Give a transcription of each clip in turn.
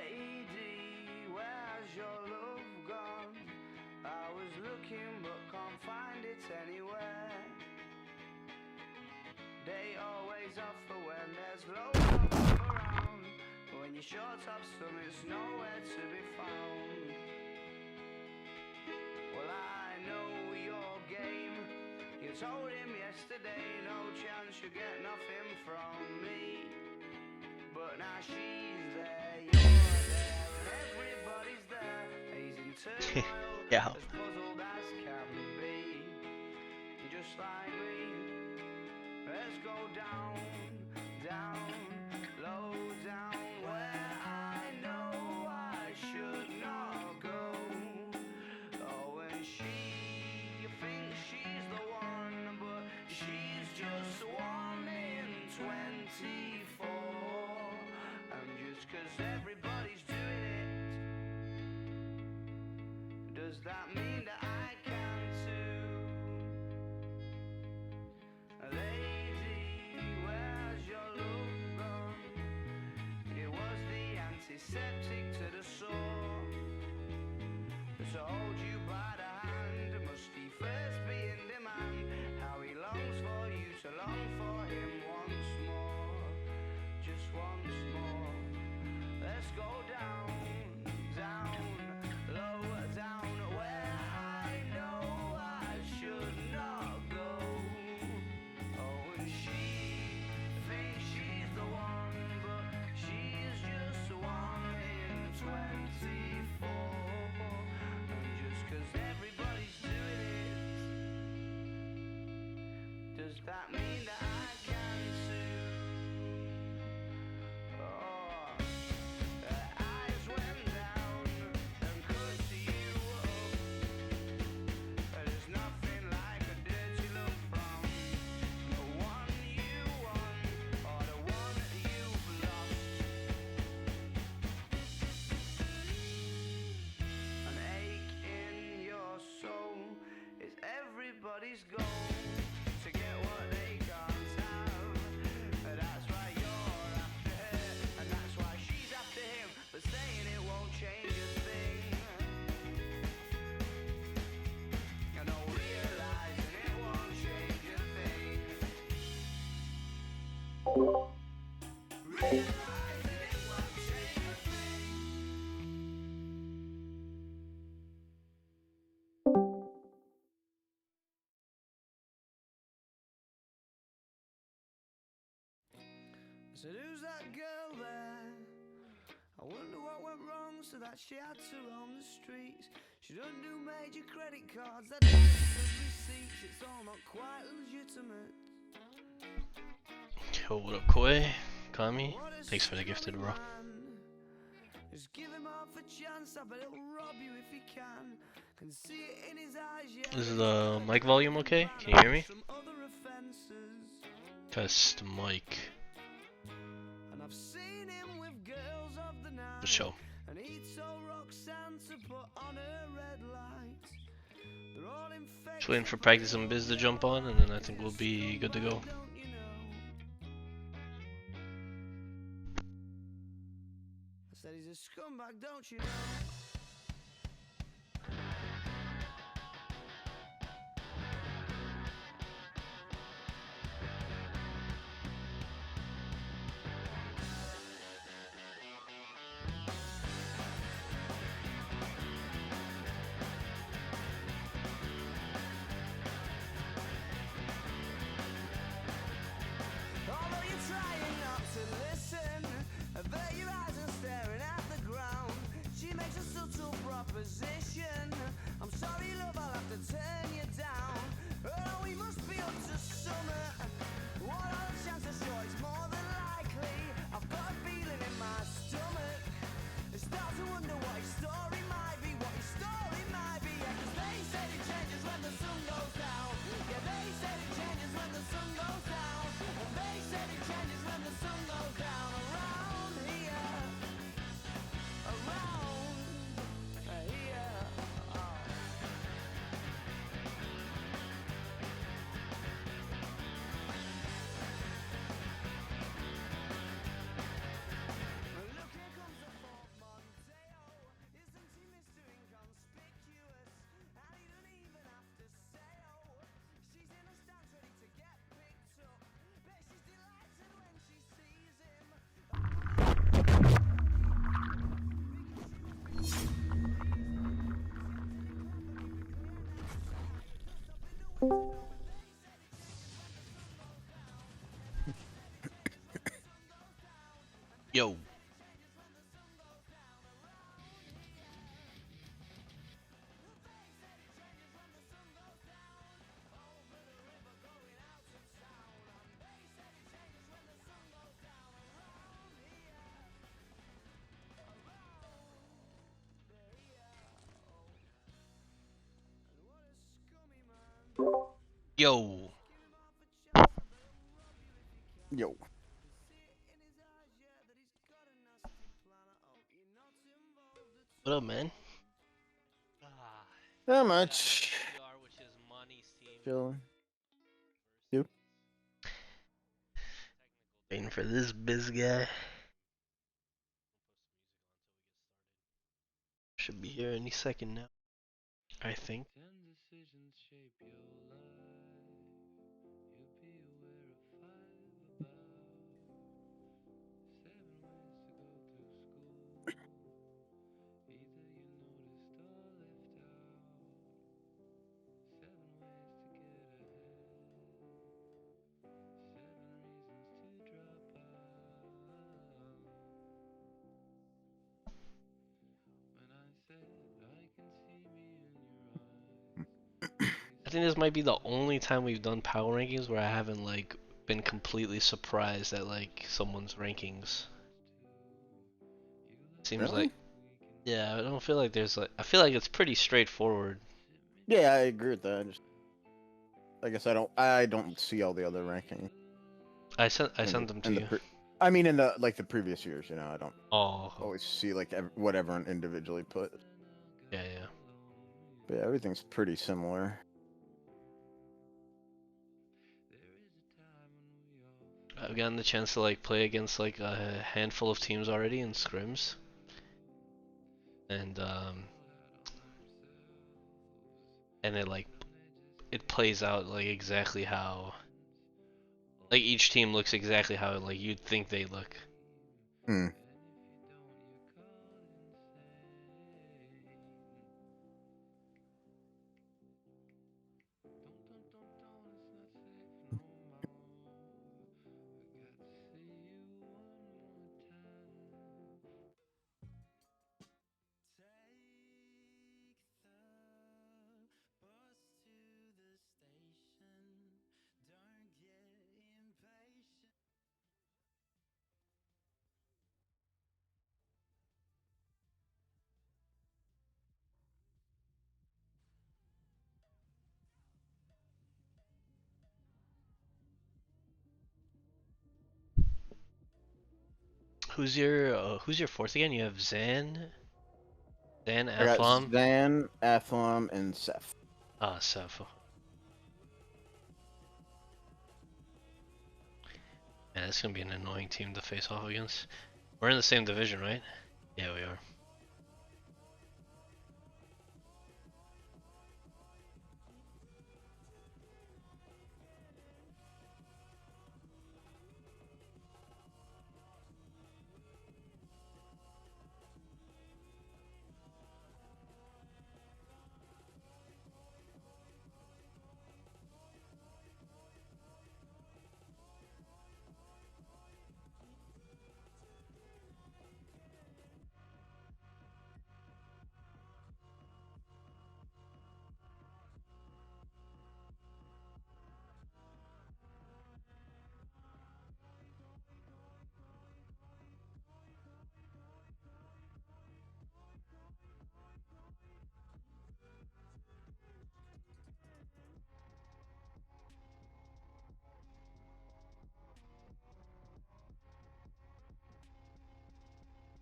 Lady, where's your love gone? I was looking but can't find it anywhere. They always offer when there's loads of them around. When you're short of some, it's nowhere to be found. Well, I know your game. You told him yesterday, no chance you get nothing from me. But now she's there, you're there, and everybody's there. He's in turmoil, Yeah. as puzzled as can be. Just like me, let's go down, down, low down, where I know I should not go. Oh, and she thinks she's the one, but she's just one in 24. And just 'cause everybody's doing it, does that mean that I can too? Lady, where's your love gone? It was the antiseptic to the sore. To hold you by the hand, must he first be in demand? How he longs for you to long for him once more. Just once more. Let's go down, down, low down, where I know I should not go. Oh, and she thinks she's the one, but she's just one in 24. And just 'cause everybody's doing it, does that mean that I can too? Oh, her eyes went down and cursed you up. There's nothing like a dirty look from the one you want or the one you've lost. An ache in your soul is everybody's goal to get what they can't have. That's why you're after her, and that's why she's after him, but saying it won't change a thing. And no realizing it won't change a thing. Realizing it won't change a thing. I said, who's that girl there? I wonder what went wrong so that she had to roam the streets. She don't do major credit cards, that doesn't receipts. It's all not quite legitimate. Yo, what up, Koi? Kami? Thanks for the gifted, bro. Just give him half a chance, I bet he'll rob you if he can. Can see it in his eyes, yeah. Is the mic volume okay? Can you hear me? Some other offenses. Test mic. And I've seen him with girls of the night. Let's show. And he told Roxanne to put on her red light. They're all in fake. Just waiting for practice and biz to jump on, and then I think we'll be good to go. Don't you know? I said he's a scumbag, don't you know? Although you're trying not to listen, avert your eyes and staring at the ground. She makes a subtle Yo. Yo. Yo. What up, man? Not much. PR, which is Monty's team. Chilling. You? Waiting for this biz guy. Should be here any second now, I think. I think this might be the only time we've done power rankings where I haven't like been completely surprised at like someone's rankings. Seems Really? like, yeah, I don't feel like there's like, I feel like it's pretty straightforward. Yeah, I agree with that. I guess I don't see all the other rankings. I sent them to you. I mean, in the previous years, I don't Oh, always see like what everyone individually put. yeah, yeah. But yeah, everything's pretty similar. I've gotten the chance to like play against like a handful of teams already in scrims, and it plays out like exactly how like each team looks exactly how like you'd think they look. Hmm. Who's your fourth again? You have Zan, I got Athlon. Zan, Athlon, and Seth. Ah, Seth. Man, that's gonna be an annoying team to face off against. We're in the same division, right? Yeah, we are.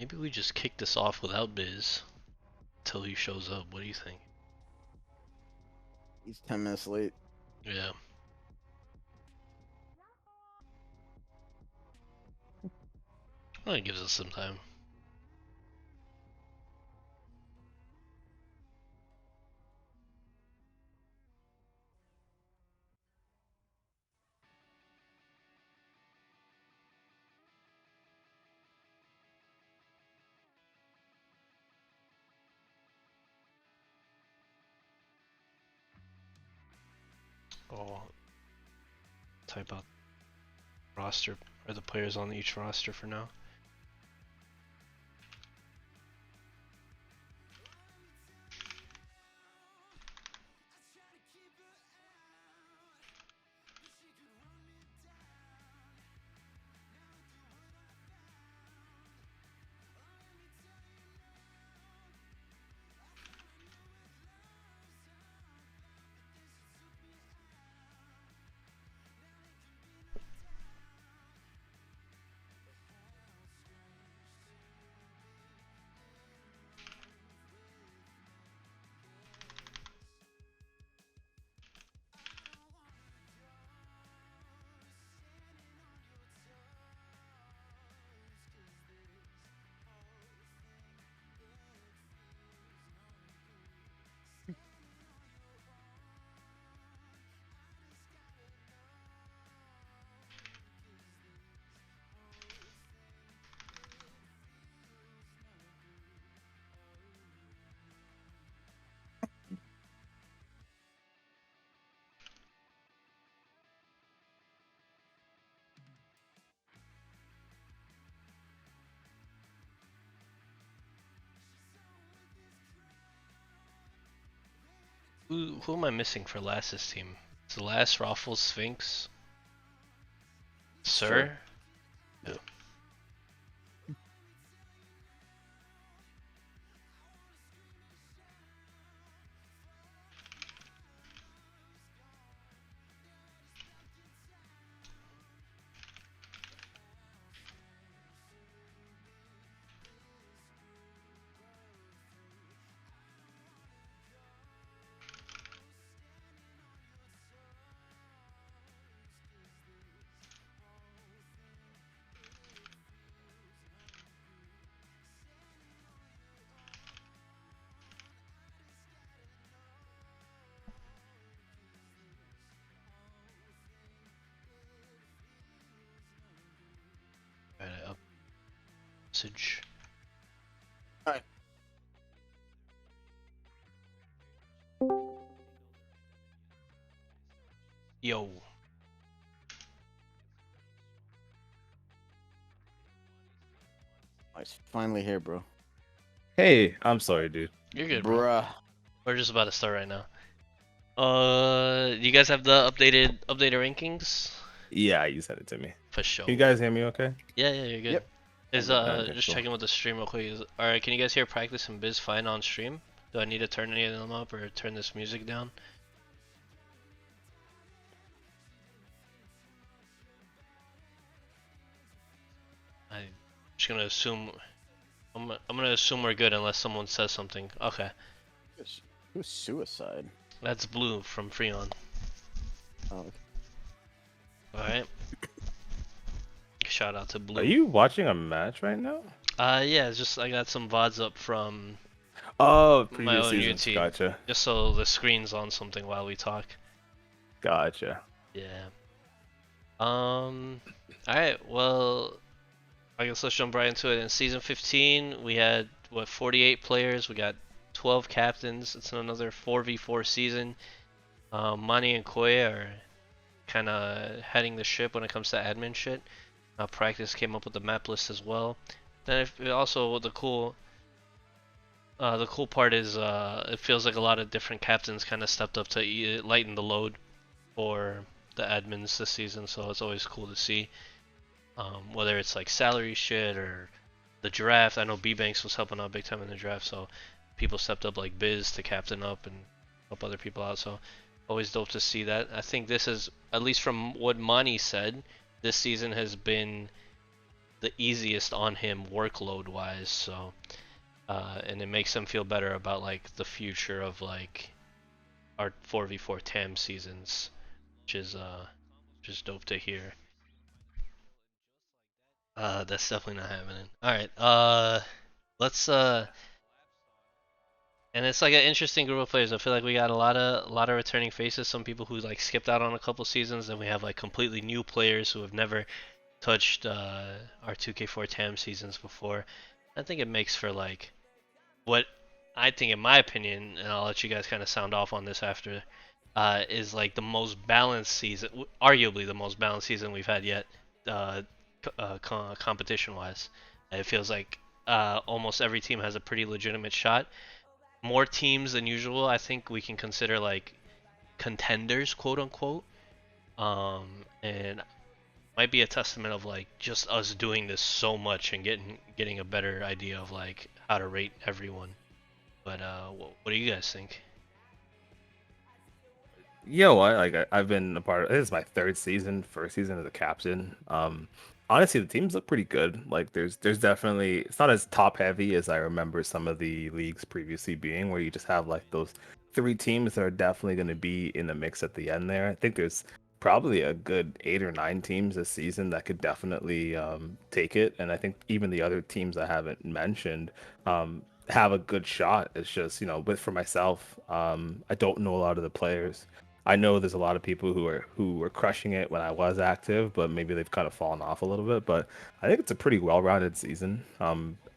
Maybe we just kick this off without Biz till he shows up. What do you think? He's 10 minutes late. Yeah. Well, it gives us some time. Oh, type out roster or the players on each roster for now. Who am I missing for Lass's team? It's Lass, Raffles, Sphinx, Sir. Yeah. Alright, up message. Alright. Yo. It's finally here, bro. Hey, I'm sorry, dude. You're good, bro. Bruh. We're just about to start right now. You guys have the updated rankings? Yeah, you sent it to me. For sure. Can you guys hear me okay? Yeah, you're good. Yep. Is Okay, just cool. checking with the stream real quick. Alright, can you guys hear practice and biz fine on stream? Do I need to turn any of them up or turn this music down? I'm just gonna assume I'm gonna assume we're good unless someone says something. Okay. Who's suicide? That's Blue from Freon. Oh, okay. Alright. Shout out to Blue. Are you watching a match right now? Yeah, it's just I got some VODs up from Oh, my previous own seasons. YouTube. Gotcha. Just so the screen's on something while we talk. Gotcha. Yeah. Alright, well, I guess let's jump right into it. In season 15, we had, 48 players. We got 12 captains. It's another 4v4 season. Mani and Koya are kind of heading the ship when it comes to admin shit. Practice came up with the map list as well. Then also the cool part is it feels like a lot of different captains kind of stepped up to lighten the load for the admins this season, so it's always cool to see. Whether it's like salary shit or the draft. I know bbanks was helping out big time in the draft, so people stepped up like Biz to captain up and help other people out, so always dope to see that. I think this is, at least from what Monty said, this season has been the easiest on him workload wise, so and it makes him feel better about like the future of like our 4v4 TAM seasons, which is just dope to hear. That's definitely not happening. Alright, let's and it's like an interesting group of players. I feel like we got a lot of returning faces, some people who like skipped out on a couple seasons, and we have like completely new players who have never touched our 2K4 TAM seasons before. I think it makes for like what I think, in my opinion, and I'll let you guys kind of sound off on this after, is like the most balanced season, arguably the most balanced season we've had yet, competition-wise. It feels like almost every team has a pretty legitimate shot. More teams than usual, I think we can consider like contenders, quote unquote. And might be a testament of like just us doing this so much and getting a better idea of like how to rate everyone. But what do you guys think? You know what? Like I've been a part of. This is my third season, first season as a captain. Honestly, the teams look pretty good. Like there's definitely, it's not as top heavy as I remember some of the leagues previously being, where you just have like those three teams that are definitely going to be in the mix at the end there. I think there's probably a good 8 or 9 teams this season that could definitely take it, and I think even the other teams I haven't mentioned have a good shot. It's just, with for myself, I don't know a lot of the players. I know there's a lot of people who were crushing it when I was active, but maybe they've kind of fallen off a little bit. But I think it's a pretty well-rounded season,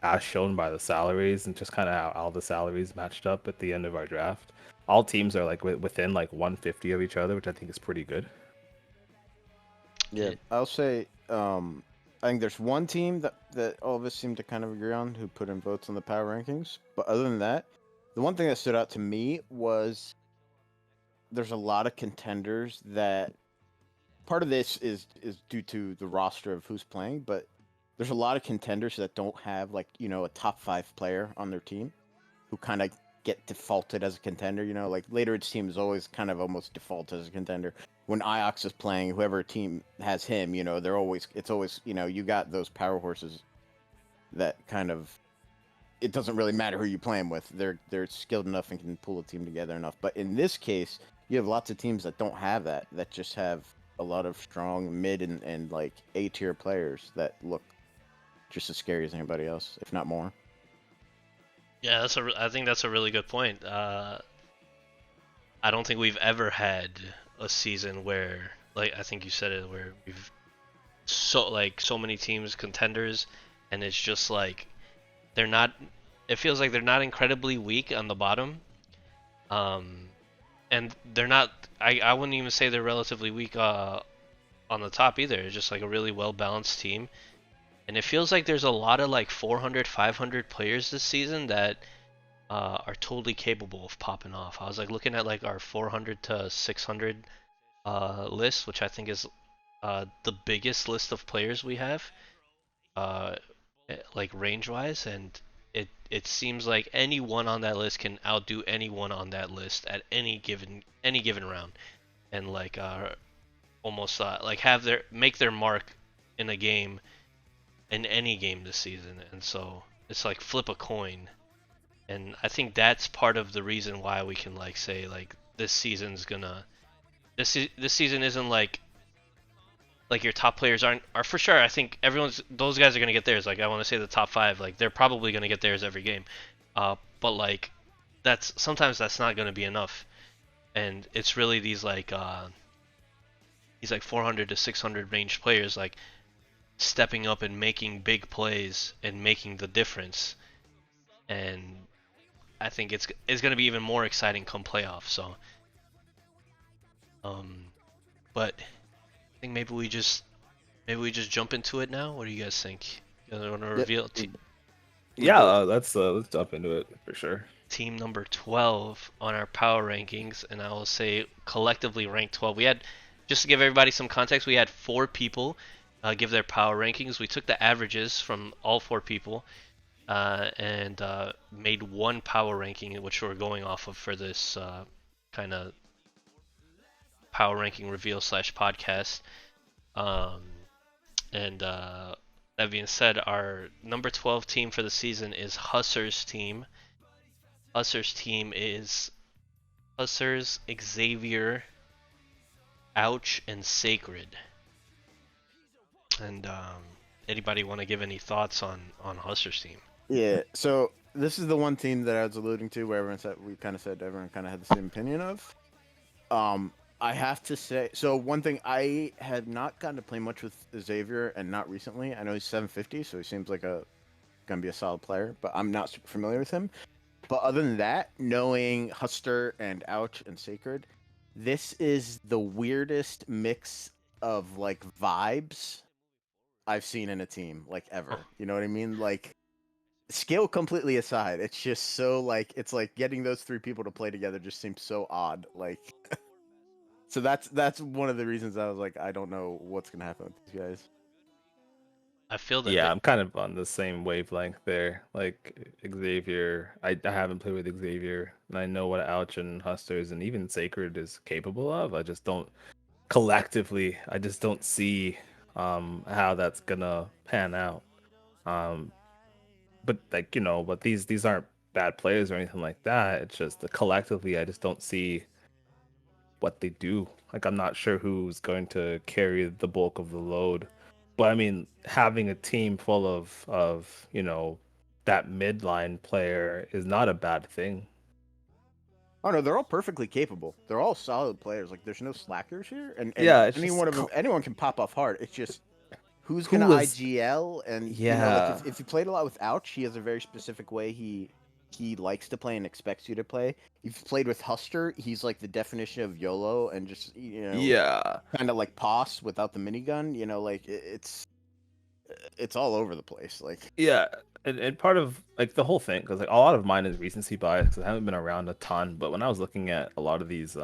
as shown by the salaries and just kind of how all the salaries matched up at the end of our draft. All teams are like within like 150 of each other, which I think is pretty good. Yeah, I'll say I think there's one team that all of us seem to kind of agree on who put in votes on the power rankings. But other than that, the one thing that stood out to me was there's a lot of contenders that part of this is due to the roster of who's playing, but there's a lot of contenders that don't have like, you know, a top 5 player on their team who kind of get defaulted as a contender, you know, like Later's team is always kind of almost default as a contender. When Iox is playing, whoever team has him, you know, it's always, you know, you got those power horses that kind of, it doesn't really matter who you're playing with. They're skilled enough and can pull a team together enough. But in this case, you have lots of teams that don't have that just have a lot of strong mid and like A tier players that look just as scary as anybody else, if not more. Yeah, I think that's a really good point. I don't think we've ever had a season where, like I think you said it, where we've so many teams contenders, and it's just like they're not. It feels like they're not incredibly weak on the bottom, and they're not. I wouldn't even say they're relatively weak on the top either. It's just like a really well balanced team. And it feels like there's a lot of like 400, 500 players this season that are totally capable of popping off. I was like looking at like our 400 to 600 list, which I think is the biggest list of players we have, like range-wise, and it seems like anyone on that list can outdo anyone on that list at any given round, and like almost like make their mark in a game. In any game this season, and so it's like flip a coin, and I think that's part of the reason why we can like say like this season isn't like your top players are for sure. I think those guys are gonna get theirs. Like I want to say the top 5, like they're probably gonna get theirs every game, but like sometimes that's not gonna be enough, and it's really these like 400 to 600 range players like stepping up and making big plays and making the difference, and I think it's going to be even more exciting come playoffs. So, but I think maybe we just jump into it now. What do you guys think? You want to reveal Yeah, let's jump into it for sure. Team number 12 on our power rankings, and I will say collectively ranked 12. We had, just to give everybody some context, we had 4 people give their power rankings. We took the averages from all 4 people and made one power ranking, which we're going off of for this kind of power ranking reveal / podcast. And that being said, our number 12 team for the season is Husterz team. Husterz team is Husterz, Xavier, Ouch, and Sacred. And anybody want to give any thoughts on Husterz team? Yeah, so this is the one team that I was alluding to where everyone kind of said everyone kind of had the same opinion of. I have to say, so one thing, I had not gotten to play much with Xavier, and not recently. I know he's 750, so he seems like gonna be a solid player, but I'm not super familiar with him. But other than that, knowing Huster and Ouch and Sacred, this is the weirdest mix of like vibes I've seen in a team like ever. You know what I mean? Like skill completely aside, it's just so like it's like getting those 3 people to play together just seems so odd. Like so that's one of the reasons I was like, I don't know what's gonna happen with these guys. I feel that. Yeah, I'm kind of on the same wavelength there. Like Xavier, I haven't played with Xavier, and I know what Ouch and Husterz and even Sacred is capable of. I just don't collectively. I just don't see how that's gonna pan out. But like but these aren't bad players or anything like that. It's just collectively, I just don't see what they do. Like I'm not sure who's going to carry the bulk of the load. But I mean, having a team full of that midline player is not a bad thing. Oh no, they're all perfectly capable. They're all solid players. Like there's no slackers here, and yeah, anyone can pop off hard. It's just who's gonna IGL, and like if you played a lot with Ouch, he has a very specific way he likes to play and expects you to play. If you played with Huster, he's like the definition of YOLO and just kind of like POS without the minigun. Like it's all over the place. Like and part of like the whole thing, because like a lot of mine is recency bias because I haven't been around a ton. But when I was looking at a lot of these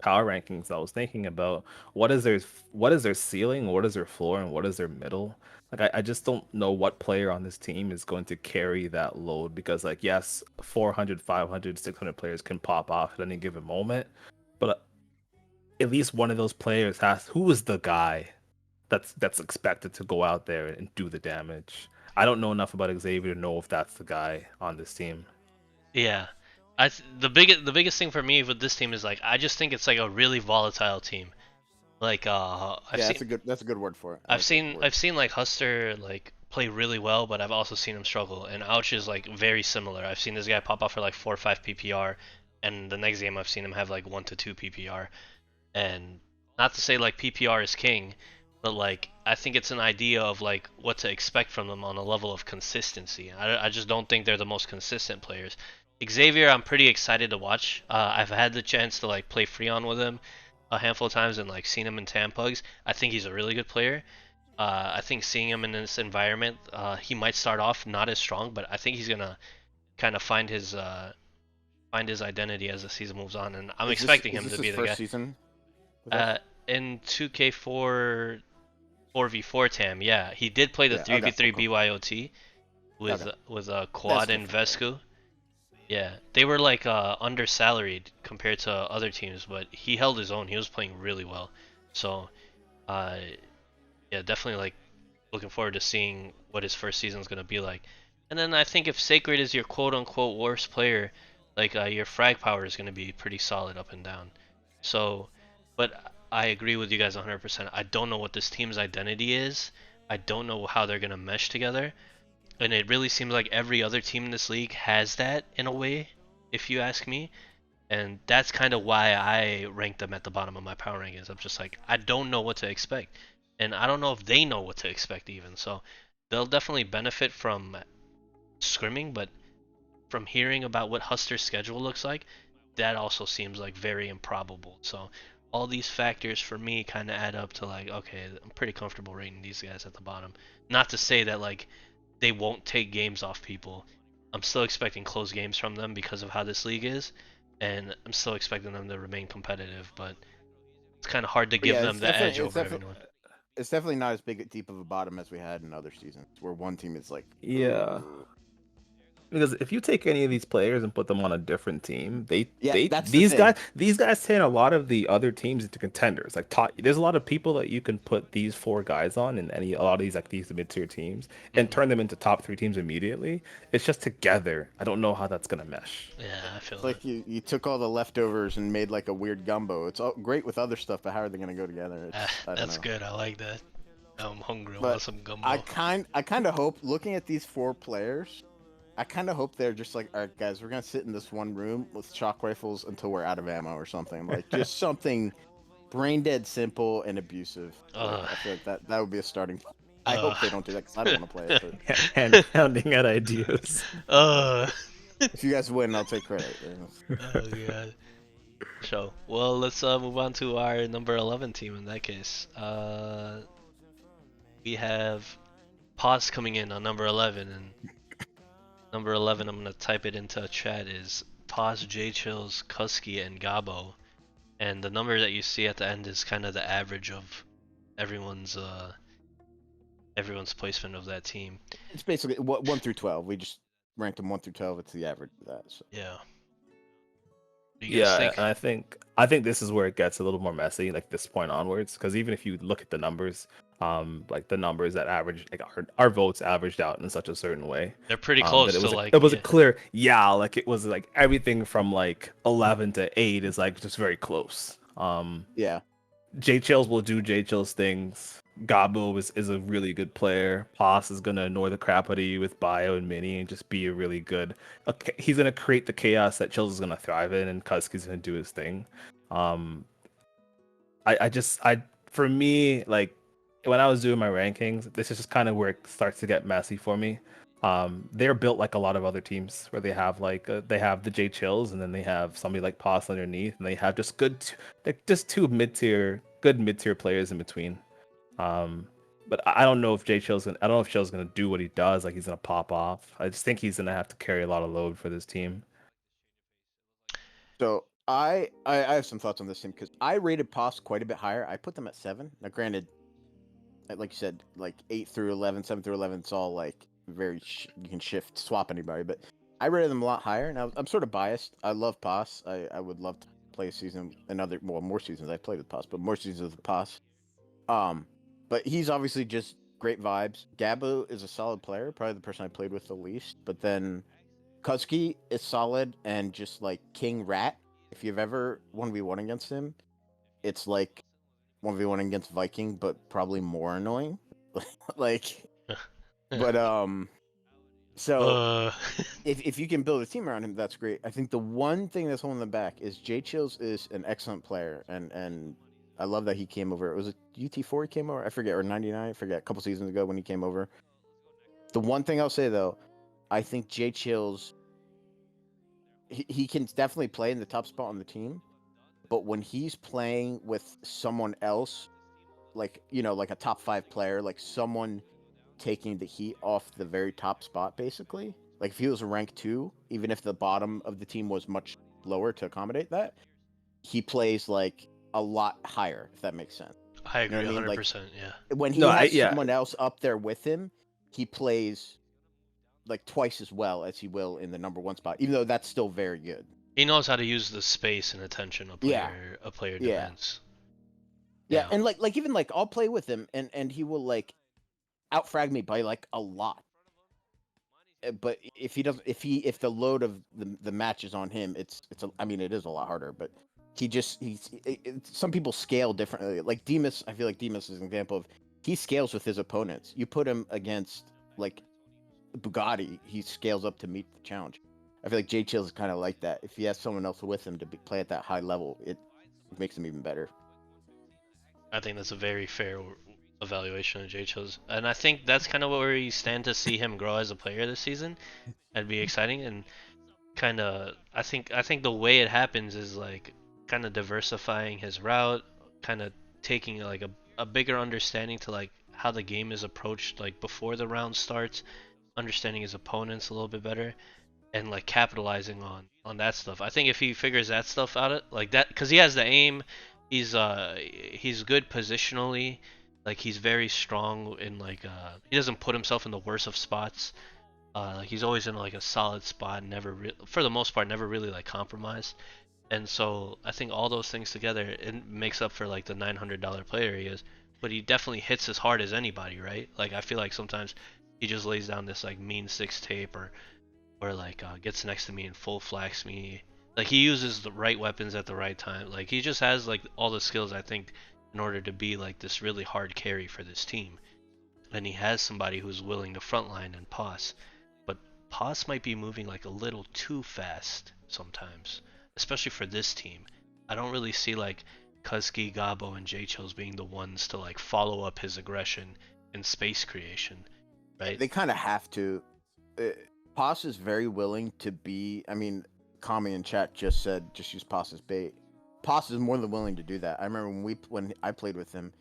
power rankings, I was thinking about what is their ceiling, what is their floor, and what is their middle. Like I just don't know what player on this team is going to carry that load because like yes, 400, 500, 600 players can pop off at any given moment, but at least one of those players has who is the guy that's expected to go out there and do the damage. I don't know enough about Xavier to know if that's the guy on this team. Yeah. The biggest thing for me with this team is like I just think it's like a really volatile team. Like Yeah, that's a good word for it. I've seen like Huster like play really well, but I've also seen him struggle. And Ouch is like very similar. I've seen this guy pop off for like 4 or 5 PPR, and the next game I've seen him have like 1 to 2 PPR. And not to say like PPR is king, but like I think it's an idea of like what to expect from them on a level of consistency. I just don't think they're the most consistent players. Xavier, I'm pretty excited to watch. I've had the chance to like play Freon with him a handful of times and like seen him in Tampugs. I think he's a really good player. I think seeing him in this environment, he might start off not as strong, but I think he's gonna kind of find his identity as the season moves on, and I'm expecting him to be the guy. First season? In 2K4 4v4 Tam, yeah, he did play the 3v3 BYOT with Quad and Vesku. Yeah, they were like undersalaried compared to other teams, but he held his own. He was playing really well. So, yeah, definitely like looking forward to seeing what his first season is gonna be like. And then I think if Sacred is your quote-unquote worst player, like your frag power is gonna be pretty solid up and down. So, but I agree with you guys 100%. I don't know what this team's identity is. I don't know how they're gonna mesh together. And it really seems like every other team in this league has that in a way, if you ask me. And that's kind of why I rank them at the bottom of my power rankings. I'm just like, I don't know what to expect. And I don't know if they know what to expect even. So they'll definitely benefit from scrimming, but from hearing about what Huster's schedule looks like, that also seems like very improbable. So all these factors for me kind of add up to like, okay, I'm pretty comfortable rating these guys at the bottom. Not to say that like they won't take games off people. I'm still expecting close games from them because of how this league is, and I'm still expecting them to remain competitive, but it's kind of hard to give them the edge over everyone. It's definitely not as big deep of a bottom as we had in other seasons, where one team is like, yeah. Because if you take any of these players and put them on a different team, these guys turn a lot of the other teams into contenders. Like there's a lot of people that you can put these 4 guys on in a lot of these like these mid-tier teams and turn them into top 3 teams immediately. It's just together. I don't know how that's gonna mesh. Yeah, I feel it's like you took all the leftovers and made like a weird gumbo. It's all great with other stuff, but how are they gonna go together? That's good. I like that. I'm hungry. I want some gumbo. I kind of hope, looking at these 4 players, I kind of hope they're just like, all right, guys, we're gonna sit in this one room with shock rifles until we're out of ammo or something. Like just something brain dead simple and abusive. I feel like that would be a starting. I hope they don't do that because I don't want to play it. But... Hand pounding at ideas. If you guys win, I'll take credit. Oh god. So, well, let's move on to our number 11 team in that case. We have Pause coming in on number 11, and number 11, I'm gonna type it into chat, is Pause, J Chills, Kusky, and Gabo. And the number that you see at the end is kind of the average of everyone's placement of that team. It's basically 1 through 12. We just ranked them 1 through 12. It's the average of that. So. Yeah. Yeah, and I think this is where it gets a little more messy, like this point onwards, because even if you look at the numbers, like the numbers that average, like our votes averaged out in such a certain way, they're pretty close. It was a clear, like it was like everything from like 11 to 8 is like just very close. Yeah. J Chills will do J Chills things. Gabo is a really good player. Pos is gonna annoy the crap out of you with Bio and Mini and just be a really good. Okay, he's gonna create the chaos that Chills is gonna thrive in, and Kusky's gonna do his thing. For me, like when I was doing my rankings, this is just kind of where it starts to get messy for me. They're built like a lot of other teams where they have they have the J Chills and then they have somebody like Pos underneath, and they have just two good mid-tier players in between. But I don't know if Jay Chill's gonna. I don't know if Chill's gonna do what he does. Like he's gonna pop off. I just think he's gonna have to carry a lot of load for this team. So I have some thoughts on this team because I rated POS quite a bit higher. I put them at 7. Now, granted, like you said, like 8 through 11, 7 through 11, it's all like very you can swap anybody, but I rated them a lot higher. Now I'm sort of biased. I love POS. I would love to play a season, more seasons. I've played with POS, but more seasons with POS. But he's obviously just great vibes. Gabu is a solid player, probably the person I played with the least. But then Kuski is solid and just like King Rat. If you've ever 1v1 against him, it's like 1v1 against Viking, but probably more annoying. like, but so Uh, if you can build a team around him, that's great. I think the one thing that's holding them back is Jay Chills is an excellent player, and I love that he came over. It was a UT4 he came over, I forget, or 99, I forget, a couple seasons ago when he came over. The one thing I'll say though, I think Jay Chills, he can definitely play in the top spot on the team, but when he's playing with someone else, like like a top 5 player, like someone taking the heat off the very top spot, basically. Like if he was a rank 2, even if the bottom of the team was much lower to accommodate that, he plays like a lot higher, if that makes sense. I You know agree what I mean? 100%. Like Yeah. when he No, has yeah, someone else up there with him, he plays like twice as well as he will in the number 1 spot, even though that's still very good. He knows how to use the space and attention Yeah, a player yeah, demands. yeah. Yeah. And like even like I'll play with him and he will like outfrag me by like a lot. But if he doesn't, if the load of the match is on him, I mean, it is a lot harder. But some people scale differently. Like Demas, I feel like Demas is an example of he scales with his opponents. You put him against like Bugatti, he scales up to meet the challenge. I feel like Jay Chills is kind of like that. If he has someone else with him to play at that high level, it makes him even better. I think that's a very fair evaluation of Jay Chills, and I think that's kind of where we stand to see him grow as a player this season. That'd be exciting, and kind of I think the way it happens is like kind of diversifying his route, kind of taking like a bigger understanding to like how the game is approached like before the round starts, understanding his opponents a little bit better, and like capitalizing on that stuff. I think if he figures that stuff out, like that, because he has the aim, he's good positionally, like he's very strong in like he doesn't put himself in the worst of spots. Like he's always in like a solid spot, for the most part, never really like compromised. And so I think all those things together, it makes up for like the $900 player he is. But he definitely hits as hard as anybody, right? Like I feel like sometimes he just lays down this like mean 6 tape, or like gets next to me and full flax me. Like he uses the right weapons at the right time. Like he just has like all the skills I think in order to be like this really hard carry for this team. And he has somebody who's willing to frontline and pass. But pass might be moving like a little too fast sometimes, especially for this team. I don't really see like Kuski, Gabo, and J-Chills being the ones to like follow up his aggression and space creation, right? They kind of have to. Pos is very willing to be. I mean, Kami in chat just said just use Pos as bait. Pos is more than willing to do that. I remember when I played with him,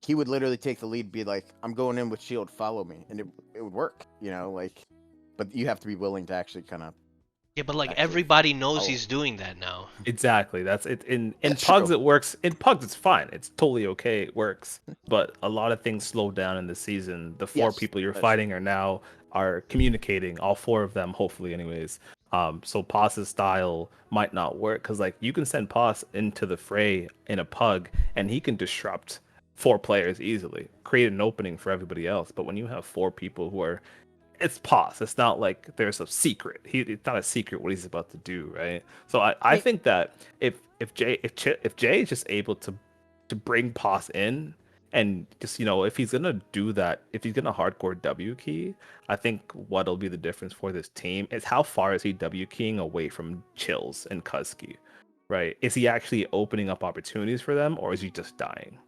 he would literally take the lead, be like, "I'm going in with shield, follow me," and it would work. Like, but you have to be willing to actually kind of. Yeah, but like Actually everybody knows follow. he's doing that now. exactly. That's it. In That's pugs, true. it works. In pugs, it's fine. It's totally okay. It works. But a lot of things slow down in the season. The 4 Yes, people you're that's true. fighting are communicating. All 4 of them, hopefully, anyways. So Paz's style might not work because like you can send Paz into the fray in a pug and he can disrupt 4 players easily, create an opening for everybody else. But when you have 4 people who are, it's Paz. It's not like there's a secret. It's not a secret what he's about to do, right? So I think that if Jay is just able to bring Paz in and just if he's gonna do that, if he's gonna hardcore W key, I think what'll be the difference for this team is how far is he W keying away from Chills and Kuski, right? Is he actually opening up opportunities for them, or is he just dying?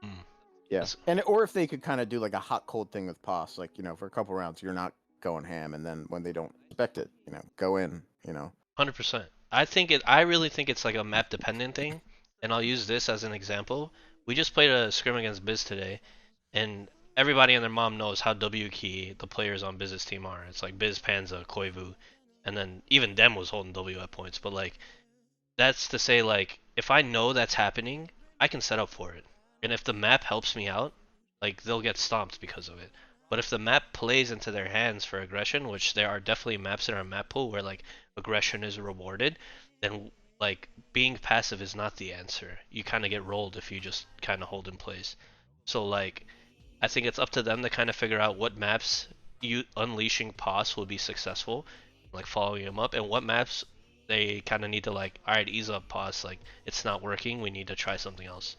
Mm. Yeah, or if they could kind of do like a hot cold thing with Pos, like for a couple rounds you're not going ham, and then when they don't expect it, go in. 100%. I really think it's like a map dependent thing, and I'll use this as an example. We just played a scrim against Biz today, and everybody and their mom knows how W key the players on Biz's team are. It's like Biz, Panza, Koivu, and then even Dem was holding W at points. But like that's to say, like if I know that's happening, I can set up for it. And if the map helps me out, like they'll get stomped because of it. But if the map plays into their hands for aggression, which there are definitely maps in our map pool where like aggression is rewarded, then like being passive is not the answer. You kind of get rolled if you just kind of hold in place. So like I think it's up to them to kind of figure out what maps you unleashing Pos will be successful, like following him up, and what maps they kind of need to like, all right, ease up Pos, like it's not working, we need to try something else.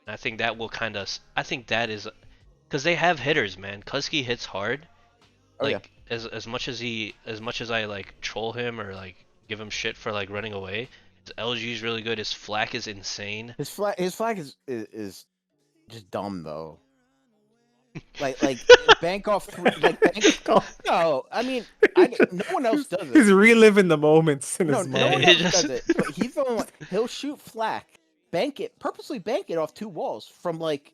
And I think that will kind of, I think that is, because they have hitters, man. Kuski hits hard. Oh, Like as much as I like troll him or like give him shit for like running away, his LG is really good. His flak is insane. His flag is just dumb though. like bank off bank. No, I mean no one else does it. He's reliving the moments in his No mind. one else does it. But he's the only one. He'll shoot flak, purposely bank it off 2 walls from like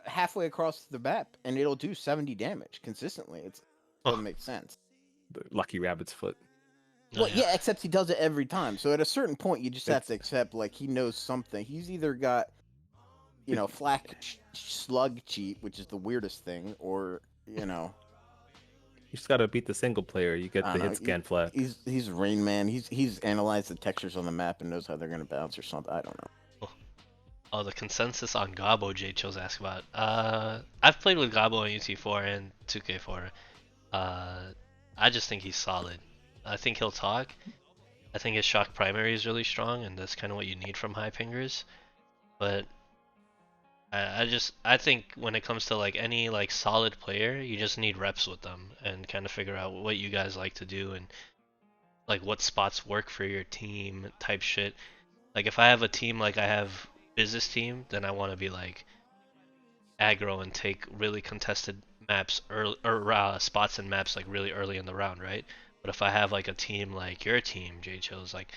halfway across the map, and it'll do 70 damage consistently. It doesn't make sense. The lucky rabbit's foot. Well, yeah, except he does it every time. So at a certain point, you just have to accept like he knows something. He's either got, flak slug cheat, which is the weirdest thing, or you just gotta beat the single player. You get the hit scan flag. He's Rain Man. He's analyzed the textures on the map and knows how they're gonna bounce or something. I don't know. Oh, the consensus on Gabo, J chose asked about. I've played with Gabo in UT4 and 2K4. I just think he's solid. I think he'll talk. I think his shock primary is really strong, and that's kind of what you need from high pingers. But I think when it comes to like any like solid player, you just need reps with them and kind of figure out what you guys like to do and like what spots work for your team type shit. Like if I have a team like I have Biz's team, then I want to be like aggro and take really contested maps early, or spots and maps like really early in the round, right? But if I have like a team like your team, J-Chill's, like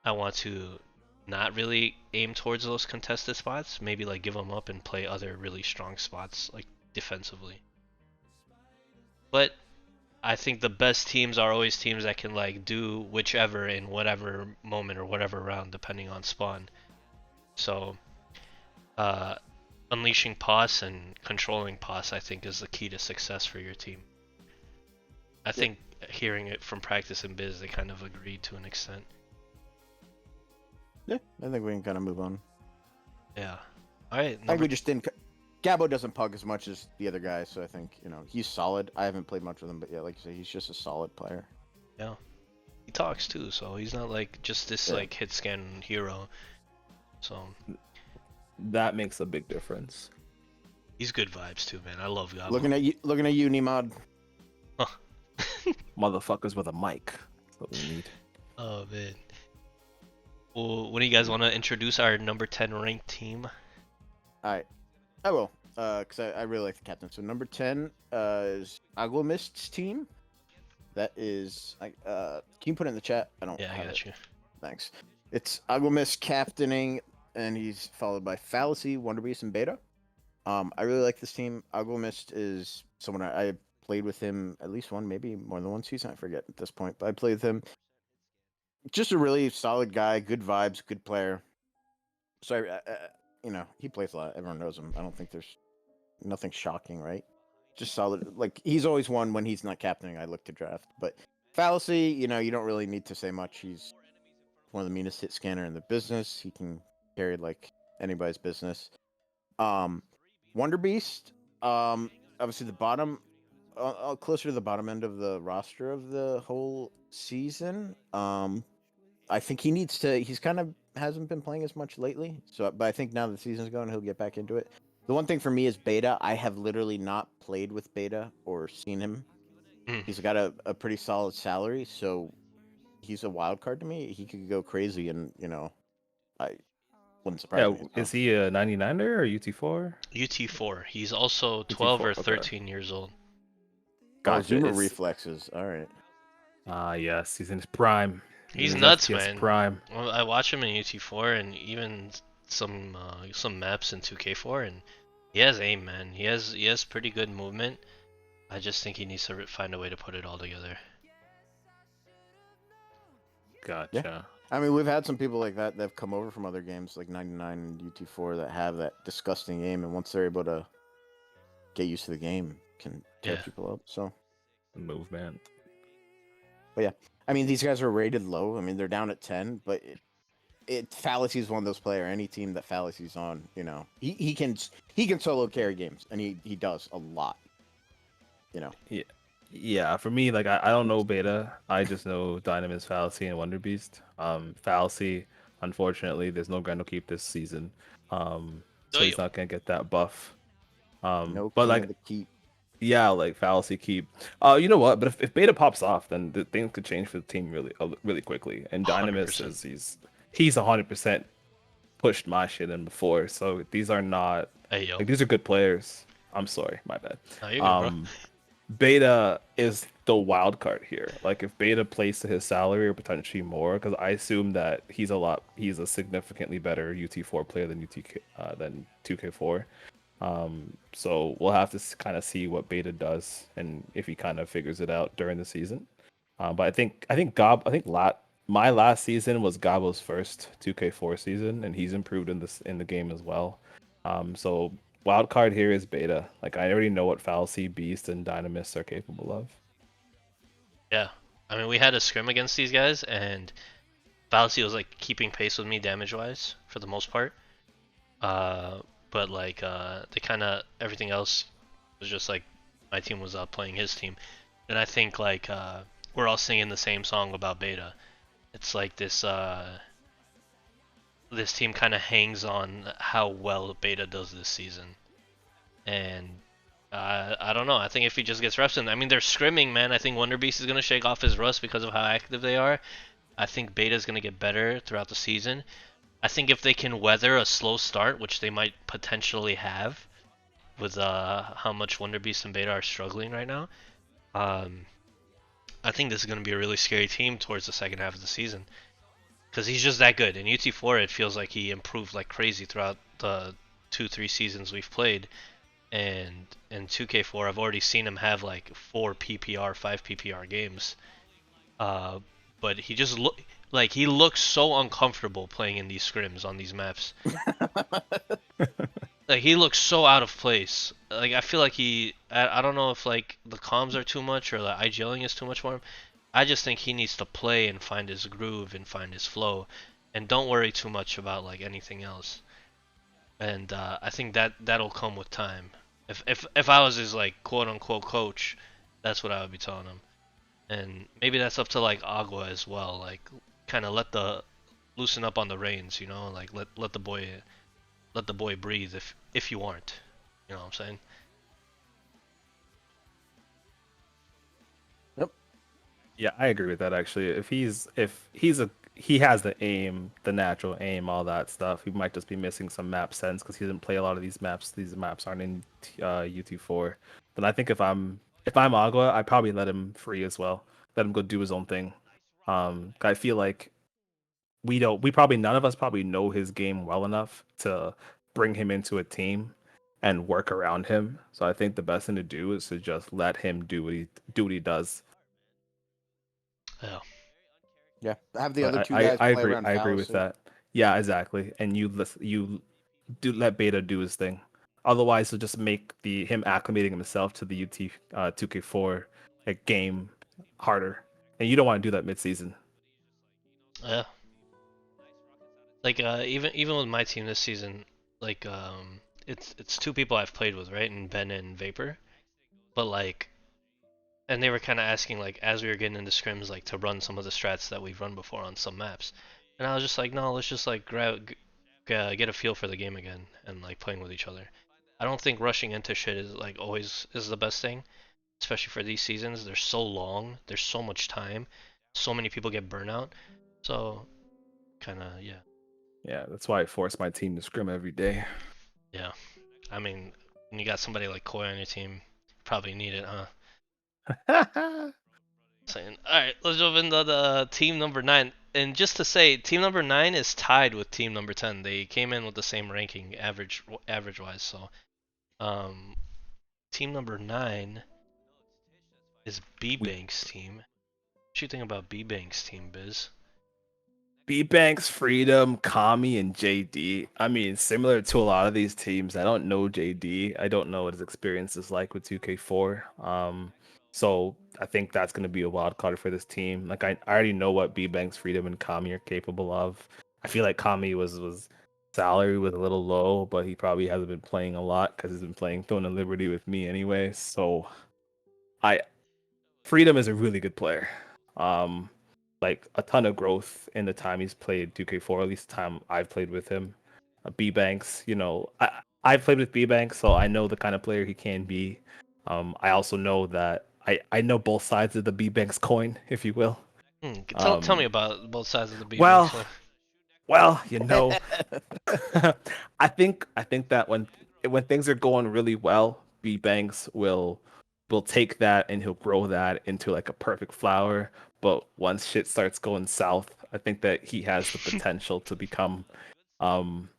I want to not really aim towards those contested spots, maybe like give them up and play other really strong spots like defensively. But I think the best teams are always teams that can like do whichever in whatever moment or whatever round depending on spawn. So unleashing Pos and controlling Pos I think is the key to success for your team. I think hearing it from practice and Biz, they kind of agreed to an extent. Yeah, I think we can kind of move on. Yeah. All right. I think we just didn't. Gabo doesn't pug as much as the other guys, so I think he's solid. I haven't played much with him, but yeah, like you say, he's just a solid player. Yeah. He talks too, so he's not like just this like hit scan hero. So that makes a big difference. He's good vibes too, man. I love Gabo. Looking at you, Nimod. Motherfuckers with a mic. That's what we need. Oh man. Well, what do you guys want to introduce our number 10 ranked team? Alright. I will. Because I really like the captain. So number 10 is Agwamist's team. That is can you put it in the chat? I don't Yeah, I got you. Thanks. It's Agwamist captaining, and he's followed by Fallacy, Wonderbeast, and Beta. I really like this team. Agwamist is someone I played with him at least one, maybe more than one season. I forget at this point, but I played with him. Just a really solid guy, good vibes, good player. So he plays a lot. Everyone knows him. I don't think there's nothing shocking, right? Just solid. Like he's always one when he's not captaining. I look to draft, but Fallacy, you don't really need to say much. He's one of the meanest hit scanner in the business. He can carry like anybody's business. Wonderbeast, obviously the bottom. Closer to the bottom end of the roster of the whole season. I think he needs to. He's kind of hasn't been playing as much lately. So, but I think now the season's going, he'll get back into it. The one thing for me is Beta. I have literally not played with Beta or seen him. He's got a pretty solid salary, so he's a wild card to me. He could go crazy, and I wouldn't surprise me. Is he a 99er or UT4? UT4. He's also 12 or 13 years old. Gotcha. Zoomer reflexes. All right. Yes, he's in his prime. He's nuts, man. Prime. Well, I watch him in UT4 and even some maps in 2K4, and He has aim, man. He has pretty good movement. I just think he needs to find a way to put it all together. Gotcha. I mean, we've had some people like that have come over from other games, like 99 and UT4, that have that disgusting aim, and once they're able to get used to the game, can tear Yeah. people up. So, Movement. but yeah, I mean, these guys are rated low. I mean, they're down at 10, but Fallacy is one of those players. Any team that Fallacy's on, he can solo carry games, and he does a lot. Yeah. Yeah, for me, like I don't know beta. I just know Dynamist, Fallacy, and Wonder Beast. Fallacy, unfortunately, there's no Grendel keep this season. So he's not gonna get that buff. No But king of like the keep. yeah, like Fallacy keep. You know what? But if beta pops off, then the things could change for the team really quickly. And Dynamist 100%. he's 100% pushed my shit in before. So these are not Hey yo. like these are good players. I'm sorry, my bad. No, you're good, bro. Beta is the wild card here. Like if Beta plays to his salary or potentially more, because I assume that he's a significantly better UT4 player than than 2K4. So we'll have to kind of see what Beta does and if he kind of figures it out during the season. But my last season was Gabbo's first 2K4 season, and he's improved in the game as well. So wild card here is Beta. Like I already know what Fallacy, Beast, and Dynamist are capable of. Yeah. I mean, we had a scrim against these guys, and Fallacy was like keeping pace with me damage-wise for the most part. But like they kind of everything else was just like my team was outplaying his team, and I think like we're all singing the same song about Beta. It's like this team kind of hangs on how well Beta does this season, and I don't know. I think if he just gets reps in, I mean they're scrimming, man. I think Wonder Beast is gonna shake off his rust because of how active they are. I think Beta is gonna get better throughout the season. I think if they can weather a slow start, which they might potentially have, with how much Wonder Beast and Beta are struggling right now, um, I think this is going to be a really scary team towards the second half of the season. Because he's just that good. In UT4, it feels like he improved like crazy throughout the 2-3 seasons we've played. And in 2K4, I've already seen him have like 4 PPR, 5 PPR games. Uh, but he looks so uncomfortable playing in these scrims on these maps. Like he looks so out of place. Like I feel like I don't know if like the comms are too much or the IGLing is too much for him. I just think he needs to play and find his groove and find his flow, and don't worry too much about like anything else. And I think that'll come with time. If I was his like quote unquote coach, that's what I would be telling him. And maybe that's up to like Agua as well. Like kind of loosen up on the reins, like let the boy breathe if you aren't. You know what I'm saying? Yep. Yeah, I agree with that actually. He has the aim, the natural aim, all that stuff. He might just be missing some map sense because he didn't play a lot of these maps. These maps aren't in UT4. Then I think if I'm Agua, I probably let him free as well. Let him go do his own thing. I feel like we probably none of us probably know his game well enough to bring him into a team and work around him. So I think the best thing to do is to just let him do what he does. Yeah. Yeah, have the other I, two I, guys I play agree. around I agree with Fallacy. that. Yeah, exactly. And you do let Beta do his thing. Otherwise, it'll just make him acclimating himself to the UT 2K4 game harder. And you don't want to do that mid season. Yeah. Like even with my team this season, like it's two people I've played with, right? And Ben and Vapor. But like and they were kind of asking like as we were getting into scrims like to run some of the strats that we've run before on some maps. And I was just like, no, let's just like get a feel for the game again and like playing with each other. I don't think rushing into shit is like always is the best thing, especially for these seasons. They're so long, there's so much time, so many people get burnout. So kind of yeah. Yeah, that's why I force my team to scrim every day. Yeah. I mean, when you got somebody like Koi on your team, you probably need it, huh? Saying, all right, let's jump into the team number 9. And just to say, team number 9 is tied with team number 10. They came in with the same ranking, average wise. So Um, team number 9 is We bbanks team. What you think about bbanks team, Biz? bbanks, Freedom, Kami, and JD. I mean, similar to a lot of these teams, I don't know JD. I don't know what his experience is like with 2K4. So I think that's going to be a wild card for this team. Like I already know what bbanks, Freedom, and Kami are capable of. I feel like Kami was salary was a little low, but he probably hasn't been playing a lot because he's been playing Throne and Liberty with me anyway. So I Freedom is a really good player. Um, like a ton of growth in the time he's played 2K4, at least the time I've played with him. bbanks, I've played with bbanks, so I know the kind of player he can be. I also know that I know both sides of the bbanks coin, if you will. Tell me Um, about both sides of the well, bbanks one. well, I think that when things are going really well, B Banks will take that and he'll grow that into like a perfect flower. But once shit starts going south, I think that he has the potential to become um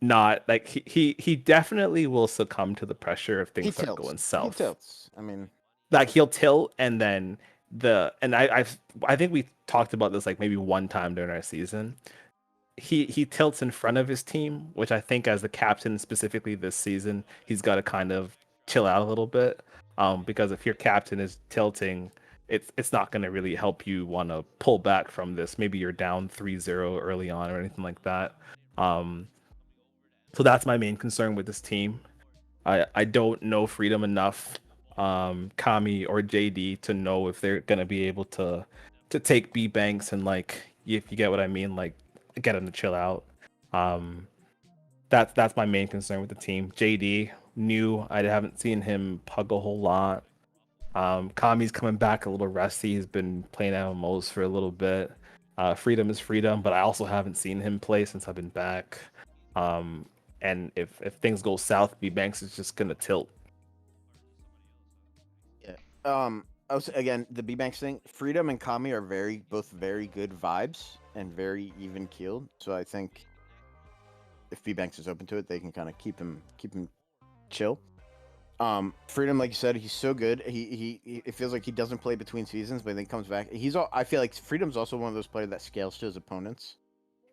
not like he definitely will succumb to the pressure if He things start tilts. going He south. tilts. I mean, Like he'll tilt and then I think we talked about this like maybe one time during our season. He tilts in front of his team, which I think as the captain specifically this season, he's got to kind of chill out a little bit. Because if your captain is tilting, it's not going to really help you want to pull back from this. Maybe you're down 3-0 early on or anything like that. Um, so that's my main concern with this team. I don't know Freedom enough, Kami or JD to know if they're gonna be able to take B Banks and like if you get what I mean, like get him to chill out. Um, that's my main concern with the team. JD new, I haven't seen him pug a whole lot. Kami's coming back a little rusty. He's been playing MMOs for a little bit. Freedom is Freedom, but I also haven't seen him play since I've been back. Um, and if things go south, B Banks is just gonna tilt. yeah. I was again the B Banks thing. Freedom and Kami are both very good vibes and very even keeled. So I think if B Banks is open to it, they can kind of keep him chill. Freedom, like you said, he's so good. It feels like he doesn't play between seasons, but then he comes back. I feel like Freedom's also one of those players that scales to his opponents.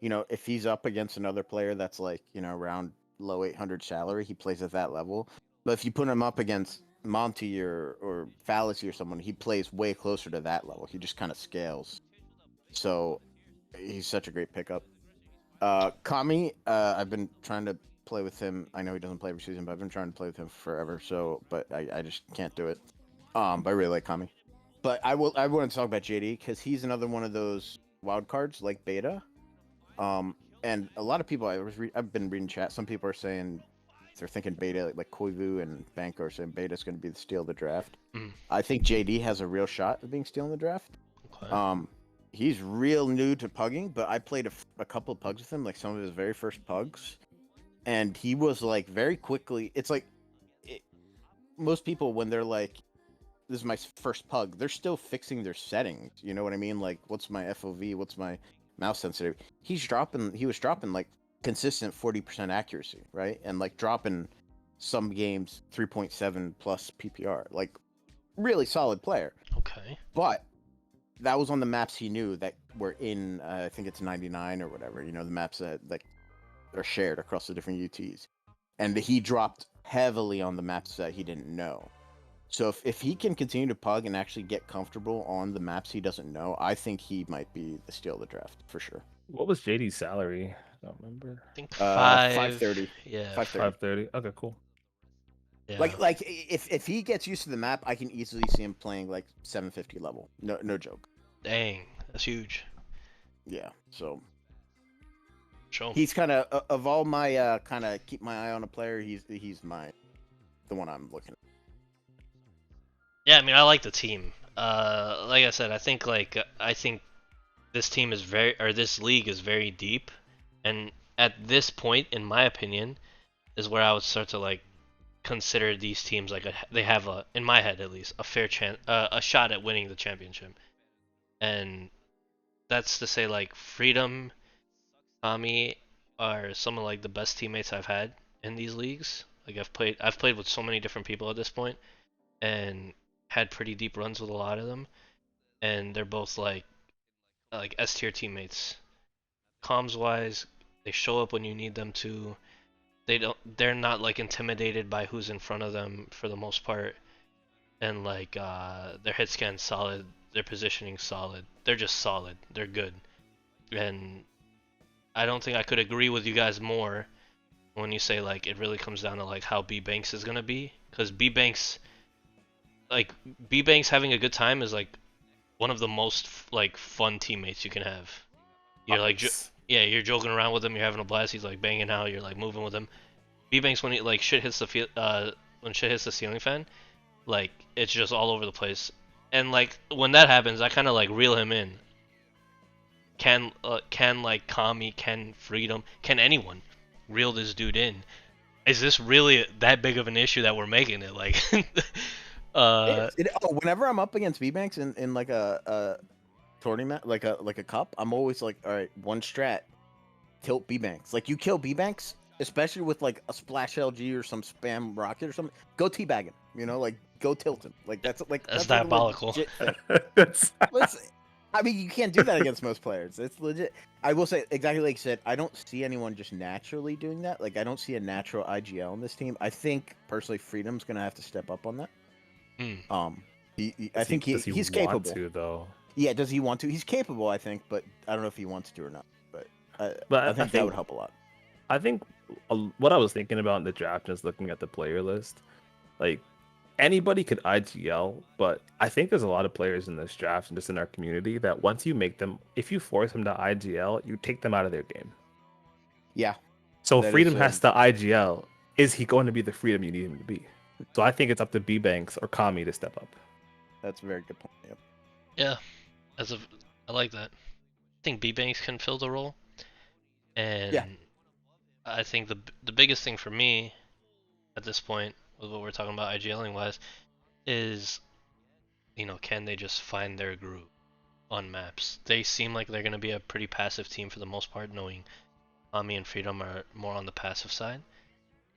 You know, if he's up against another player that's like, around low 800 salary, he plays at that level. But if you put him up against Monty or Fallacy or someone, he plays way closer to that level. He just kind of scales. So he's such a great pickup. Kami, I've been trying to play with him. I know he doesn't play every season, but I've been trying to play with him forever. So, but I just can't do it. But I really like Kami. But I want to talk about JD because he's another one of those wild cards like Beta. And a lot of people I've been reading chat. Some people are saying they're thinking Beta like Koivu and Banko are saying Beta's going to be the steal of the draft. Mm, I think JD has a real shot of being steal in the draft. okay. He's real new to pugging, but I played a couple of pugs with him, like some of his very first pugs, and he was like very quickly. It's like most people when they're like, "This is my first pug," they're still fixing their settings. You know what I mean? Like, what's my FOV? What's my mouse sensitivity? He was dropping like consistent 40% accuracy, right? And like dropping some games 3.7 plus PPR, like really solid player. Okay. But that was on the maps he knew that were in I think it's 99 or whatever, the maps that like are shared across the different UTs, and he dropped heavily on the maps that he didn't know. So if he can continue to pug and actually get comfortable on the maps he doesn't know, I think he might be the steal of the draft for sure. What was JD's salary? I don't remember. I think 530. Yeah, 530. 530. Okay, cool. yeah. Like if he gets used to the map, I can easily see him playing like 750 level. No joke. Dang, that's huge. Yeah. So Show 'em. he's kind of all my kind of keep my eye on a player. He's the one I'm looking at. Yeah, I mean, I like the team. Like I said, I think this team is this league is very deep, and at this point, in my opinion, is where I would start to like consider these teams like they have in my head at least, a fair chance, a shot at winning the championship. And that's to say, like Freedom, Tommy are some of like the best teammates I've had in these leagues. Like I've played with so many different people at this point, and had pretty deep runs with a lot of them, and they're both like S tier teammates. Comms wise, they show up when you need them to. They're not like intimidated by who's in front of them for the most part, and like their hit scan's solid, their positioning solid. They're just solid. They're good, and I don't think I could agree with you guys more when you say like it really comes down to like how bbanks is gonna be, because bbanks having a good time is like one of the most like fun teammates you can have. You're like yeah, you're joking around with him, you're having a blast. He's like banging out, you're like moving with him. bbanks when he like shit hits when shit hits the ceiling fan, like it's just all over the place. And like when that happens, I kind of like reel him in. Can like Kami, can Freedom, can anyone reel this dude in? Is this really that big of an issue that we're making it like? Whenever I'm up against bbanks in like a tournament, like a cup, I'm always like, all right, one strat, tilt bbanks. Like you kill bbanks, especially with like a splash LG or some spam rocket or something, go teabag him. You know, like go tilt him. Like that's diabolical. Like I mean, you can't do that against most players. It's legit. I will say exactly like you said. I don't see anyone just naturally doing that. Like I don't see a natural IGL in this team. I think personally, Freedom's gonna have to step up on that. I think he's capable. To, though. Yeah, does he want to? He's capable, I think, but I don't know if he wants to or not. But I think that would help a lot. I think what I was thinking about in the draft, just looking at the player list, like anybody could IGL, but I think there's a lot of players in this draft and just in our community that once you make them, if you force them to IGL, you take them out of their game. Yeah. So Freedom has to IGL. Is he going to be the Freedom you need him to be? So I think it's up to bbanks or Kami to step up. That's a very good point. Yep. Yeah, I like that. I think bbanks can fill the role, and yeah. I think the biggest thing for me at this point with what we're talking about IGLing wise is, can they just find their groove on maps? They seem like they're going to be a pretty passive team for the most part, knowing Kami and Freedom are more on the passive side.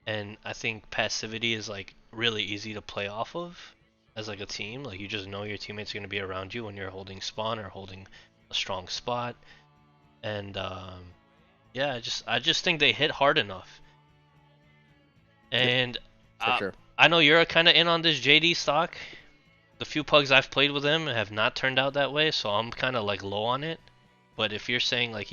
And I think passivity is like really easy to play off of as like a team. Like you just know your teammates are going to be around you when you're holding spawn or holding a strong spot. And yeah, I just think they hit hard enough. And sure. I know you're kind of in on this JD stock. The few pugs I've played with him have not turned out that way, so I'm kind of like low on it. But if you're saying like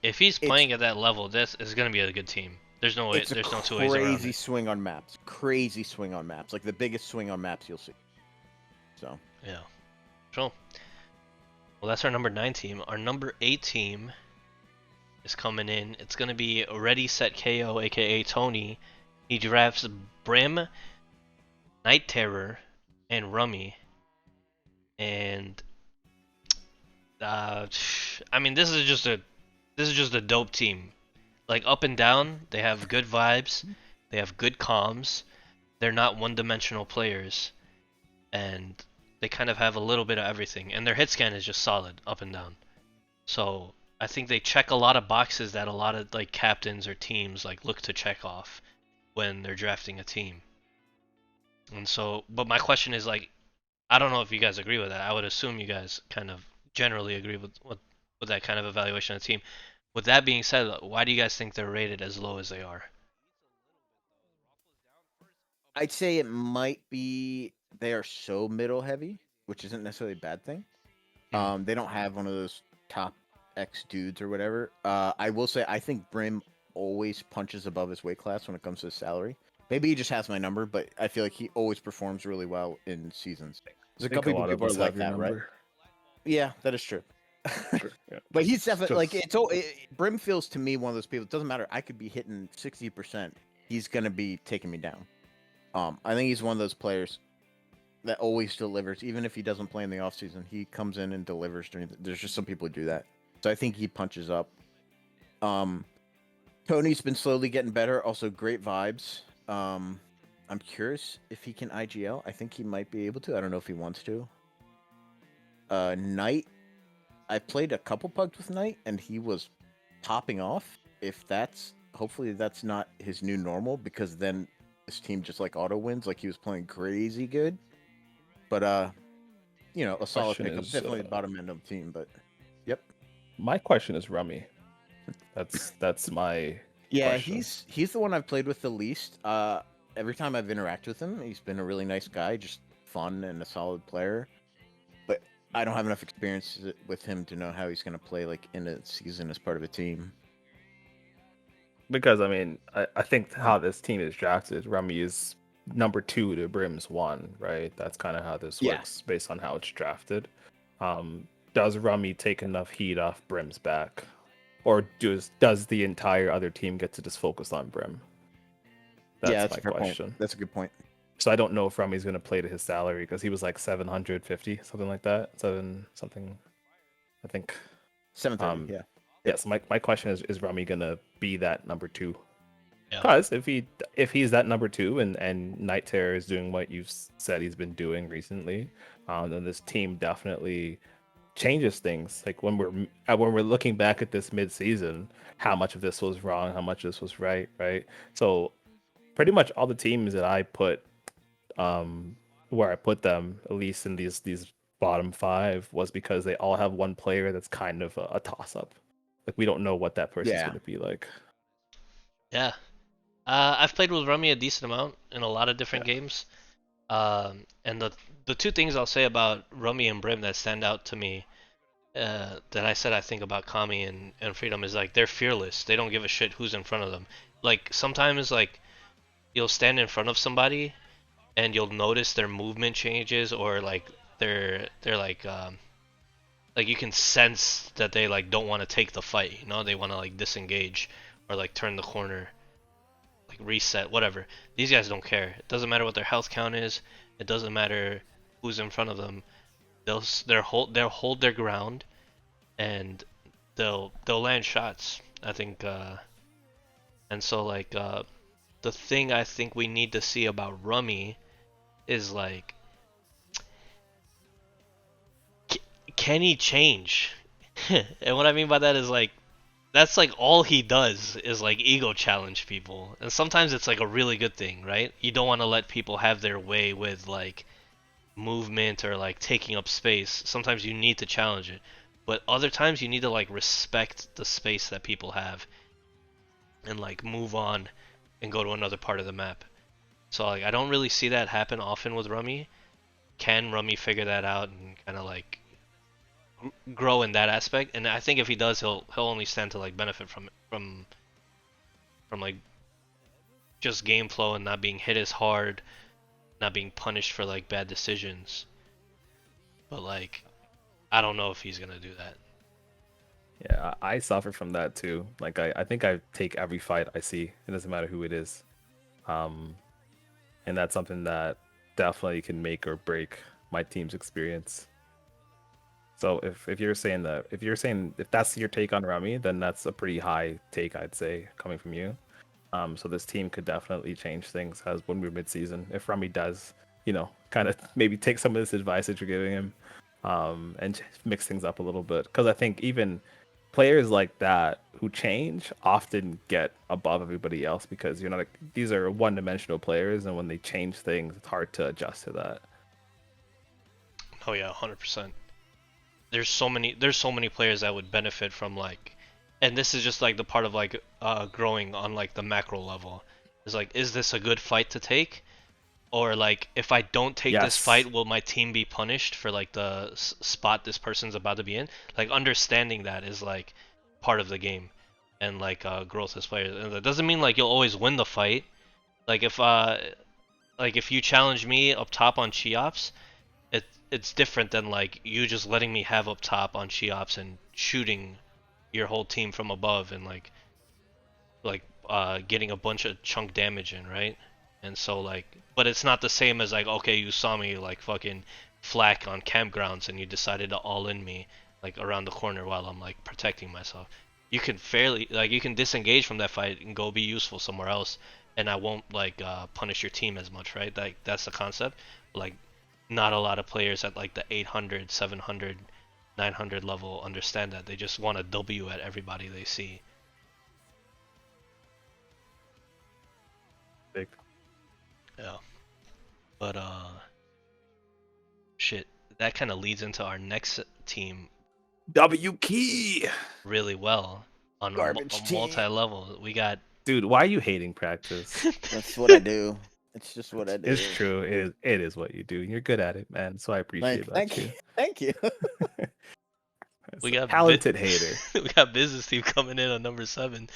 if he's playing at that level, this is going to be a good team. There's no way. There's no two ways around it. Crazy swing on maps. Crazy swing on maps. Like the biggest swing on maps you'll see. So. Yeah. Sure. Well, that's our number 9 team. Our number 8 team is coming in. It's gonna be ReadySetKO, aka Tony. He drafts Brim, Night Terror, and Rummy. And I mean, this is just a dope team. Like up and down, they have good vibes, they have good comms, they're not one-dimensional players, and they kind of have a little bit of everything, and their hit scan is just solid up and down. So I think they check a lot of boxes that a lot of like captains or teams like look to check off when they're drafting a team. And so, but my question is like, I don't know if you guys agree with that. I would assume you guys kind of generally agree with that kind of evaluation of the team. With that being said, why do you guys think they're rated as low as they are? I'd say it might be they are so middle heavy, which isn't necessarily a bad thing. They don't have one of those top X dudes or whatever. I will say I think Brim always punches above his weight class when it comes to his salary. Maybe he just has my number, but I feel like he always performs really well in seasons. There's a couple people are like that, right? Yeah, that is true. Sure, yeah. But he's definitely Brim feels to me one of those people. It doesn't matter. I could be hitting 60%. He's gonna be taking me down. I think he's one of those players that always delivers, even if he doesn't play in the off season. He comes in and delivers during. There's just some people who do that. So I think he punches up. Tony's been slowly getting better. Also, great vibes. I'm curious if he can IGL. I think he might be able to. I don't know if he wants to. Knight. I played a couple pugs with Knight, and he was popping off. Hopefully that's not his new normal, because then this team just like auto wins, like he was playing crazy good. But you know, a solid Question pickup, is, definitely the bottom end of the team. But yep, My question is Rummy. That's my yeah, question. he's the one I've played with the least. Every time I've interacted with him, he's been a really nice guy, just fun and a solid player. But I don't have enough experience with him to know how he's going to play like in a season as part of a team. Because I mean, I think how this team is drafted, Rummy is number 2 to Brim's 1, right? That's kind of how this Yeah. works based on how it's drafted. Does Rummy take enough heat off Brim's back, or does the entire other team get to just focus on Brim? Yeah, That's that's my a fair question. point. That's a good point. So I don't know if Rummy's going to play to his salary because he was like 750, something like that. Something, I think. 730, yeah. Yes, my question is Rummy gonna be that number 2? Yeah. Because if he's that number 2 and Night Terror is doing what you've said he's been doing recently, then this team definitely changes things. Like when we're looking back at this mid-season, how much of this was wrong, how much of this was right? So pretty much all the teams that I put where I put them, at least in these bottom 5, was because they all have one player that's kind of a toss-up. Like we don't know what that person's Yeah. going to be like. Yeah. I've played with Rummy a decent amount in a lot of different games. And the two things I'll say about Rummy and Brim that stand out to me, that I said I think about Kami and Freedom, is like they're fearless. They don't give a shit who's in front of them. Like sometimes like you'll stand in front of somebody and you'll notice their movement changes, or like they're like you can sense that they like don't want to take the fight, you know, they want to like disengage or like turn the corner, like reset, whatever. These guys don't care. It doesn't matter what their health count is. It doesn't matter who's in front of them. They'll hold their ground, and they'll land shots. I think, and so like the thing I think we need to see about Rummy is like, can he change? And what I mean by that is like, that's like all he does is like ego challenge people, and sometimes it's like a really good thing, right? You don't want to let people have their way with like movement or like taking up space. Sometimes you need to challenge it, but other times you need to like respect the space that people have and like move on and go to another part of the map. So like I don't really see that happen often with Rummy. Can Rummy figure that out and kind of like grow in that aspect? And I think if he does, he'll only stand to like benefit from like just game flow and not being hit as hard, not being punished for like bad decisions. But like I don't know if he's gonna do that. Yeah, I suffer from that too. Like I think I take every fight I see. It doesn't matter who it is. And that's something that definitely can make or break my team's experience. So if you're saying if that's your take on Rami, then that's a pretty high take, I'd say, coming from you. So this team could definitely change things as when we're mid-season. If Rami does, kind of maybe take some of this advice that you're giving him, and mix things up a little bit. Because I think even players like that who change often get above everybody else because these are one-dimensional players, and when they change things, it's hard to adjust to that. Oh yeah, 100%. There's so many players that would benefit from like, and this is just like the part of like growing on like the macro level. Is like, is this a good fight to take? Or like, if I don't take this fight, will my team be punished for like the spot this person's about to be in? Like understanding that is like part of the game, and like growth as players. And that doesn't mean like you'll always win the fight. Like if you challenge me up top on Cheops, it's different than like you just letting me have up top on Cheops and shooting your whole team from above and like getting a bunch of chunk damage in, right? And so like, but it's not the same as like, okay, you saw me like fucking flak on campgrounds and you decided to all in me like around the corner while I'm like protecting myself. You can you can disengage from that fight and go be useful somewhere else, and I won't like punish your team as much, right? Like that's the concept. Like not a lot of players at like the 800, 700, 900 level understand that. They just want a W at everybody they see. Big. Yeah. But shit, that kind of leads into our next team W key. really well on Garbage a team. multi-level. We got Dude, why are you hating practice? That's what I do. It's just what I do. It's true. It is what you do. You're good at it, man. So I appreciate that Thank you. you. Thank you. we A got talented hater. we got business team coming in on number 7.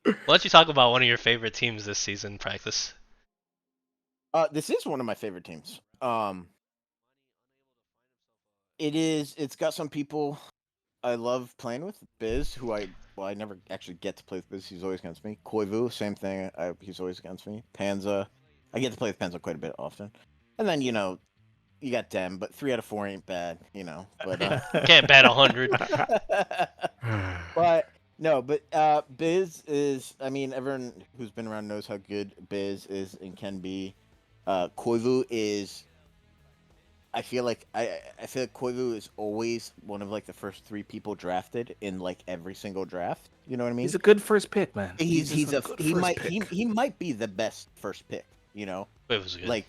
Why don't you talk about one of your favorite teams this season, practice? This is one of my favorite teams. It's got some people I love playing with. Biz, who I never actually get to play with Biz. He's always against me. Koivu, same thing. He's always against me. Panza, I get to play with Panza quite a bit often. And then you got Dem, but 3 out of 4 ain't bad, But Can't bat 100. but no, but Biz is. I mean, everyone who's been around knows how good Biz is and can be. Koivu is. I feel like Koivu is always one of like the first 3 people drafted in like every single draft. You know what I mean? He's a good first pick, man. He might pick. he might be the best first pick. It was good. Like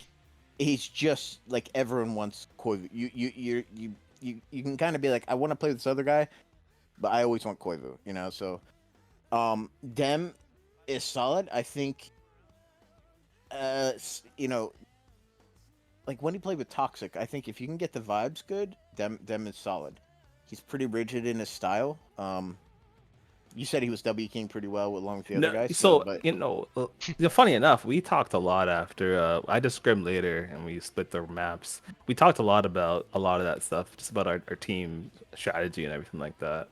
he's just like everyone wants Koivu. You can kind of be like, I want to play with this other guy, but I always want Koivu. So Dem is solid. I think like when he played with Toxic, I think if you can get the vibes good, Dem is solid. He's pretty rigid in his style. You said he was W King pretty well along with the other guys. Funny enough, we talked a lot after I just scrimmed later and we split the maps. We talked a lot about a lot of that stuff, just about our team strategy and everything like that.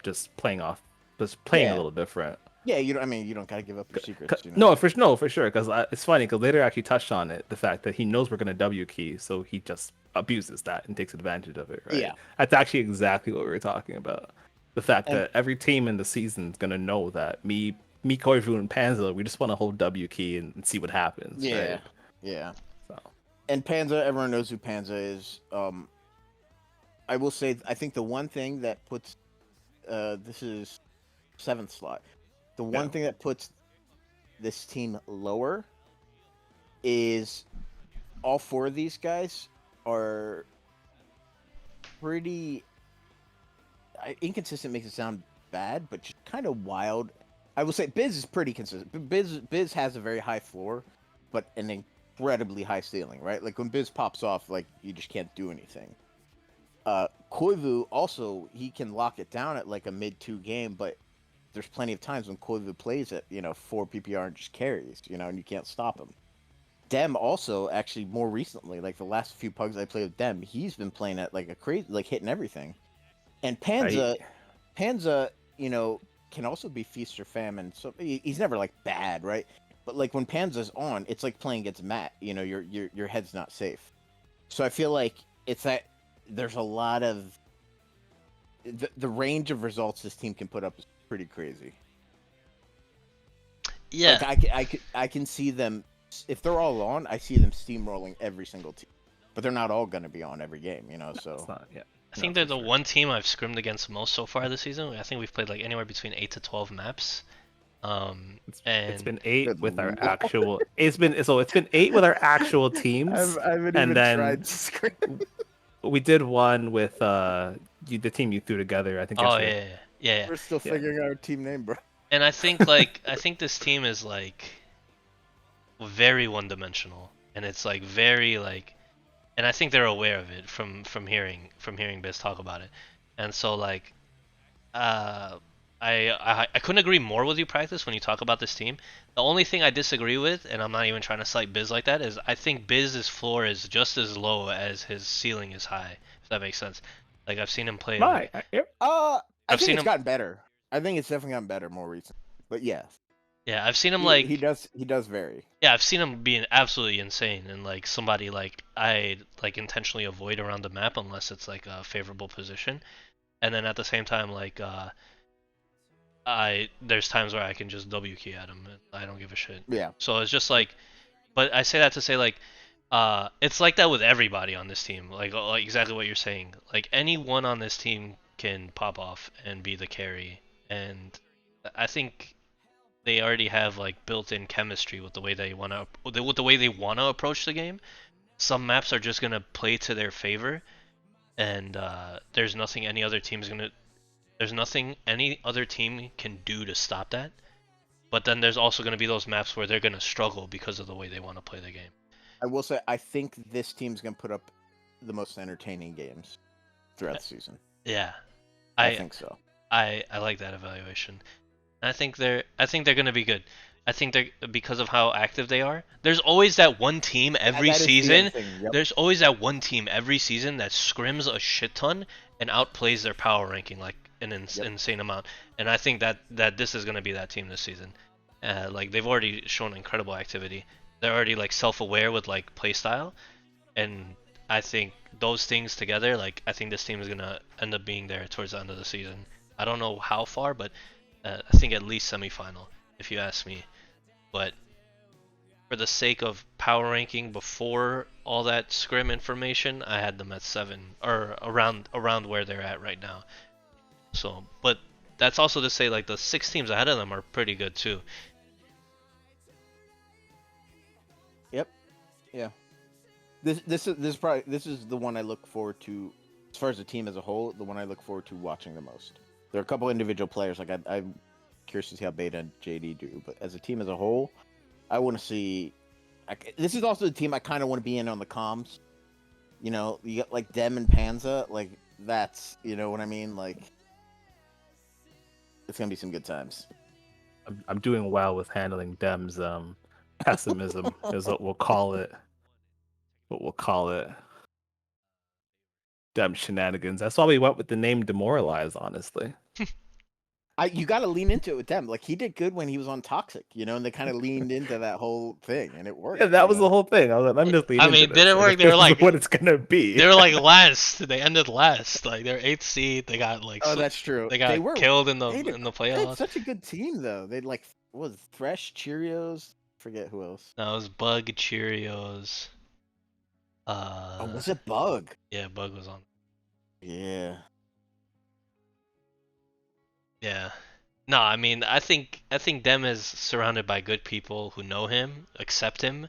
Just playing a little different. Yeah, you don't gotta give up your secrets. No, for sure. Because it's funny because later I actually touched on it, the fact that he knows we're gonna W key, so he just abuses that and takes advantage of it. Right? Yeah, that's actually exactly what we were talking about. The fact that every team in the season is gonna know that me, Koivu, and Panza, we just want to hold W key and see what happens. Yeah, right? yeah. So. And Panza, everyone knows who Panza is. I will say, I think the one thing that puts this is 7th slot. The one thing that puts this team lower is all 4 of these guys are pretty inconsistent. Makes it sound bad, but just kind of wild. I will say Biz is pretty consistent. Biz has a very high floor, but an incredibly high ceiling, right? Like when Biz pops off, like you just can't do anything. Koivu also, he can lock it down at like a mid-2 game, but there's plenty of times when Koivu plays at 4 PPR and just carries, and you can't stop him. Dem also, actually, more recently, like the last few pugs I played with Dem, he's been playing at like a crazy, like hitting everything. And Panza, can also be feast or famine. So he's never like bad, right? But like when Panza's on, it's like playing against Matt. Your head's not safe. So I feel like it's that there's a lot of the range of results this team can put up is pretty crazy. Yeah, like I can see them if they're all on. I see them steamrolling every single team, but they're not all going to be on every game. So it's not, yeah. I think they're the one team I've scrimmed against most so far this season. I think we've played like anywhere between 8 to 12 maps. It's been 8 with our actual. It's been 8 with our actual teams. I haven't even tried to scrim. We did one with the team you threw together. I think. Oh yeah. We're still figuring out our team name, bro. And I think this team is like very one-dimensional, and it's like very like, and I think they're aware of it from hearing Biz talk about it, and so like, I couldn't agree more with you, Practice, when you talk about this team. The only thing I disagree with, and I'm not even trying to cite Biz like that, is I think Biz's floor is just as low as his ceiling is high. If that makes sense. Like I've seen him play. I think it's gotten better. I think it's definitely gotten better more recently. But yes. Yeah, I've seen him he does vary. Yeah, I've seen him being absolutely insane and like somebody like I like intentionally avoid around the map unless it's like a favorable position. And then at the same time like there's times where I can just W key at him and I don't give a shit. Yeah. So it's just like, but I say that to say like it's like that with everybody on this team. Like exactly what you're saying. Like anyone on this team can pop off and be the carry, and I think they already have like built-in chemistry with the way they want to with the way they want to approach the game. Some maps are just gonna play to their favor, and there's nothing any other team can do to stop that. But then there's also gonna be those maps where they're gonna struggle because of the way they want to play the game. I will say, I think this team's gonna put up the most entertaining games throughout the season. Yeah, I think so. I like that evaluation. I think they're gonna be good. I think they're because of how active they are. There's always that one team every That is the season. other thing, yep. There's always that one team every season that scrims a shit ton and outplays their power ranking like an insane amount. And I think that this is gonna be that team this season. Like they've already shown incredible activity. They're already like self-aware with like playstyle, and I think those things together, like I think this team is gonna end up being there towards the end of the season. I don't know how far, but I think at least semifinal, if you ask me. But for the sake of power ranking before all that scrim information, I had them at 7 or around where they're at right now. So, but that's also to say like the 6 teams ahead of them are pretty good too. Yep. Yeah. This is the one I look forward to, as far as the team as a whole, the one I look forward to watching the most. There are a couple individual players, like I'm curious to see how Beta and JD do, but as a team as a whole, I want to see. This is also the team I kind of want to be in on the comms. You know, you got like Dem and Panza, like that's, you know what I mean? Like, it's gonna be some good times. I'm doing well with handling Dem's pessimism, is what we'll call it. Dem shenanigans. That's why we went with the name Demoralize, honestly. You got to lean into it with Dem. Like, he did good when he was on Toxic, you know, and they kind of leaned into that whole thing, and it worked. Yeah, that was the whole thing. I was like, let me just lean I into mean, this. did it work? They were This is like what it's gonna be. They were like last. They ended last. Like they're 8th seed. They got like that's true. They got killed in the They had playoffs. such a good team though. They'd like, what was it, Thresh, Cheerios, forget who else. No, it was Bug, Cheerios. Was it Bug? Yeah, Bug was on. Yeah. Yeah. No, I mean, I think Dem is surrounded by good people who know him, accept him,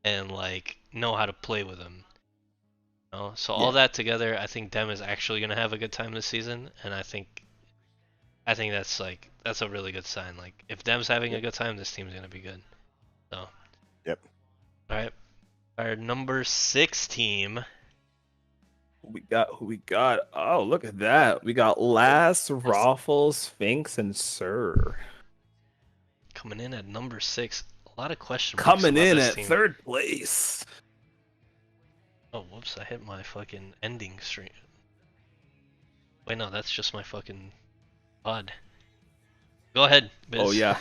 and like know how to play with him. You know? So all that together, I think Dem is actually gonna have a good time this season, and I think that's a really good sign. Like if Dem's having a good time, this team's gonna be good. So. Yep. All right. Our number 6 team. Who we got? Oh, look at that. We got Lass, Raffles, Sphinx, and Sir. Coming in at number 6. A lot of question marks. Coming about in this at team. 3rd place. Oh, whoops. I hit my fucking ending stream. Wait, no. That's just my fucking pod. Go ahead, Biz. Oh, yeah.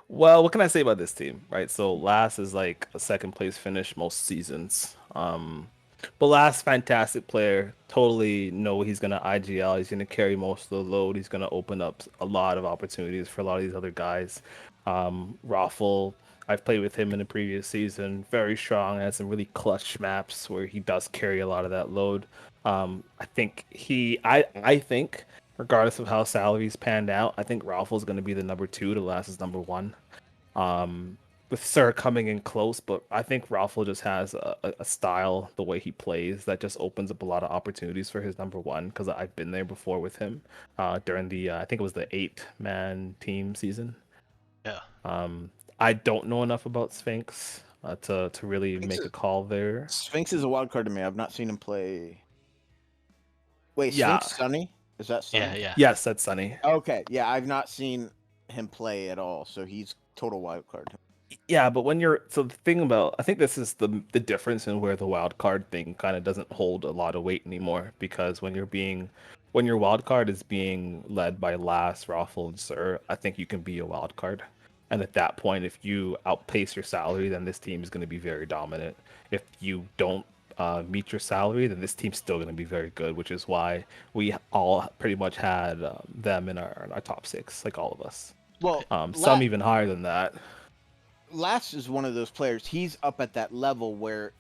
Well, what can I say about this team, right? So Lass is like a 2nd place finish most seasons. But Lass, fantastic player. Totally know he's gonna IGL. He's gonna carry most of the load. He's gonna open up a lot of opportunities for a lot of these other guys. Raffle, I've played with him in the previous season. Very strong. Has some really clutch maps where he does carry a lot of that load. I think I think, regardless of how salaries panned out, I think Raffle's going to be the number 2 to Lass's number 1. With Sir coming in close, but I think Raffle just has a style, the way he plays, that just opens up a lot of opportunities for his number 1, because I've been there before with him during the, I think it was the 8-man team season. Yeah. I don't know enough about Sphinx to really make a call there. Sphinx is a wild card to me. I've not seen him play. Wait, Yeah. Sphinx Sunny? Is that Sunny? Yeah. Yes, that's Sunny. Okay, yeah, I've not seen him play at all, so he's total wild card. Yeah, but so the thing about, I think this is the difference in where the wild card thing kind of doesn't hold a lot of weight anymore, because when your wild card is being led by Lass, Raffle, and Sir, I think you can be a wild card. And at that point, if you outpace your salary, then this team is going to be very dominant. If you don't meet your salary, then this team's still going to be very good, which is why we all pretty much had them in our top 6, like all of us. Well, some even higher than that. Lass is one of those players. He's up at that level where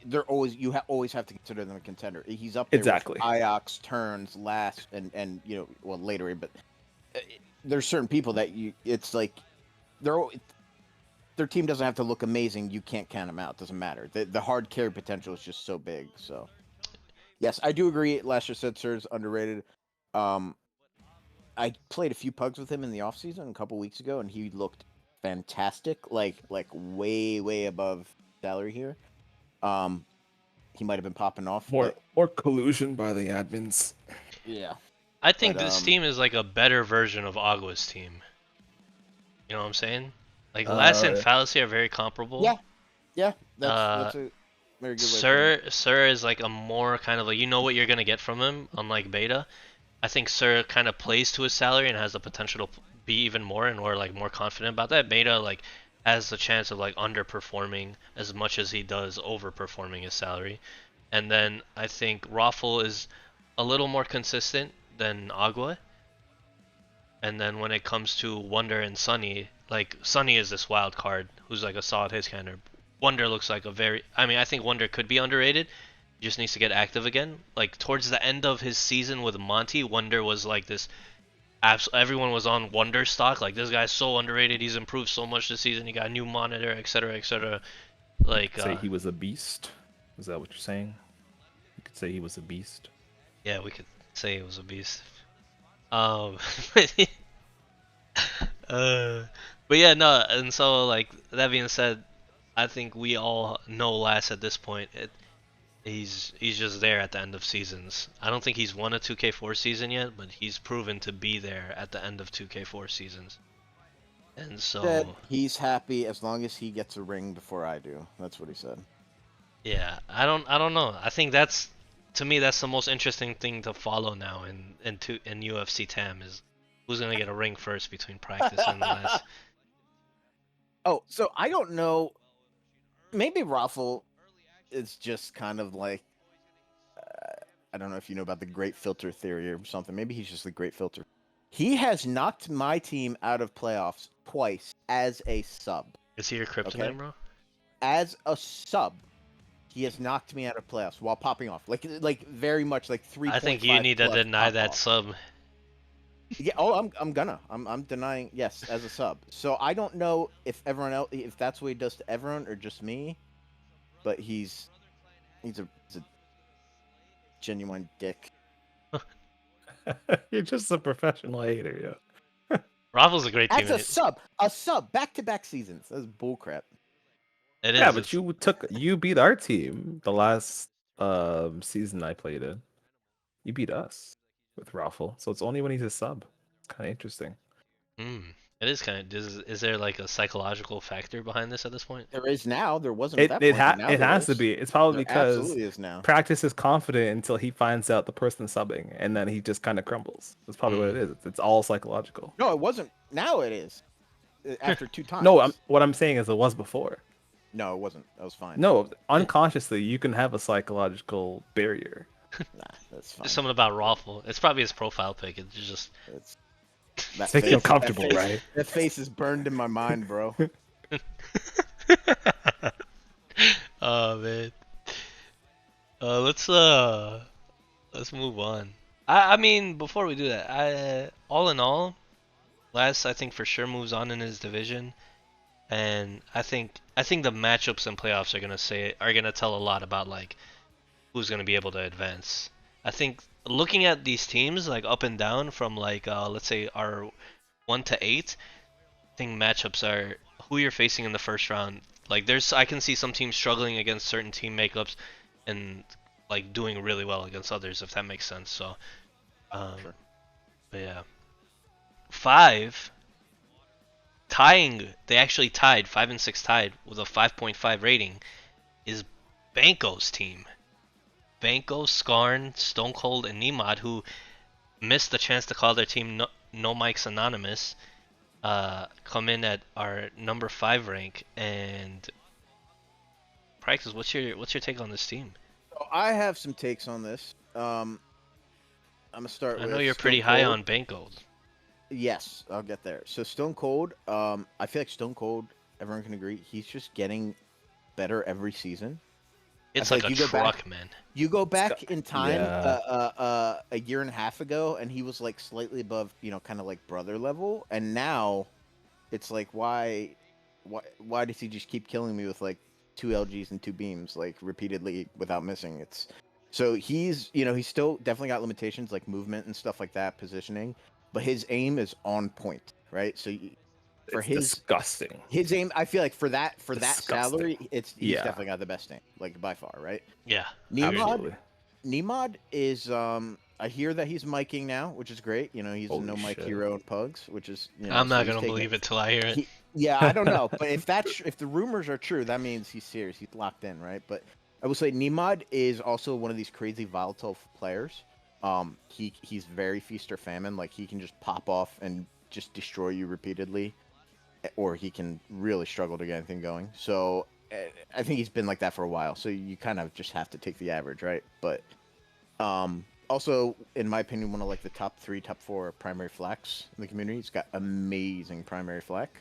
you always have to consider them a contender. He's up there Exactly. with Iox, Turns, Lass, and later, but there's certain people that it's like they're their team doesn't have to look amazing. You can't count them out. It doesn't matter. The hard carry potential is just so big. So, yes, I do agree. Last year said Sir's underrated. Um, I played a few pugs with him in the offseason a couple weeks ago, and he looked fantastic. Like way above salary here. He might have been popping off. More collusion by the admins. Yeah. I think this team is like a better version of Agua's team. You know what I'm saying? Like Less and Fallacy are very comparable. Yeah. That's a very good way. Sir is like a more kind of like, you know what you're gonna get from him, unlike Beta. I think Sir kind of plays to his salary and has the potential to be even more, and we're like more confident about that. Beta like has the chance of like underperforming as much as he does overperforming his salary. And then I think Raffle is a little more consistent than Agua. And then when it comes to Wonder and Sunny, like Sunny is this wild card who's like a solid hit scanner. Wonder looks like I think Wonder could be underrated. He just needs to get active again. Like towards the end of his season with Monty, Wonder was like this. Everyone was on Wonder stock. Like this guy's so underrated. He's improved so much this season. He got a new monitor, etc., etc. Like say he was a beast. Is that what you're saying? You could say he was a beast. Yeah, we could say he was a beast. But yeah, no. And so like that being said, I think we all know Lass at this point. He's just there at the end of seasons. I don't think he's won a 2K4 season yet, but he's proven to be there at the end of 2K4 seasons. And so said he's happy as long as he gets a ring before I do. That's what he said. Yeah, I don't know. I think that's, to me, that's the most interesting thing to follow now in UFC TAM is who's gonna get a ring first between practice and the last. Oh, so I don't know. Maybe Raffle is just kind of like I don't know if you know about the great filter theory or something. Maybe he's just the great filter. He has knocked my team out of playoffs twice as a sub. Is he your crypto name, bro? As a sub, he has knocked me out of playoffs while popping off. Like very much like 3. I think you need to deny that sub. Yeah. Oh, I'm denying. Yes, as a sub. So I don't know if everyone else, if that's what he does to everyone or just me, but he's a genuine dick. You're just a professional hater, yo. Raffle's a great team. As a sub, back-to-back seasons. That's bullcrap. It is. Yeah, but you beat our team the last season I played in. You beat us with Raffle, so it's only when he's a sub. It's kind of interesting. It is kind of. Is there like a psychological factor behind this at this point? There is now. There wasn't at that point. It has to be. It's probably because absolutely is now. Practice is confident until he finds out the person subbing, and then he just kind of crumbles. That's probably what it is. It's all psychological. No, it wasn't. Now it is. After 2 times. No, what I'm saying is it was before. No, it wasn't. That was fine. No, unconsciously you can have a psychological barrier. Nah, that's fine. There's something about Raffle. It's probably his profile pic. It's just. Make you comfortable, right? That face is burned in my mind, bro. Oh man. Let's move on. I mean, before we do that, all in all, Laz I think for sure moves on in his division, and I think the matchups and playoffs are gonna tell a lot about like who's gonna be able to advance. I think looking at these teams like up and down from like let's say our 1 to 8, I think matchups are who you're facing in the first round. Like I can see some teams struggling against certain team makeups and like doing really well against others, if that makes sense. So Sure. But yeah. 5 tying, they actually tied 5 and 6 tied with a 5.5 rating is Banko's team. Banko, Skarn, Stone Cold, and Nimad, who missed the chance to call their team No Mics Anonymous, come in at our number 5 rank. And Practice, what's your take on this team? So I have some takes on this. I'm gonna start. I know you're pretty high on Banko. Yes, I'll get there. So Stone Cold, I feel like Stone Cold, everyone can agree, he's just getting better every season. It's I like feel a you go truck, back, man. you go back in time Yeah. a year and a half ago, and he was like slightly above, kind of like brother level, and now it's like why does he just keep killing me with like two LGs and two beams like repeatedly without missing? It's so he's still definitely got limitations like movement and stuff like that, positioning, but his aim is on point, right? So for It's his disgusting. his aim, I feel like for that Disgusting. salary, he's Yeah, definitely got the best aim, like by far, right? Yeah, agreed. Nemod absolutely. Nemod is I hear that he's miking now, which is great. He's a Holy no mic shit. hero in Pugs, which is I'm so not he's gonna taking believe it till I hear it. yeah, I don't know, but if the rumors are true, that means he's serious. He's locked in, right? But I will say Nemod is also one of these crazy volatile players. He's very feast or famine. Like he can just pop off and just destroy you repeatedly, or he can really struggle to get anything going. So I think he's been like that for a while. So you kind of just have to take the average, right? But also, in my opinion, one of like the top 3, top 4 primary flex in the community. He's got amazing primary flex.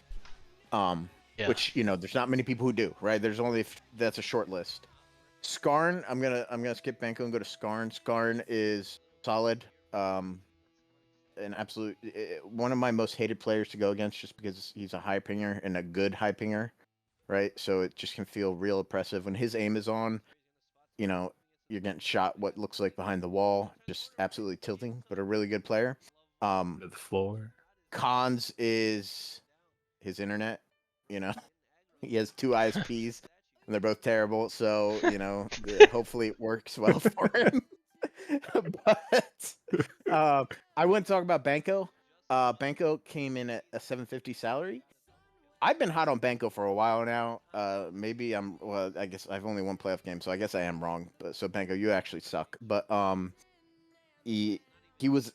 Yeah. Which there's not many people who do, right? There's only that's a short list. Skarn, I'm gonna skip Banko and go to Skarn. Skarn is solid. An absolute one of my most hated players to go against, just because he's a high pinger and a good high pinger, right? So it just can feel real oppressive when his aim is on. You know, you're getting shot what looks like behind the wall, just absolutely tilting, but a really good player. To the floor. Cons is his internet. You know, he has 2 ISPs and they're both terrible. So hopefully it works well for him. But I wouldn't talk about Banko. Banko came in at a 750 salary. I've been hot on Banko for a while now. Maybe I guess I've only won playoff game, so I guess I am wrong. But so Banko, you actually suck. But he he was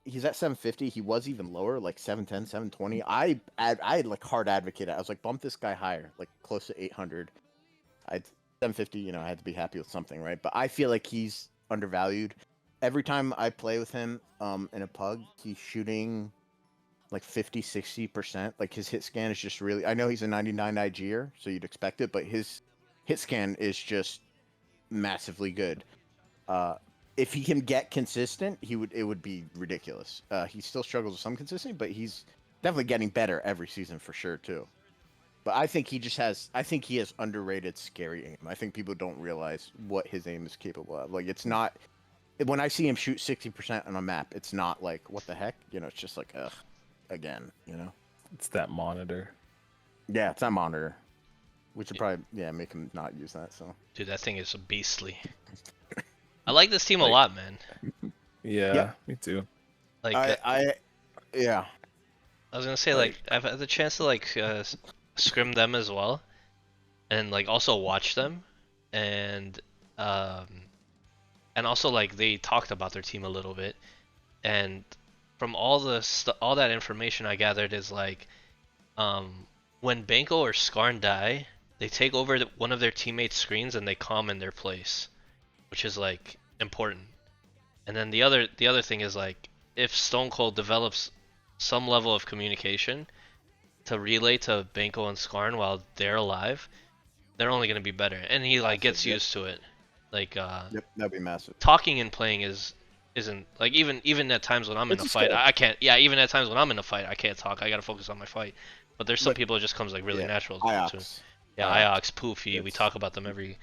he's at 750. He was even lower, like 710, 720. I like hard advocated. I was like, bump this guy higher, like close to 800. I'd 750. I had to be happy with something, right? But I feel like he's undervalued. Every time I play with him, in a pug, he's shooting like 50-60%. Like his hit scan is just really. I know he's a 99 IGer, so you'd expect it, but his hit scan is just massively good. If he can get consistent, it would be ridiculous. He still struggles with some consistency, but he's definitely getting better every season for sure too. But I think he has underrated scary aim. I think people don't realize what his aim is capable of. Like it's not when I see him shoot 60% on a map, it's not like what the heck, it's just like ugh, again, It's that monitor. Yeah, it's not monitor, which would probably make him not use that. So Dude, that thing is beastly. I like this team a Like- lot, man. Yeah, Yep. me too. Like yeah. I was gonna say, like I've had the chance to scrim them as well, and like also watch them, and also like they talked about their team a little bit, and from all that information I gathered is like, when Banko or Skarn die, they take over one of their teammates' screens and they calm in their place, which is like important. And then the other thing is like, if Stone Cold develops some level of communication to relay to Banko and Skarn while they're alive, they're only gonna be better. And he like gets used to it. Like Yep, that'd be massive. talking and playing isn't like, even at times when I'm in It's a a fight, skill. I can't. Yeah, even at times when I'm in a fight, I can't talk. I gotta focus on my fight. But there's some But- people it just comes like really Yeah, natural to. Iox. Yeah, Iox, Poofy, we It's- talk about them every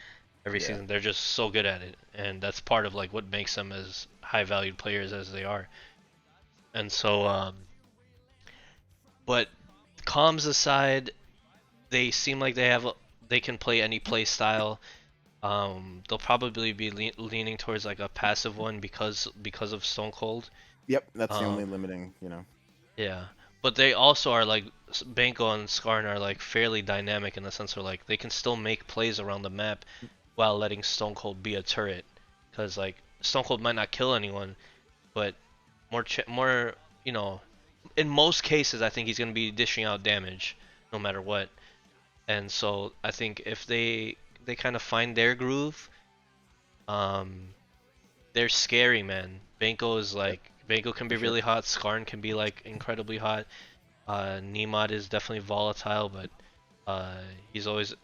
Yeah. season. They're just so good at it, and that's part of like what makes them as high valued players as they are. And so, but comms aside, they seem like they can play any play style. They'll probably be leaning towards like a passive one because of Stone Cold. Yep, that's the only Um, limiting, Yeah, but they also are like, Banko and Skarn are like fairly dynamic in the sense where like they can still make plays around the map while letting Stone Cold be a turret, because like Stone Cold might not kill anyone, but more in most cases I think he's gonna be dishing out damage no matter what. And so I think if they kind of find their groove, they're scary, man. Banko can be For sure. really hot. Skarn can be like incredibly hot. Nemod is definitely volatile, but he's always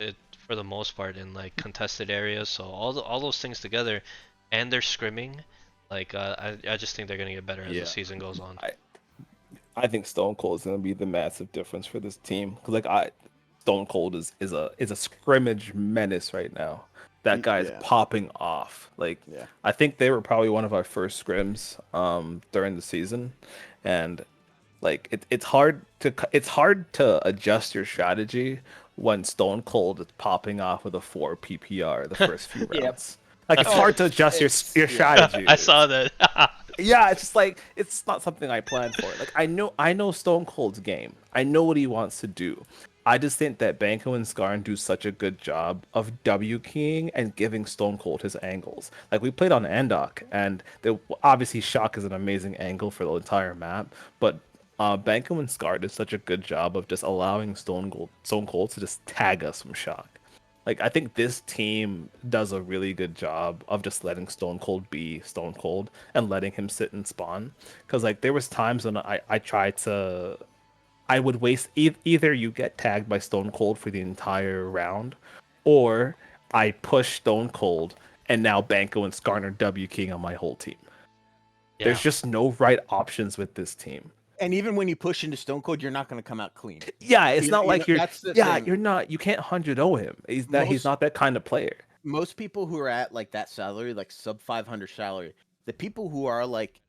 for the most part in like contested areas. So all those things together, and they're scrimming. Like I just think they're gonna get better as the season goes on. I think Stone Cold is going to be the massive difference for this team because Stone Cold is a scrimmage menace right now. That guy is popping off. Like I think they were probably one of our first scrims during the season, and like it's hard to adjust your strategy when Stone Cold is popping off with a 4 PPR the first few rounds. Like it's hard to adjust your strategy. I saw that. Yeah, it's just like it's not something I planned for. Like I know Stone Cold's game. I know what he wants to do. I just think that Banko and Skarn do such a good job of W keying and giving Stone Cold his angles. Like we played on Andok, and obviously Shock is an amazing angle for the entire map, but Banko and Scar did such a good job of just allowing Stone Cold to just tag us from Shock. Like I think this team does a really good job of just letting Stone Cold be Stone Cold and letting him sit and spawn. Because like there was times when I tried to, I would waste either you get tagged by Stone Cold for the entire round, or I push Stone Cold and now Banko and Skarn are W keying on my whole team. Yeah. There's just no right options with this team. And even when you push into Stone Cold, you're not going to come out clean. Yeah, it's not like you're. Yeah, thing. You're not. You can't 100-0 him. He's not that kind of player. Most people who are at like that salary, like sub 500 salary, the people who are like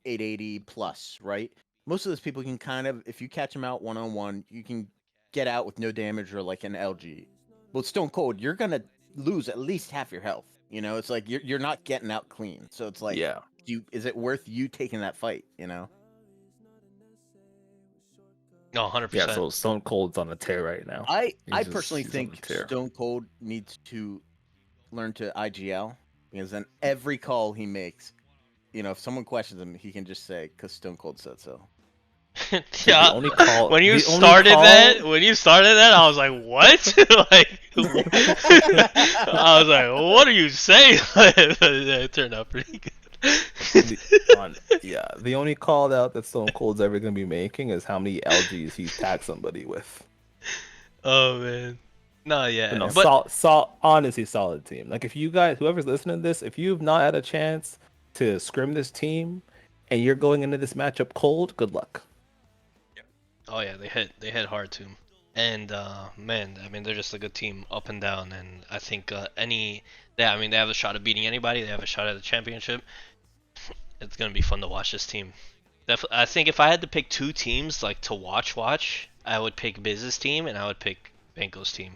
880 plus, right? Most of those people can kind of, if you catch them out 1-on-1, you can get out with no damage or like an LG. Well, Stone Cold, you're gonna lose at least half your health. You know, it's like you're not getting out clean. So it's like, is it worth you taking that fight? You know. No, 100%. Yeah, so Stone Cold's on a tear right now. I personally think Stone Cold needs to learn to IGL, because then every call he makes, you know, if someone questions him, he can just say, "Cause Stone Cold said so." Yeah. When you started that, I was like, "What?" Like, I was like, "What are you saying?" It turned out pretty good. The only call out that Stone Cold's ever gonna be making is how many LGs he's tagged somebody with. Oh man, no, yeah, no, honestly, solid team. Like if you guys, whoever's listening to this, if you've not had a chance to scrim this team, and you're going into this matchup cold, good luck. Oh yeah, they hit hard too, and man, I mean they're just a good team up and down, and I think they have a shot at beating anybody. They have a shot at the championship. It's gonna be fun to watch this team. I think if I had to pick two teams like to watch, I would pick Biz's team and I would pick Banko's team.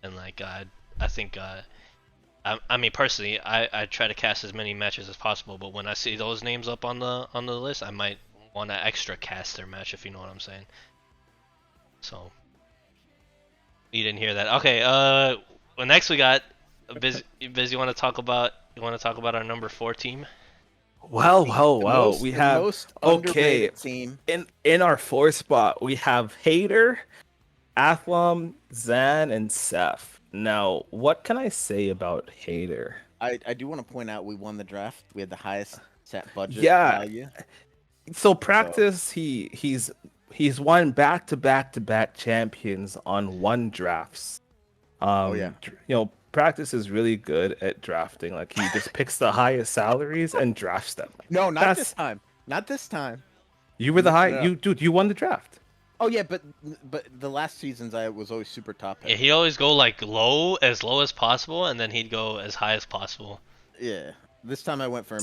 And like I think I mean personally, I try to cast as many matches as possible. But when I see those names up on the list, I might want to extra cast their match, if you know what I'm saying. So you didn't hear that. Okay. Well, next we got Biz. You want to talk about our number 4 team? Well. We have most underrated team. In our 4th spot, we have Hater, Athlum, Zan, and Seth. Now, what can I say about Hater? I do want to point out we won the draft. We had the highest set budget value. So practice, he's won back-to-back champions on 1 drafts. You know, practice is really good at drafting. Like he just picks the highest salaries and drafts them. No, this time. Not this time. You were the high. You won the draft. Oh yeah, but the last seasons I was always super top. Yeah, he always go like low as possible, and then he'd go as high as possible. Yeah, this time I went for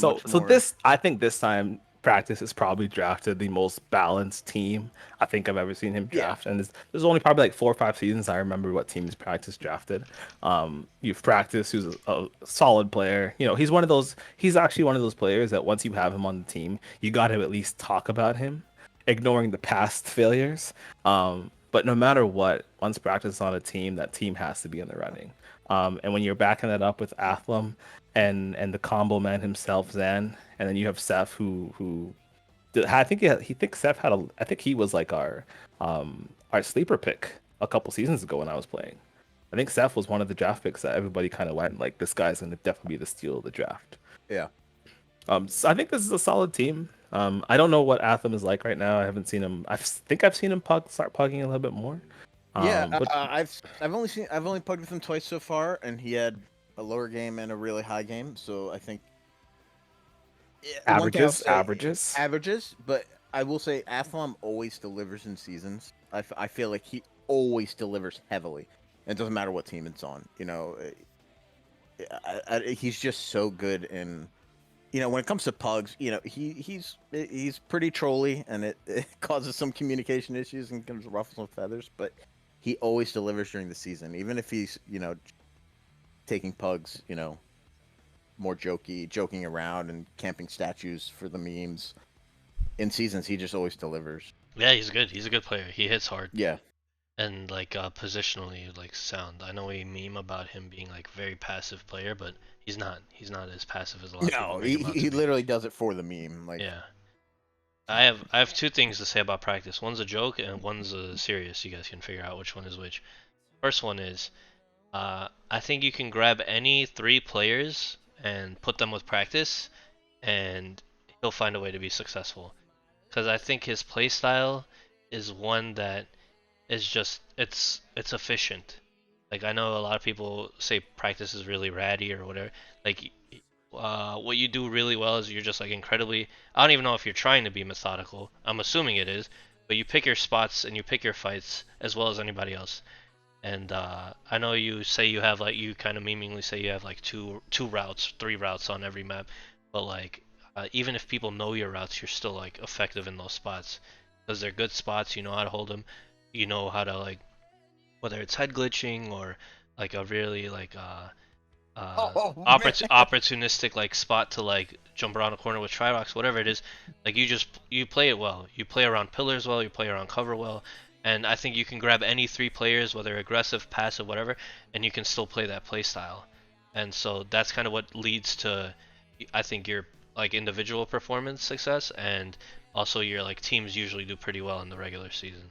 I think this time practice has probably drafted the most balanced team I think I've ever seen him draft, and there's only probably like 4 or 5 seasons I remember what teams practice drafted. You've practiced, who's a solid player. You know, he's actually one of those players that once you have him on the team, you got to at least talk about him, ignoring the past failures. But no matter what, once practice is on a team, that team has to be in the running. And when you're backing that up with Athlum and the combo man himself, Zan, and then you have Seth, who I think Seth I think he was like our sleeper pick a couple seasons ago when I was playing. I think Seth was one of the draft picks that everybody kind of went like, this guy's gonna definitely be the steal of the draft. Yeah. So I think this is a solid team. I don't know what Athlum is like right now. I haven't seen him. I think I've seen him start pugging a little bit more. But I've only played with him twice so far, and he had a lower game and a really high game. So I think one thing I'll say averages. averages, but I will say Athlon always delivers in seasons. I feel like he always delivers heavily. It doesn't matter what team it's on. He's just so good in. When it comes to pugs, he's pretty trolly, and it causes some communication issues and can ruffle some feathers. But he always delivers during the season, even if he's taking pugs, more joking around and camping statues for the memes. In seasons, he just always delivers. Yeah, he's good. He's a good player. He hits hard. Yeah. And like positionally like sound. I know we meme about him being like very passive player, but he's not. He's not as passive as a lot of people No, make him out to he be. literally does it for the meme. Like, Yeah. I have two things to say about practice. One's a joke and one's serious. You guys can figure out which one is which. First one is, I think you can grab any 3 players and put them with practice, and he'll find a way to be successful. Because I think his playstyle is one that is just it's efficient. Like I know a lot of people say practice is really ratty or whatever. Like what you do really well is you're just like incredibly. I don't even know if you're trying to be methodical. I'm assuming it is, but you pick your spots and you pick your fights as well as anybody else. And I know you say you have like you kind of memeingly say you have like two routes, 3 routes on every map, but like even if people know your routes, you're still like effective in those spots because they're good spots. You know how to hold them. You know how to like whether it's head glitching or like a really like opportunistic like spot to like jump around a corner with Trirox, whatever it is. Like you play it well. You play around pillars well. You play around cover well. And I think you can grab any 3 players, whether aggressive, passive, whatever, and you can still play that play style. And so that's kind of what leads to, I think, your like individual performance success, and also your like teams usually do pretty well in the regular season.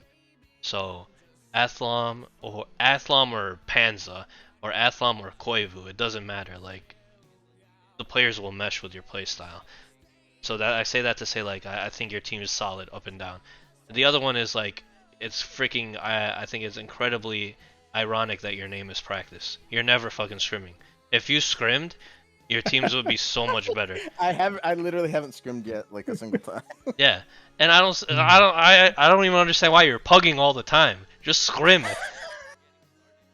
So Athlom or Panza or Athlom or Koivu, it doesn't matter. Like the players will mesh with your play style. So that I say that to say like I think your team is solid up and down. The other one is like it's freaking I think it's incredibly ironic that your name is practice. You're never fucking scrimming. If you scrimmed, your teams would be so much better. I literally haven't scrimmed yet, like a single time. Yeah. And I don't even understand why you're pugging all the time. Just scrim.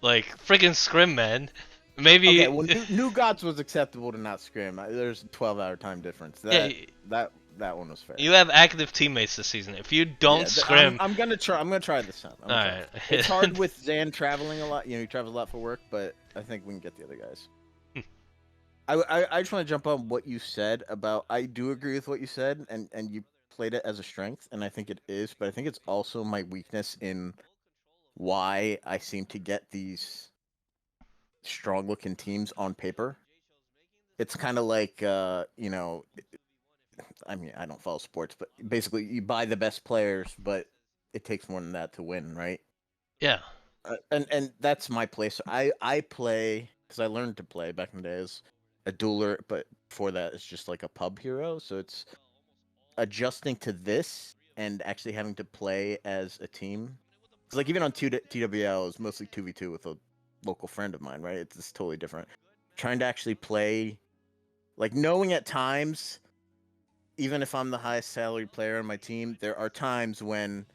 Like freaking scrim, man. Maybe Okay, well, New Gods was acceptable to not scrim. There's a 12-hour time difference. That one was fair. you have active teammates this season. If you don't scrim, I'm gonna try. I'm gonna try this time. all right. It's hard with Zan traveling a lot. He travels a lot for work, but I think we can get the other guys. I just want to jump on what you said about. I do agree with what you said, and you played it as a strength, and I think it is. But I think it's also my weakness in why I seem to get these strong-looking teams on paper. It's kind of like I mean, I don't follow sports, but basically, you buy the best players, but it takes more than that to win, right? Yeah. And that's my place. I play because I learned to play back in the day as a dueler, but before that, it's just like a pub hero. So it's adjusting to this and actually having to play as a team. It's like even on TWL, it's mostly 2v2 with a local friend of mine, right? It's totally different. Trying to actually play, like knowing at times, even if I'm the highest salaried player on my team, there are times when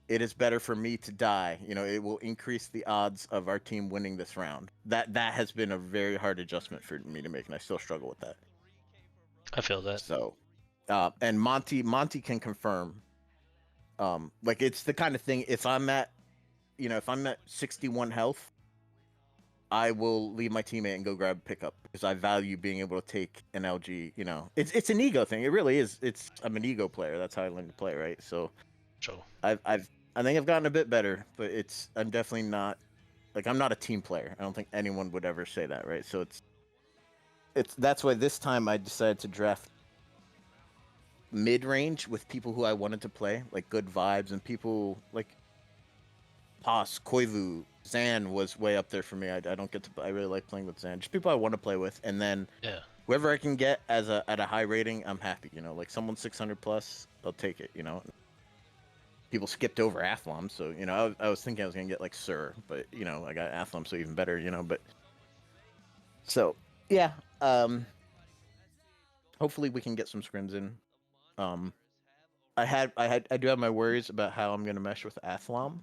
it is better for me to die. It will increase the odds of our team winning this round. That has been a very hard adjustment for me to make, and I still struggle with that. I feel that. So, and Monty can confirm. Like it's the kind of thing. If I'm at 61 health, I will leave my teammate and go grab a pickup because I value being able to take an LG. It's an ego thing. It really is. I'm an ego player. That's how I learned to play, right? So, True. I think I've gotten a bit better, but I'm definitely not I'm not a team player. I don't think anyone would ever say that, right? So that's why this time I decided to draft mid-range with people who I wanted to play, like good vibes, and people like Haas, Koivu, Zan was way up there for me. I don't get to. I really like playing with Zan. Just people I want to play with, and then whoever I can get at a high rating, I'm happy. Like someone 600 plus, I'll take it. people skipped over Athlom, so I was thinking I was gonna get like Sir, but I got Athlom, so even better, but so yeah, hopefully we can get some scrims in. I do have my worries about how I'm gonna mesh with Athlom,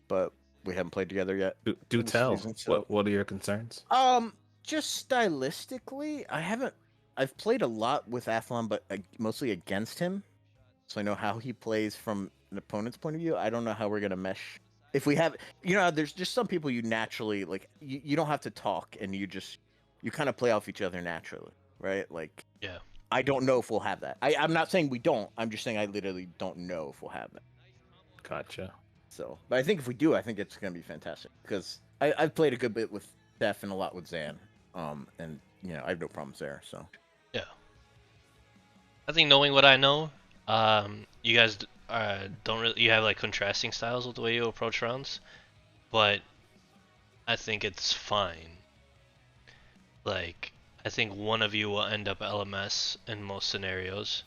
but we haven't played together yet. Do this tell. season, so What are your concerns? just stylistically, I've played a lot with Athlon, but mostly against him, so I know how he plays from an opponent's point of view. I don't know how we're gonna mesh. If we have, there's just some people you naturally like. You don't have to talk, and you kind of play off each other naturally, right? Like, Yeah. I don't know if we'll have that. I'm not saying we don't. I'm just saying I literally don't know if we'll have that. Gotcha. So, but I think if we do, I think it's gonna be fantastic because I've played a good bit with Steph and a lot with Zan, and I have no problems there. So. Yeah. I think knowing what I know, you guys don't really. You have like contrasting styles with the way you approach rounds, but I think it's fine. Like, I think one of you will end up LMS in most scenarios,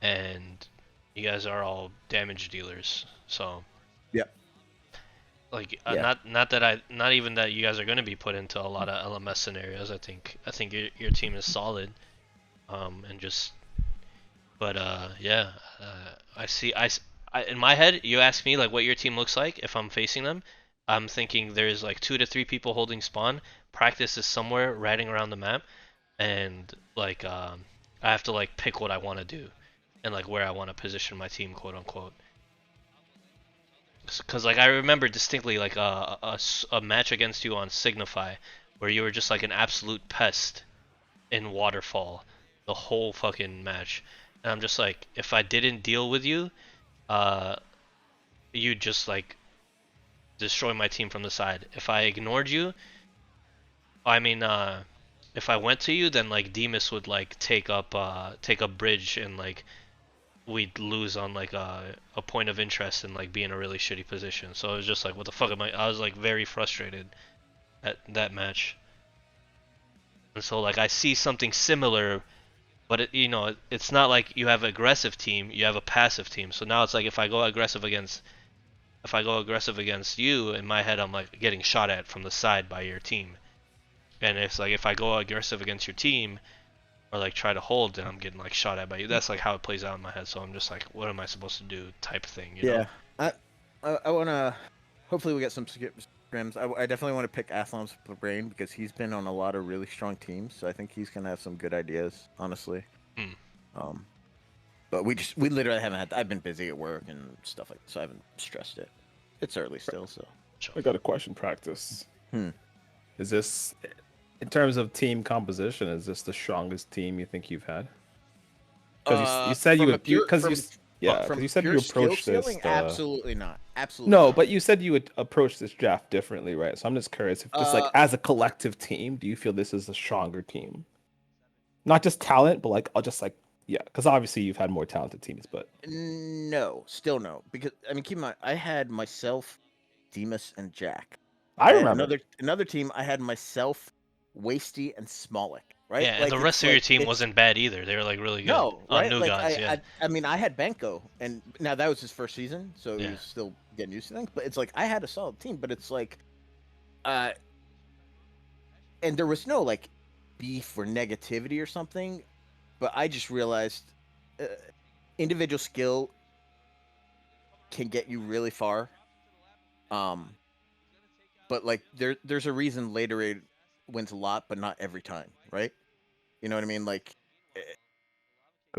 and you guys are all damage dealers. So. Yep. Like, Yeah. not even that you guys are going to be put into a lot of LMS scenarios. I think your team is solid, and just. But yeah, in my head, you ask me like what your team looks like if I'm facing them. I'm thinking there's like 2 to 3 people holding spawn. Practice is somewhere riding around the map, and like I have to like pick what I want to do, and like where I want to position my team, quote unquote. Because like I remember distinctly like a match against you on Signify, where you were just like an absolute pest in Waterfall, the whole fucking match. And I'm just like, if I didn't deal with you, you'd just like destroy my team from the side. If I ignored you, if I went to you, then like Demas would like take up bridge, and like we'd lose on like a point of interest and like be in a really shitty position. So it was just like, what the fuck am I was like very frustrated at that match. And so like I see something similar. But it's not like you have an aggressive team, you have a passive team. So now it's like if I go aggressive against you, in my head I'm like getting shot at from the side by your team. And it's like if I go aggressive against your team or like try to hold, then I'm getting like shot at by you. That's like how it plays out in my head. So I'm just like, what am I supposed to do type thing, Yeah. I want to hopefully we get some scrims. I definitely want to pick Athlon's brain because he's been on a lot of really strong teams, so I think he's gonna have some good ideas, honestly. But we literally haven't had. I've been busy at work and stuff like that, so I haven't stressed it. It's early still, so. I got a question, Practice. Hmm. Is this, in terms of team composition, is this the strongest team you think you've had? Because you said you would, because you said you approached this. Absolutely not. Absolutely. No, not. but you said you would approach this draft differently, right? So I'm just curious, if just like as a collective team, do you feel this is a stronger team? Not just talent, but like just like because obviously you've had more talented teams, but no, still no, because I mean, keep in mind, I had myself, Demas, and Jack. I remember another team. I had myself, Wasty, and Smolik. Right? Yeah, and the rest of your team wasn't bad either. They were like really good. No, right? New like guys, yeah. I mean, I had Banko, and now that was his first season, so he was still getting used to things. But it's like I had a solid team, but it's like, and there was no like beef or negativity or something. But I just realized, individual skill can get you really far. But like there's a reason Later wins a lot, but not every time, right? You know what I mean? Like,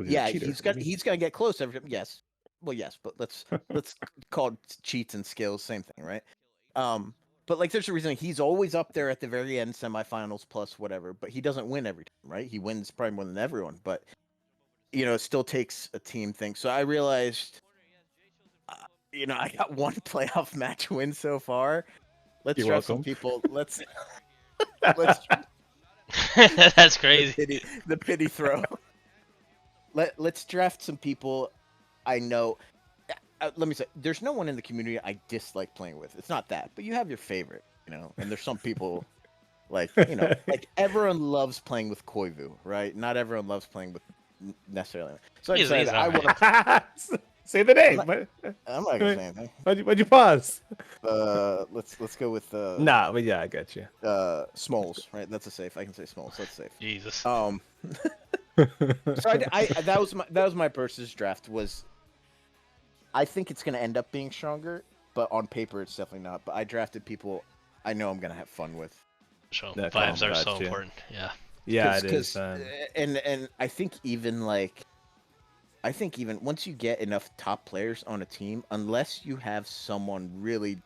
he's gonna get close every time. Yes, well, yes, but let's call it cheats and skills, same thing, right? But like, there's a reason he's always up there at the very end, semifinals plus whatever. But he doesn't win every time, right? He wins probably more than everyone, but it still takes a team thing. So I realized, I got one playoff match win so far. Let's draft some people. Let's. That's crazy. The pity throw. Let's draft some people I know. Let me say, there's no one in the community I dislike playing with. It's not that, but you have your favorite, and there's some people like, like everyone loves playing with Koivu, right? Not everyone loves playing with necessarily. So I decided I want Say the name. I'm not gonna say anything. Why'd you pause? Let's go with Nah, but yeah, I got you. Smalls, right? That's a safe. I can say Smalls. That's safe. Jesus. So I that was my versus draft. I think it's gonna end up being stronger, but on paper it's definitely not. But I drafted people I know I'm gonna have fun with. So That vibes are so gotcha. important. Yeah. Yeah, it is. And I think even once you get enough top players on a team, unless you have someone really,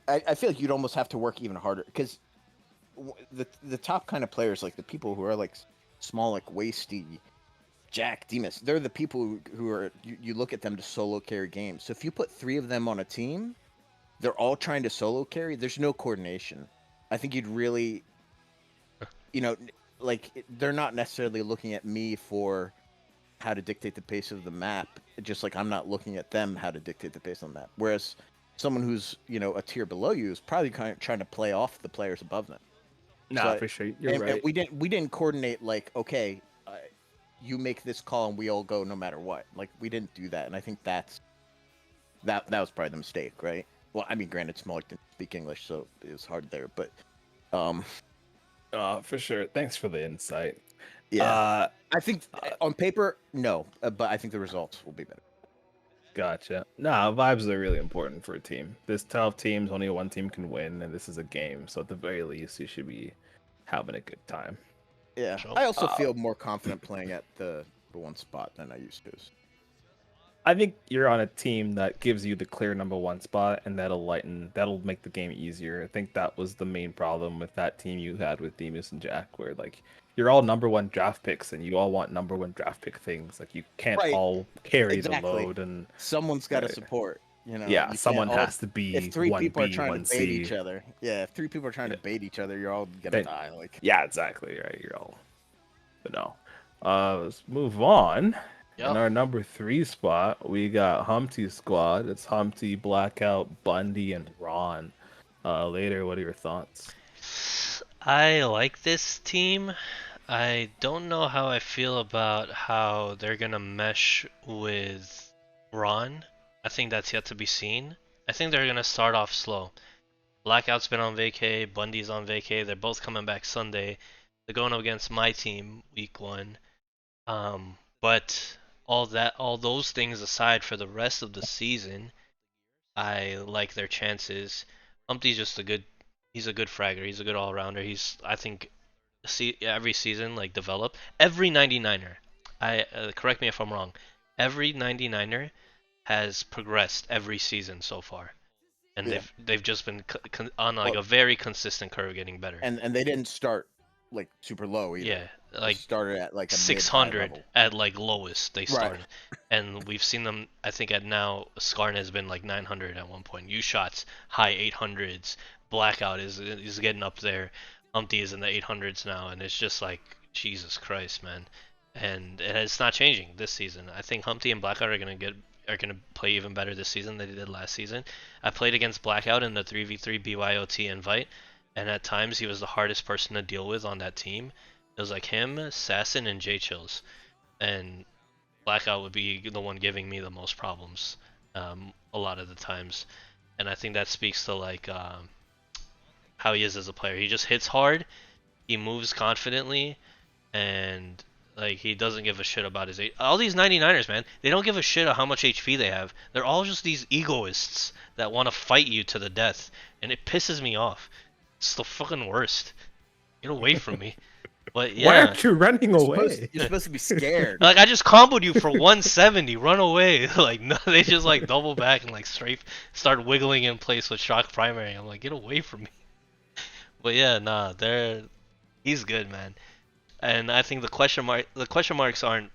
I feel like you'd almost have to work even harder because the top kind of players, like the people who are like small, like Wasty, Jack, Demas, they're the people who are you look at them to solo carry games. So if you put 3 of them on a team, they're all trying to solo carry. There's no coordination. I think you'd really, like they're not necessarily looking at me for how to dictate the pace of the map, just like I'm not looking at them how to dictate the pace on the map. Whereas someone who's a tier below you is probably kind of trying to play off the players above them. Nah, for sure, you're right. And we didn't coordinate like, okay, you make this call and we all go no matter what. Like we didn't do that, and I think that was probably the mistake, right? Well, I mean, granted, Smolik didn't speak English, so it was hard there, but for sure. Thanks for the insight. Yeah, I think on paper, no, but I think the results will be better. Gotcha. Nah, vibes are really important for a team. There's 12 teams, only one team can win, and this is a game, so at the very least, you should be having a good time. Yeah, I also feel more confident playing at the one spot than I used to. I think you're on a team that gives you the clear number 1 spot, and that'll make the game easier. I think that was the main problem with that team you had with Demas and Jack, where like you're all number 1 draft picks, and you all want number 1 draft pick things. Like you can't all carry the load, and someone's got to support. Yeah, someone has to be. If 3 people are 1B, trying 1C. to bait each other, if 3 people are trying to bait each other, you're all gonna die. Like yeah, exactly right. You're all. But no, let's move on. Yep. In our number 3 spot, we got Humpty's squad. It's Humpty, Blackout, Bundy, and Ron. Later, what are your thoughts? I like this team. I don't know how I feel about how they're gonna mesh with Ron. I think that's yet to be seen. I think they're gonna start off slow. Blackout's been on vacay, Bundy's on vacay. They're both coming back Sunday. They're going up against my team week 1. But all those things aside, for the rest of the season, I like their chances. Humpty's just he's a good fragger. He's a good all-rounder. I think, every season like develop. Every 99er, correct me if I'm wrong. Every 99er has progressed every season so far, and they've just been on like a very consistent curve, getting better. And they didn't start like super low either. Yeah, like they started at like a 600 at like lowest they started, right. And we've seen them. I think at now Skarn has been like 900 at one point. U-Shots high 800s. Blackout is getting up there. Humpty is in the 800s now, and it's just like Jesus Christ, man. And it's not changing this season. I think Humpty and Blackout are gonna play even better this season than they did last season. I played against Blackout in the 3v3 BYOT invite, and at times he was the hardest person to deal with on that team. It was like him, Sassin, and J-Chills, and Blackout would be the one giving me the most problems a lot of the times. And I think that speaks to like how he is as a player. He just hits hard, he moves confidently, and like he doesn't give a shit about his all these 99ers, man. They don't give a shit of how much HP they have. They're all just these egoists that want to fight you to the death, and it pisses me off. It's the fucking worst. Get away from me. But yeah. Why aren't you running away? You're supposed to be scared. Like I just comboed you for 170. Run away. Like no, they just like double back and like start wiggling in place with shock primary. I'm like, get away from me. But yeah, nah, he's good, man. And I think the question marks aren't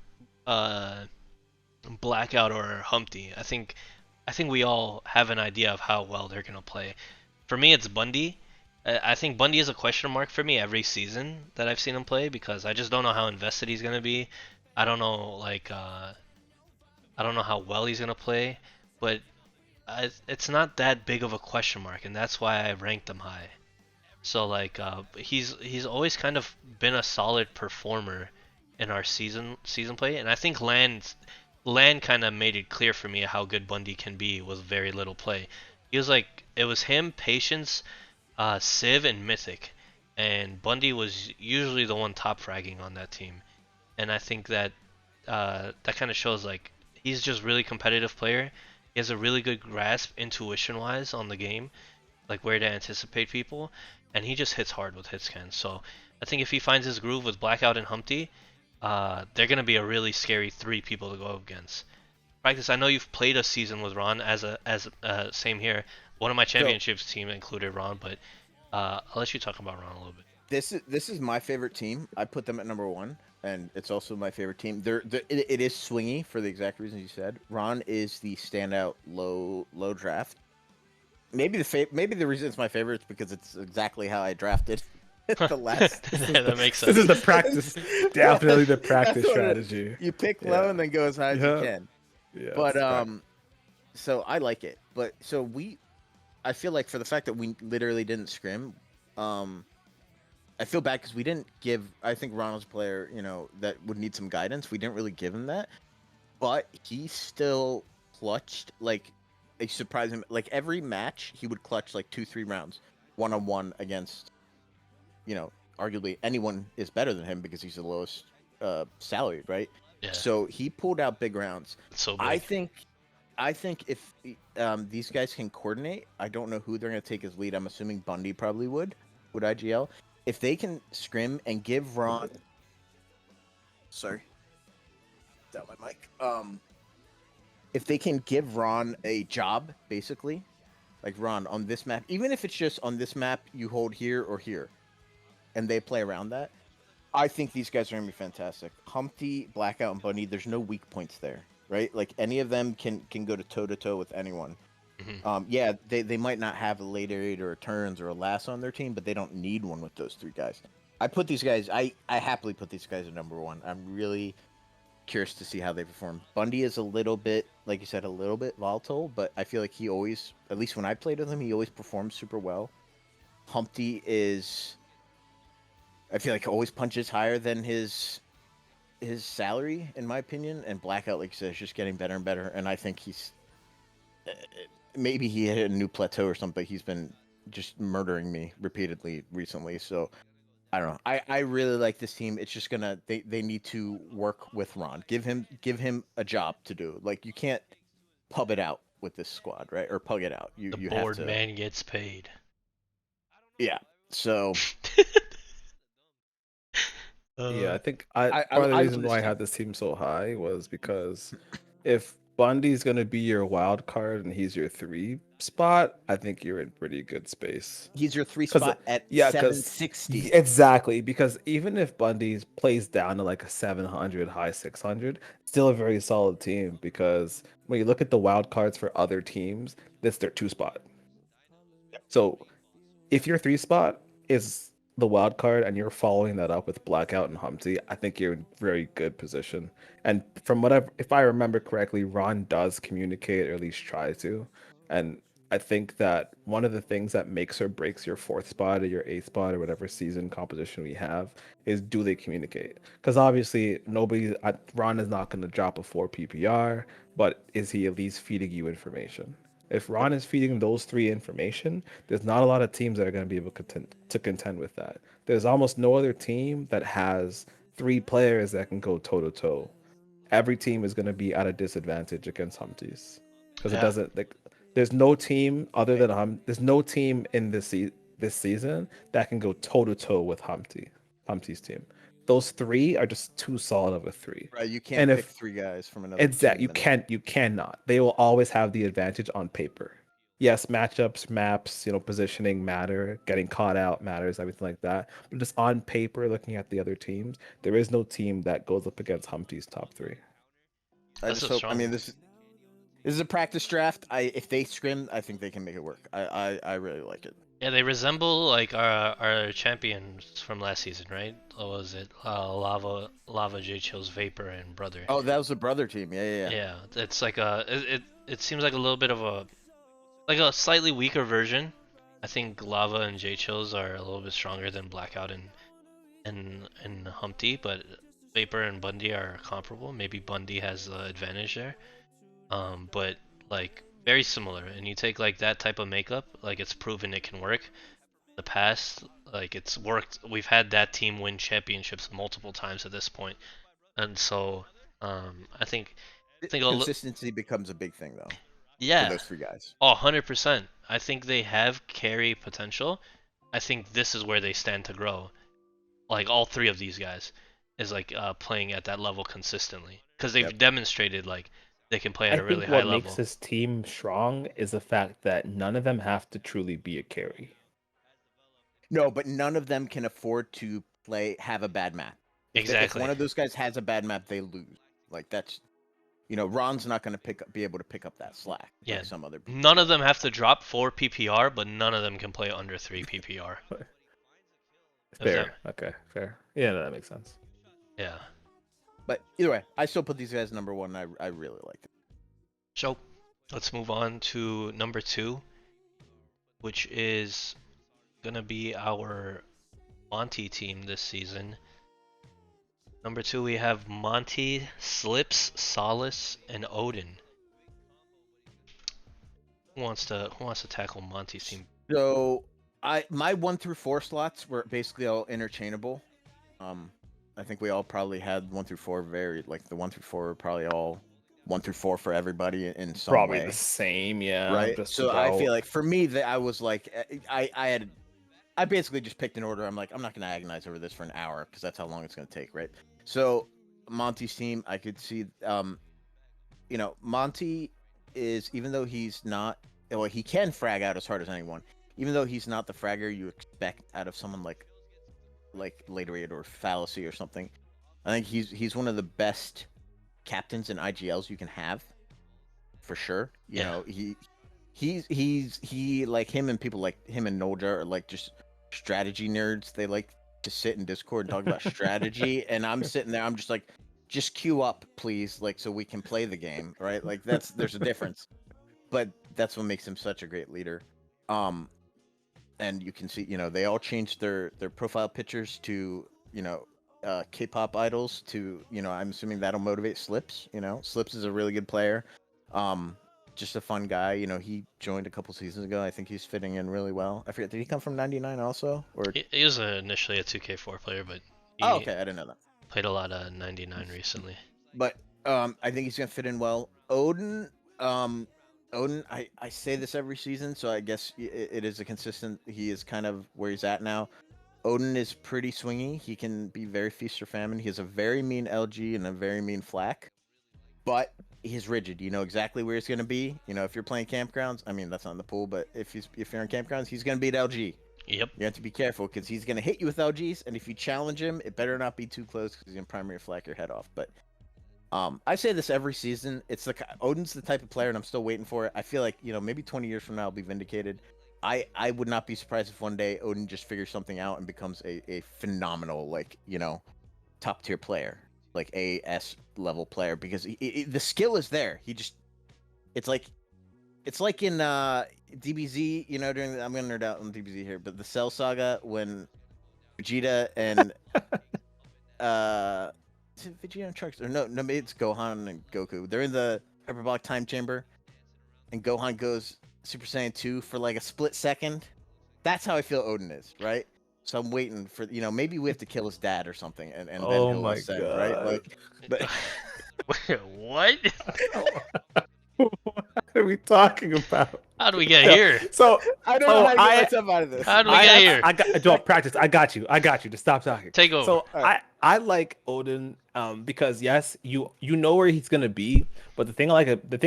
Blackout or Humpty. I think we all have an idea of how well they're gonna play. For me, it's Bundy. I think Bundy is a question mark for me every season that I've seen him play, because I just don't know how invested he's gonna be. I don't know I don't know how well he's gonna play, but it's not that big of a question mark, and that's why I ranked him high. So like he's always kind of been a solid performer in our season play, and I think LAN kind of made it clear for me how good Bundy can be with very little play. He was like, it was him, Patience, Civ, and Mythic, and Bundy was usually the one top fragging on that team. And I think that that kind of shows like he's just really competitive player. He has a really good grasp intuition-wise on the game, like where to anticipate people, and he just hits hard with hit scans. So I think if he finds his groove with Blackout and Humpty, they're gonna be a really scary 3 people to go up against. Practice. I know you've played a season with Ron as same here. One of my championships team included Ron, but I'll let you talk about Ron a little bit. This is my favorite team. I put them at number 1, and it's also my favorite team. It is swingy for the exact reasons you said. Ron is the standout low draft. Maybe the reason it's my favorite is because it's exactly how I drafted the last. That makes sense. This is the practice, definitely the practice strategy. You pick low and then go as high as you can. Yeah, But so I like it. But so I feel like for the fact that we literally didn't scrim, I feel bad because we didn't give. I think Ronald's a player, that would need some guidance. We didn't really give him that, but he still clutched like a surprising. Like every match, he would clutch like 2-3 rounds, 1-on-1 against, arguably anyone is better than him because he's the lowest salaried, right? Yeah. So he pulled out big rounds. So big. I think if these guys can coordinate, I don't know who they're going to take as lead. I'm assuming Bundy probably would IGL. If they can scrim and give Ron, sorry, down my mic. If they can give Ron a job, basically, like Ron on this map, even if it's just on this map, you hold here or here, and they play around that, I think these guys are gonna be fantastic. Humpty, Blackout, and Bunny, there's no weak points there, right? Like any of them can go to toe with anyone. Mm-hmm. Yeah, they might not have a late aid or a turns or a last on their team, but they don't need one with those 3 guys. I put these guys. I happily put these guys at number 1. I'm really curious to see how they perform. Bundy is a little bit, like you said, a little bit volatile, but I feel like he always, at least when I played with him, he always performs super well. Humpty is, I feel like he always punches higher than his salary, in my opinion. And Blackout, like you said, is just getting better and better. And I think he's maybe he hit a new plateau or something. He's been just murdering me repeatedly recently. So I don't know. I really like this team. It's just gonna they need to work with Ron. Give him a job to do. Like you can't pub it out with this squad, right? Or pug it out. You The have board to. man gets paid. Yeah. So Yeah, I think I part of the love reason this why I team. had this team so high was because if Bundy's gonna be your wild card and he's your 3 spot, I think you're in pretty good space. He's your 3 'Cause spot at yeah, 760. exactly. Because even if Bundy plays down to like a 700, high 600, still a very solid team. Because when you look at the wild cards for other teams, that's their 2 spot. So if your 3 spot is the wild card and you're following that up with Blackout and Humpty, I think you're in very good position. And from if I remember correctly, Ron does communicate or at least try to. And I think that one of the things that makes or breaks your 4th spot or your 8th spot or whatever season composition we have is, do they communicate? Because obviously Ron is not going to drop a 4 PPR, but is he at least feeding you information? If Ron is feeding those 3 information, there's not a lot of teams that are going to be able to contend with that. There's almost no other team that has 3 players that can go toe to toe. Every team is going to be at a disadvantage against Humpties because it doesn't like. There's no team other than There's no team in this season that can go toe to toe with Humpty's team. Those 3 are just too solid of a 3. Right, you can't pick 3 guys from another Exactly. team. You cannot. They will always have the advantage on paper. Yes, matchups, maps, positioning matter, getting caught out matters, everything like that. But just on paper, looking at the other teams, there is no team that goes up against Humpty's top 3. I just hope. I mean, this is a practice draft. If they scrim, I think they can make it work. I really like it. Yeah, they resemble like our champions from last season, right? What was it? Lava, J Chill's Vapor, and Brother. Oh, that was the brother team. Yeah. Yeah, it's like it seems like a little bit of a slightly weaker version. I think Lava and J Chills are a little bit stronger than Blackout and Humpty, but Vapor and Bundy are comparable. Maybe Bundy has the advantage there. But like very similar. And you take like that type of makeup, like it's proven it can work. The past, like it's worked. We've had that team win championships multiple times at this point, and so I think Consistency becomes a big thing though for yeah, those three guys. 100%. I think they have carry potential. I think this is where they stand to grow. Like all three of these guys is like playing at that level consistently because they've demonstrated like they can play at I a really think high what level. makes this team strong is the fact that none of them have to truly be a carry. No, but none of them can afford to have a bad map. Exactly. If one of those guys has a bad map, they lose. Like that's, Ron's not going to be able to pick up that slack. Yeah. Like some other people. None of them have to drop 4 PPR, but none of them can play under 3 PPR. Fair. Okay, fair. Yeah, no, that makes sense. Yeah. But either way, I still put these guys number one. I really like them. So, let's move on to number 2, which is gonna be our Monty team this season. Number 2, we have Monty, Slips, Solace, and Odin. Who wants to tackle Monty's team? So my 1 through 4 slots were basically all interchangeable. I think we all probably had 1 through 4 the 1 through 4 were probably all 1 through 4 for everybody in some Probably way. the same, yeah. Right. So I feel like for me that I was like I basically just picked an order. I'm like, I'm not gonna agonize over this for an hour because that's how long it's gonna take, right? So Monty's team, I could see Monty is, even though he's not, well, he can frag out as hard as anyone, even though he's not the fragger you expect out of someone like Laterate or Fallacy or something. I think he's one of the best captains in IGLs you can have, for sure. You know, he like him and people like him and Nolja are like just strategy nerds. They like to sit in Discord and talk about strategy, and I'm sitting there, I'm just like, just queue up, please, like so we can play the game, right? Like there's a difference. But that's what makes him such a great leader. And you can see, they all changed their profile pictures to, K-pop idols to, I'm assuming that'll motivate Slips. Slips is a really good player. Just a fun guy. He joined a couple seasons ago. I think he's fitting in really well. I forget, did he come from 99 also? Or he was initially a 2K4 player, but he okay, I didn't know that. Played a lot of 99 recently. But I think he's gonna fit in well. Odin, I say this every season, so I guess it is a consistent. He is kind of where he's at now. Odin is pretty swingy. He can be very feast or famine. He has a very mean LG and a very mean flak, but he's rigid. You know exactly where he's going to be. If you're playing campgrounds, I mean, that's not in the pool, but if you're in campgrounds, he's going to beat LG. Yep. You have to be careful because he's going to hit you with LGs, and if you challenge him, it better not be too close because he's going to primary flak your head off. But I say this every season. Odin's the type of player, and I'm still waiting for it. I feel like, maybe 20 years from now I'll be vindicated. I would not be surprised if one day Odin just figures something out and becomes a phenomenal, top tier player, like AS level player, because the skill is there. It's like in DBZ, during I'm gonna nerd out on DBZ here, but the Cell Saga when Vegeta and is it Vegeta and Trunks? Or no, maybe it's Gohan and Goku. They're in the hyperbolic time chamber, and Gohan goes Super Saiyan 2 for like a split second. That's how I feel Odin is, right? So I'm waiting for, maybe we have to kill his dad or something, and then he'll ascend, right? Like, but what? What are we talking about? How do we get here? So I don't know how to get myself out of this. How do we get here? I got practice. I got you to stop talking. Take over. So I like Odin because yes, you know where he's gonna be, but the thing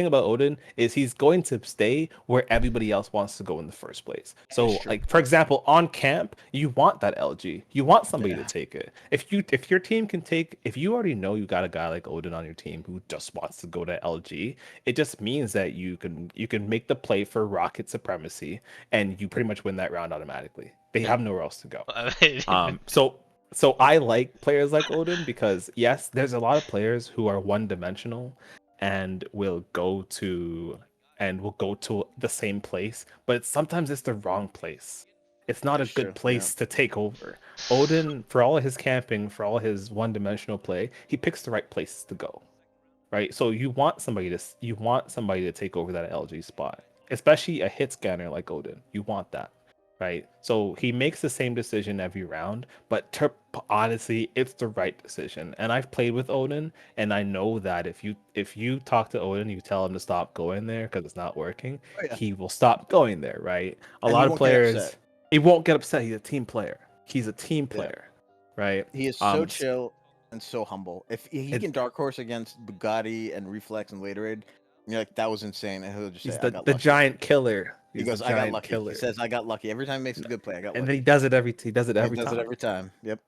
about Odin is he's going to stay where everybody else wants to go in the first place. So like for example, on camp, you want that LG, you want somebody to take it. If your team can take, if you already know you got a guy like Odin on your team who just wants to go to LG, it just means that you can make the play for rocket supremacy, and you pretty much win that round automatically. They have nowhere else to go. So I like players like Odin because yes, there's a lot of players who are one-dimensional and will go to the same place, but sometimes it's the wrong place. It's not a That's good true, place to take over. Odin, for all his camping, for all his one-dimensional play, he picks the right places to go. Right? So you want somebody to take over that LG spot, especially a hit scanner like Odin. You want that, right? So he makes the same decision every round, but honestly, it's the right decision. And I've played with Odin, and I know that if you talk to Odin, you tell him to stop going there because it's not working, Oh, yeah. he will stop going there, right? A And lot he of won't get players, upset. he won't get upset. He's a team player. He's a team Yeah. player, right? He is so chill and so humble. If he It- can dark horse against Bugatti and Reflex and Later Aid, you're like, that was insane. And he'll just say, He's I got the lucky. giant killer. He He's goes, the I got giant lucky. killer. He says, I got lucky. Every time he makes a good play, I got And lucky. then he does it every He does time. it every time. Yep.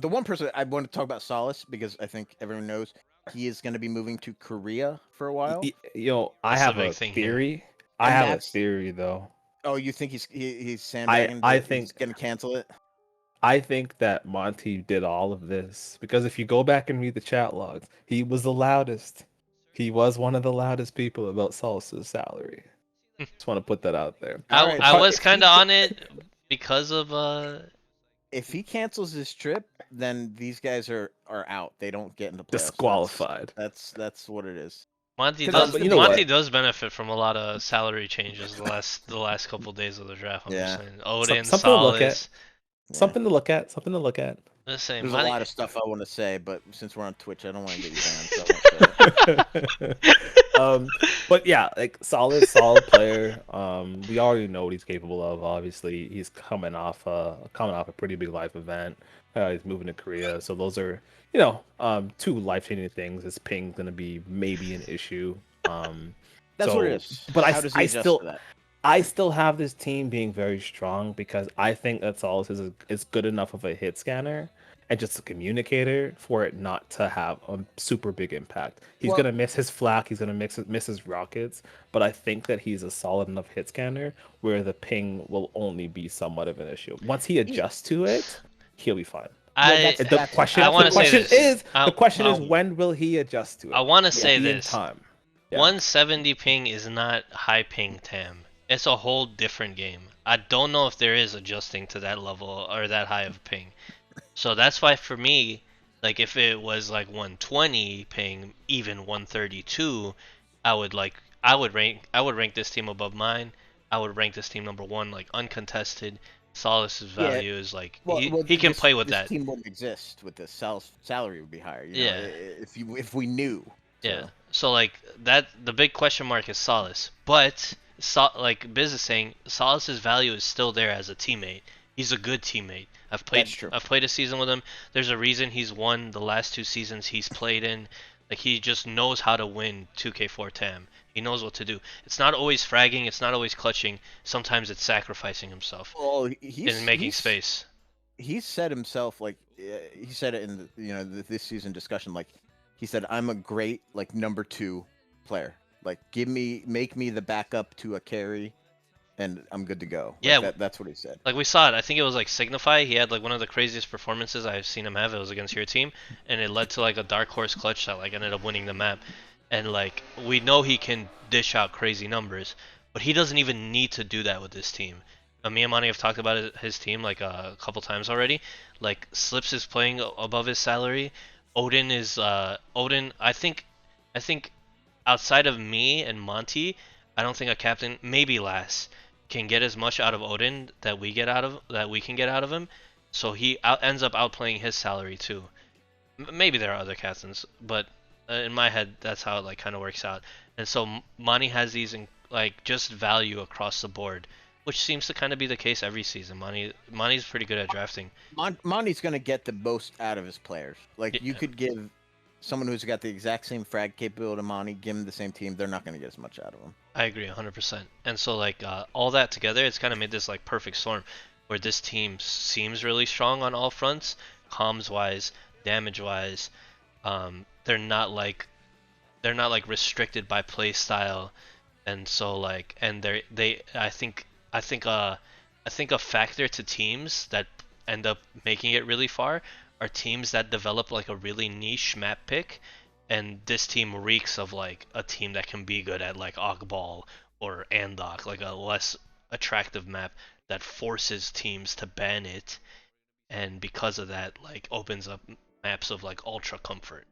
The one person I want to talk about Solace because I think everyone knows he is going to be moving to Korea for a while. I That's have the big a thing theory. here. I And have a that's- theory though. Oh, you think he's sandbagging? I He's think going to cancel it. I think that Monty did all of this because if you go back and read the chat logs, he was the loudest. He was one of the loudest people about Salsa's salary. Just want to put that out there. Alright, I so was if kind he of ca- on it because of If he cancels his trip, then these guys are out. They don't get into playoffs. Disqualified. That's what it is. Monty 'Cause does. that's the Monty thing. does benefit from a lot of salary changes the last couple days of the draft. I'm just Yeah. saying. Odin, Something to look at. Solace. Yeah. Something to look at. Something to look at. Let's say There's Monty. a lot of stuff I want to say, but since we're on Twitch, I don't want to get you banned. So I won't say it. But yeah, like solid player. We already know what he's capable of. Obviously, he's coming off a pretty big life event. He's moving to Korea, so those are two life-changing things. His ping's gonna be maybe an issue. That's what it is. But How does he adjust to that? I still have this team being very strong because I think that Solus is good enough of a hit scanner and just a communicator for it not to have a super big impact. He's gonna miss his flak, he's gonna miss his rockets, but I think that he's a solid enough hit scanner where the ping will only be somewhat of an issue. Once he adjusts to it, he'll be fine. The question is when will he adjust to it? I want to say In this. time. Yeah. 170 ping is not high ping TAM. It's a whole different game. I don't know if there is adjusting to that level or that high of ping. So that's why for me, like if it was like 120 ping, even 132, I would rank this team above mine. I would rank this team number 1, like uncontested. Solace's value is like he can play with this that. Team wouldn't exist with this. Salary would be higher. Yeah. If we knew. Yeah. So like that, the big question mark is Solace, but like Biz is saying, Solace's value is still there as a teammate. He's a good teammate. I've played a season with him. There's a reason he's won the last 2 seasons he's played in. Like he just knows how to win 2K4 TAM. He knows what to do. It's not always fragging. It's not always clutching. Sometimes it's sacrificing himself and making space. He said himself, like he said it in this season discussion. Like he said, I'm a great like number 2 player. Like make me the backup to a carry, and I'm good to go. Like, that's what he said. Like we saw it. I think it was like Signify. He had like one of the craziest performances I've seen him have. It was against your team, and it led to like a dark horse clutch that like ended up winning the map. And like we know he can dish out crazy numbers, but he doesn't even need to do that with this team. Me and Monty have talked about his team like a couple times already. Like Slips is playing above his salary. Odin is Odin. I think outside of me and Monty, I don't think a captain, maybe Lass, can get as much out of Odin that we can get out of him. So he ends up outplaying his salary too. Maybe there are other captains, but in my head that's how it like kind of works out. And so Monty has these like just value across the board, which seems to kind of be the case every season. Monty's pretty good at drafting. Monty's gonna get the most out of his players. Like you could give someone who's got the exact same frag capability to Monty, give him the same team, they're not going to get as much out of him. I agree 100%. And so like all that together, it's kind of made this like perfect storm where this team seems really strong on all fronts, comms wise, damage wise. They're not like restricted by play style, and so like I think a factor to teams that end up making it really far are teams that develop like a really niche map pick, and this team reeks of like a team that can be good at like Ogball or Andok, like a less attractive map that forces teams to ban it, and because of that, like opens up maps of like ultra comfort.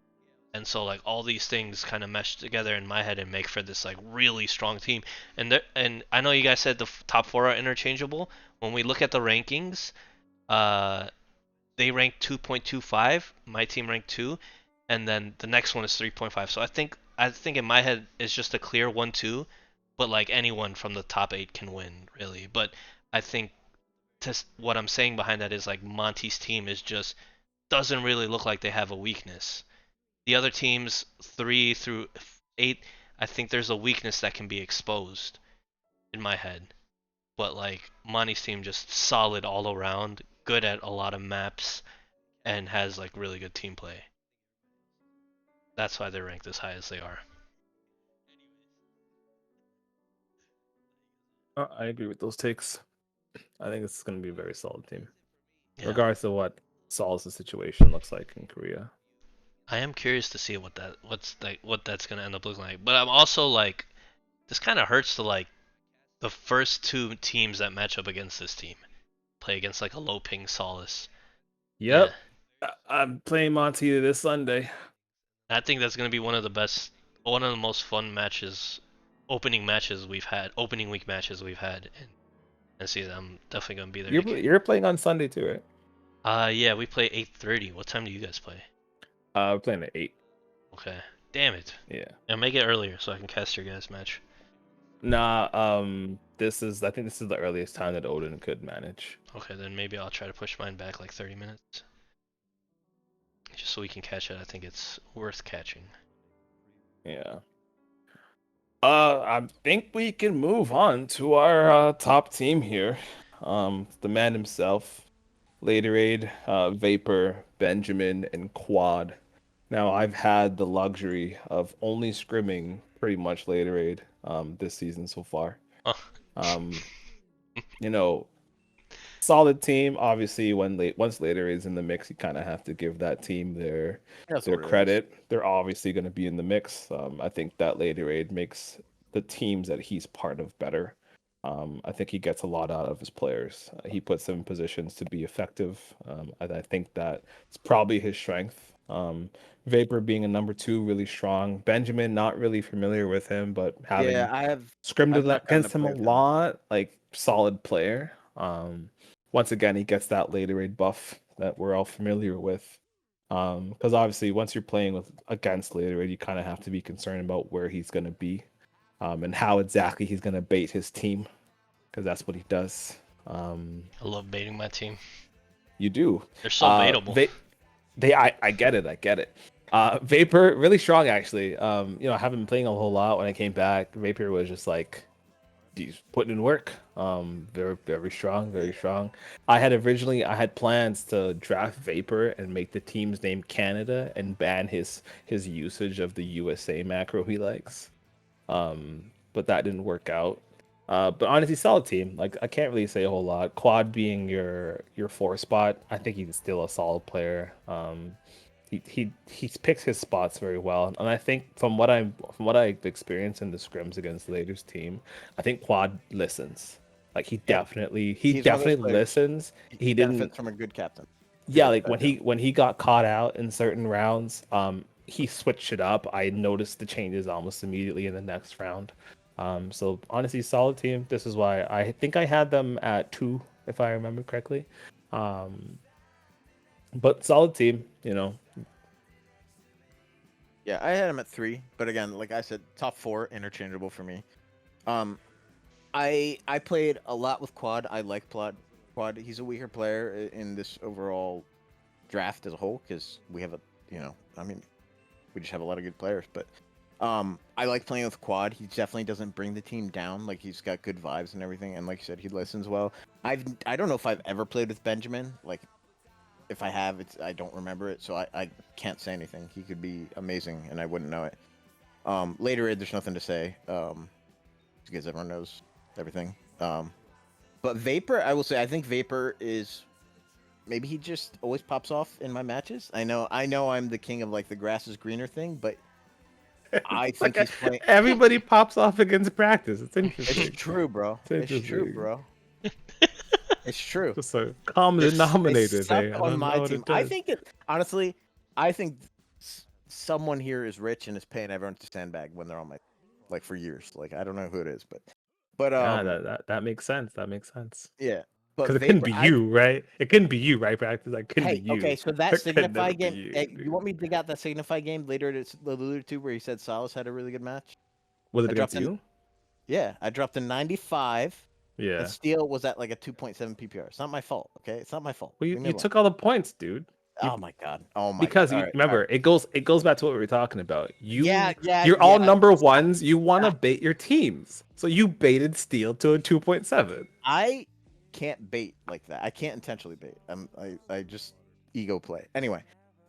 And so like all these things kind of mesh together in my head and make for this like really strong team. And I know you guys said the top four are interchangeable. When we look at the rankings, uh, they ranked 2.25. My team ranked 2, and then the next one is 3.5. So I think in my head it's just a clear 1-2, but like anyone from the top 8 can win really. But I think what I'm saying behind that is like Monty's team is just doesn't really look like they have a weakness. The other teams 3 through 8, I think there's a weakness that can be exposed in my head. But like Monty's team just solid all around, good at a lot of maps, and has like really good team play. That's why they're ranked as high as they are. I agree with those takes. I think it's going to be a very solid team, Yeah. regardless of what Seoul's situation looks like in Korea. I am curious to see what that's gonna end up looking like. But I'm also like, this kind of hurts to like the first 2 teams that match up against this team play against like a low ping Solace. Yep. Yeah. I'm playing Monty this Sunday. I think that's gonna be one of the most fun matches, opening week matches we've had, and see, I'm definitely gonna be there. You're playing on Sunday too, right? Yeah, we play 8:30. What time do you guys play? We're playing at 8. Okay. Damn it. Yeah. And make it earlier so I can cast your guys' match. Nah, I think this is the earliest time that Odin could manage. Okay, then maybe I'll try to push mine back like 30 minutes. Just so we can catch it. I think it's worth catching. Yeah. I think we can move on to our top team here. The man himself, Laterade, Vapor, Benjamin, and Quad. Now, I've had the luxury of only scrimming pretty much Laterade this season so far. Oh. You know, solid team. Obviously, once Laterade's in the mix, you kind of have to give that team their credit. They're obviously going to be in the mix. I think that Laterade makes the teams that he's part of better. I think he gets a lot out of his players. He puts them in positions to be effective. I think that it's probably his strength. Vapor being a number 2, really strong. Benjamin, not really familiar with him, but having scrimmed against him a lot, like solid player. Once again, he gets that Laterade buff that we're all familiar with. Because obviously, once you're playing against Laterade, you kind of have to be concerned about where he's going to be, and how exactly he's going to bait his team, because that's what he does. I love baiting my team. You do. They're so baitable. I get it. Vapor, really strong actually. I haven't been playing a whole lot. When I came back, Vapor was just like, he's putting in work. Very, very strong, very strong. I had plans to draft Vapor and make the team's name Canada and ban his usage of the USA macro he likes. But that didn't work out. But honestly, solid team. Like, I can't really say a whole lot. Quad being your 4 spot, I think he's still a solid player. He picks his spots very well, and I think from what I've experienced in the scrims against the Raiders team, I think Quad listens. Like, he definitely listens. He benefits from a good captain. Yeah, like when he got caught out in certain rounds, he switched it up. I noticed the changes almost immediately in the next round. So honestly, solid team. This is why I think I had them at 2, if I remember correctly. But solid team, Yeah, I had him at 3, but again, like I said, top 4 interchangeable for me. I played a lot with Quad. I like Quad. He's a weaker player in this overall draft as a whole, because we have we just have a lot of good players. But I like playing with Quad. He definitely doesn't bring the team down. Like, he's got good vibes and everything, and like you said, he listens well. I don't know if I've ever played with Benjamin. Like, if I have, I don't remember it, so I can't say anything. He could be amazing, and I wouldn't know it. Later, there's nothing to say, because everyone knows everything. But Vapor, I will say, I think Vapor is, maybe he just always pops off in my matches. I know I'm the king of like the grass is greener thing, but I It's think like he's playing. everybody pops off against practice. It's interesting. It's true, bro. It's It's true, interesting. bro. It's true. Just a common They denominator suck there. I on don't my know what team. it I is. think it honestly. I think someone here is rich and is paying everyone to sandbag when they're on my, like for years. Like I don't know who it is, but Yeah, that makes sense. That makes sense. yeah. But Because it couldn't Vapor, be you, right? It couldn't be you, right? Practice. Like, couldn't be hey, you. okay, so that It could Signify never be game. you, Hey, you dude. want me to dig out that Signify game later to allude to where he said Salas had a really good match? Was it I against dropped in. you? Yeah, I dropped in 95. Yeah. And Steel was at like a 2.7 PPR. It's not my fault, okay? It's not my fault. Well, Leave me you alone. took all the points, dude. Oh my god. Oh my Because god. All you right. remember, it goes back to what we were talking about. Yeah, You're all yeah. number ones. You want to bait your teams, so you baited Steel to a 2.7. I can't bait like that. I can't intentionally bait. I just ego play. Anyway,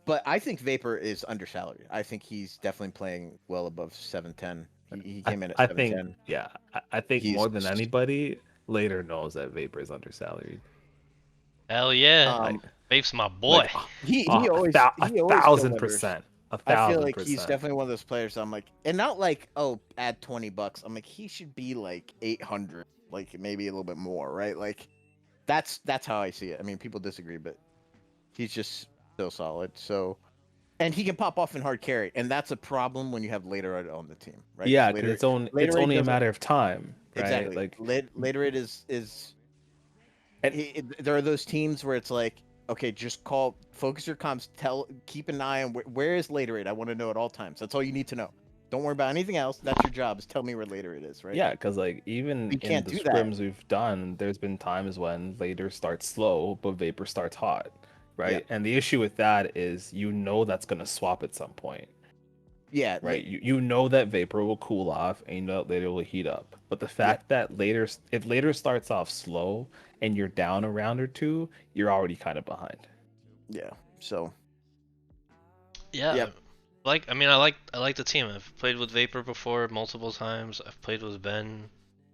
but I think Vapor is undersalaried. I think he's definitely playing well above 710. He came in at I 710. think, yeah, I think He's more than anybody, Later knows that Vapor is undersalaried. Hell yeah. um Vape's my boy. Like, he a always he always still wonders. 1,000%. I feel like 1,000%. he's definitely one of those players. I'm like, and not like, oh, add $20. I'm like, he should be like 800, like maybe a little bit more, right? Like, that's how I see it. I mean, people disagree, but he's just so solid. So, and he can pop off in hard carry, and that's a problem when you have later on the team, right? Yeah, because it's only a matter of time, right? Exactly. Like, later it is and there are those teams where it's like, okay, just focus your comms, keep an eye on where is later it. I want to know at all times. That's all you need to know. Don't worry about anything else. That's your job. Is tell me where later it is, right? yeah, because like even You in can't the do that. scrims we've done, there's been times when Later starts slow, but Vapor starts hot, right? Yeah. And the issue with that is that's gonna swap at some point. Yeah, right? You know that Vapor will cool off, and you know that Later will heat up. But the fact that if Later starts off slow and you're down a round or two, you're already kind of behind. Yeah. So. Yeah. Yep. I like the team. I've played with Vapor before multiple times. I've played with Ben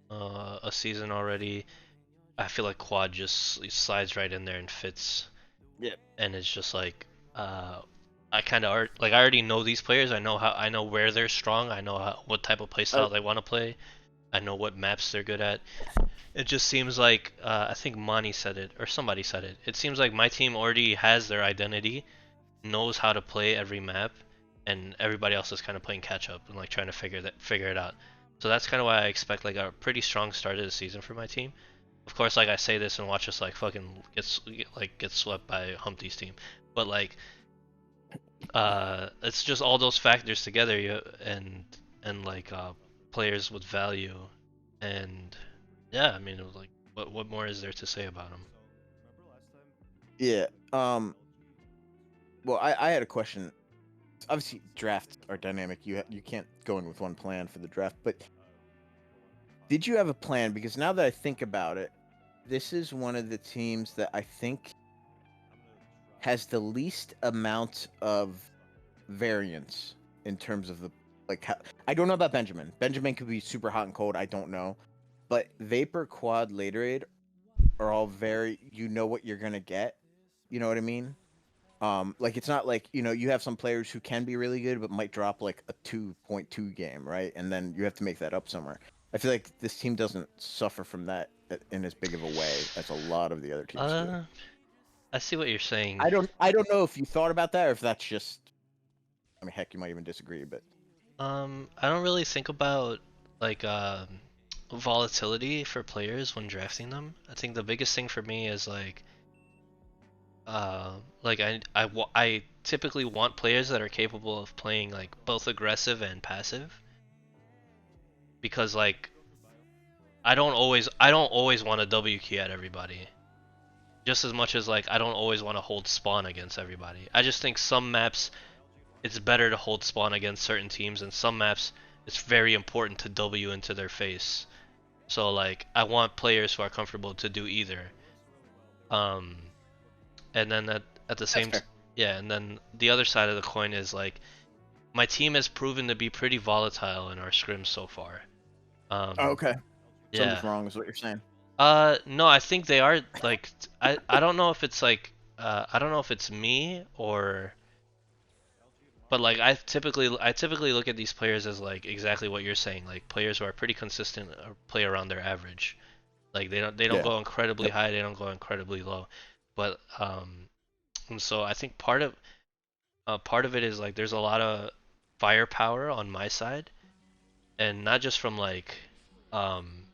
a season already. I feel like Quad just slides right in there and fits. Yep. And it's just like I kind of I already know these players. I know where they're strong. I know what type of playstyle they want to play. I know what maps they're good at. It just seems like I think Monty said it or somebody said it. It seems like my team already has their identity, knows how to play every map, and everybody else is kind of playing catch up and like trying to figure it out. So that's kind of why I expect like a pretty strong start of the season for my team. Of course, like I say this and watch us like fucking get swept by Humpty's team, but like it's just all those factors together, and like players with value, and yeah, I mean, it was like what more is there to say about them? Yeah. Well, I had a question. Obviously, drafts are dynamic. You can't go in with one plan for the draft, but did you have a plan? Because now that I think about it, this is one of the teams that I think has the least amount of variance in terms of I don't know about Benjamin. Benjamin could be super hot and cold. I don't know, but Vapor, Quad, Laterade are all very. You know what you're gonna get. You know what I mean? Like it's not like you have some players who can be really good but might drop like a 2.2 game, right? And then you have to make that up somewhere. I feel like this team doesn't suffer from that in as big of a way as a lot of the other teams do. I see what you're saying. I don't know if you thought about that or if that's just. I mean, heck, you might even disagree, but. I don't really think about like volatility for players when drafting them. I think the biggest thing for me is like I typically want players that are capable of playing like both aggressive and passive, because like I don't always want to W key at everybody, just as much as like I don't always want to hold spawn against everybody. I just think some maps it's better to hold spawn against certain teams, and some maps it's very important to W into their face. So like I want players who are comfortable to do either. And then at the same and then the other side of the coin is like my team has proven to be pretty volatile in our scrims so far. Okay. Something's Yeah. wrong is what you're saying. No, I think they are like I don't know if it's like I don't know if it's me or But like I typically look at these players as like exactly what you're saying, like players who are pretty consistent or play around their average. Like they don't Yeah. go incredibly Yep. high, they don't go incredibly low. But and so I think part of it is like there's a lot of firepower on my side, and um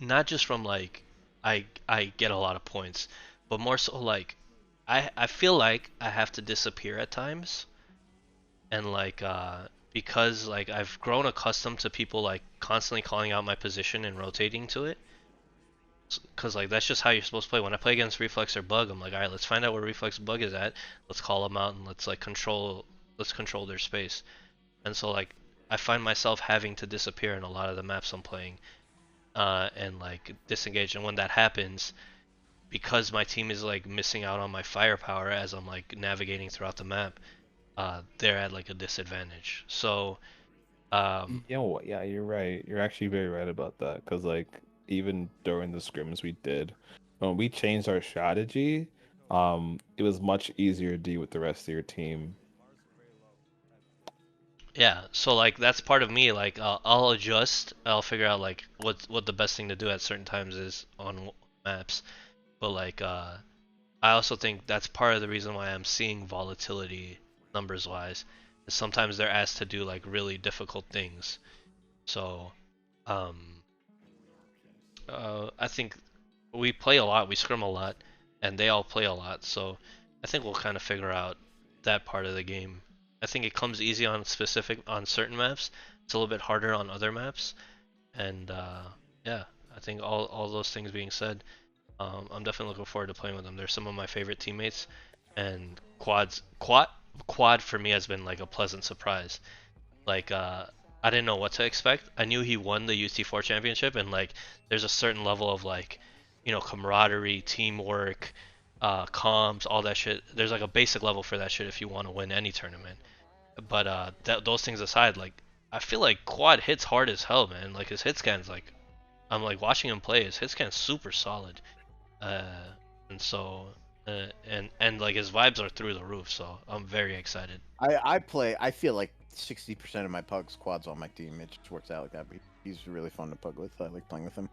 not just from like I get a lot of points, but more so like I feel like I have to disappear at times, and like because like I've grown accustomed to people like constantly calling out my position and rotating to it. Because like that's just how you're supposed to play. When I play against Reflex or Bug, I'm like, all right, let's find out where Reflex Bug is at. Let's call them out and let's control their space. And so like I find myself having to disappear in a lot of the maps I'm playing, and like disengage. And when that happens, because my team is like missing out on my firepower as I'm like navigating throughout the map, they're at like a disadvantage. So You know what? Yeah, you're right. You're actually very right about that. Because like even during the scrims we did, when we changed our strategy, it was much easier to deal with the rest of your team. yeah, so like that's part of me. Like I'll adjust. I'll figure out like what the best thing to do at certain times is on maps. But like I also think that's part of the reason why I'm seeing volatility numbers wise. Is sometimes they're asked to do like really difficult things. So um I think we play a lot, we scrim a lot, and they all play a lot. So I think we'll kind of figure out that part of the game. I think it comes easy on certain maps. It's a little bit harder on other maps, and yeah, I think all those things being said, I'm definitely looking forward to playing with them. They're some of my favorite teammates, and quad for me has been like a pleasant surprise. Like I didn't know what to expect. I knew he won the UT4 championship, and like there's a certain level of like, camaraderie, teamwork, comms, all that shit. There's like a basic level for that shit if you want to win any tournament. But those things aside, like I feel like Quad hits hard as hell, man. Like his hit scan's like I'm like watching him play. His hit scan's super solid. Uh, and so and like his vibes are through the roof. So I'm very excited. I feel like 60% of my pugs quads on my team. It just works out like that. But he's really fun to pug with. I like playing with him.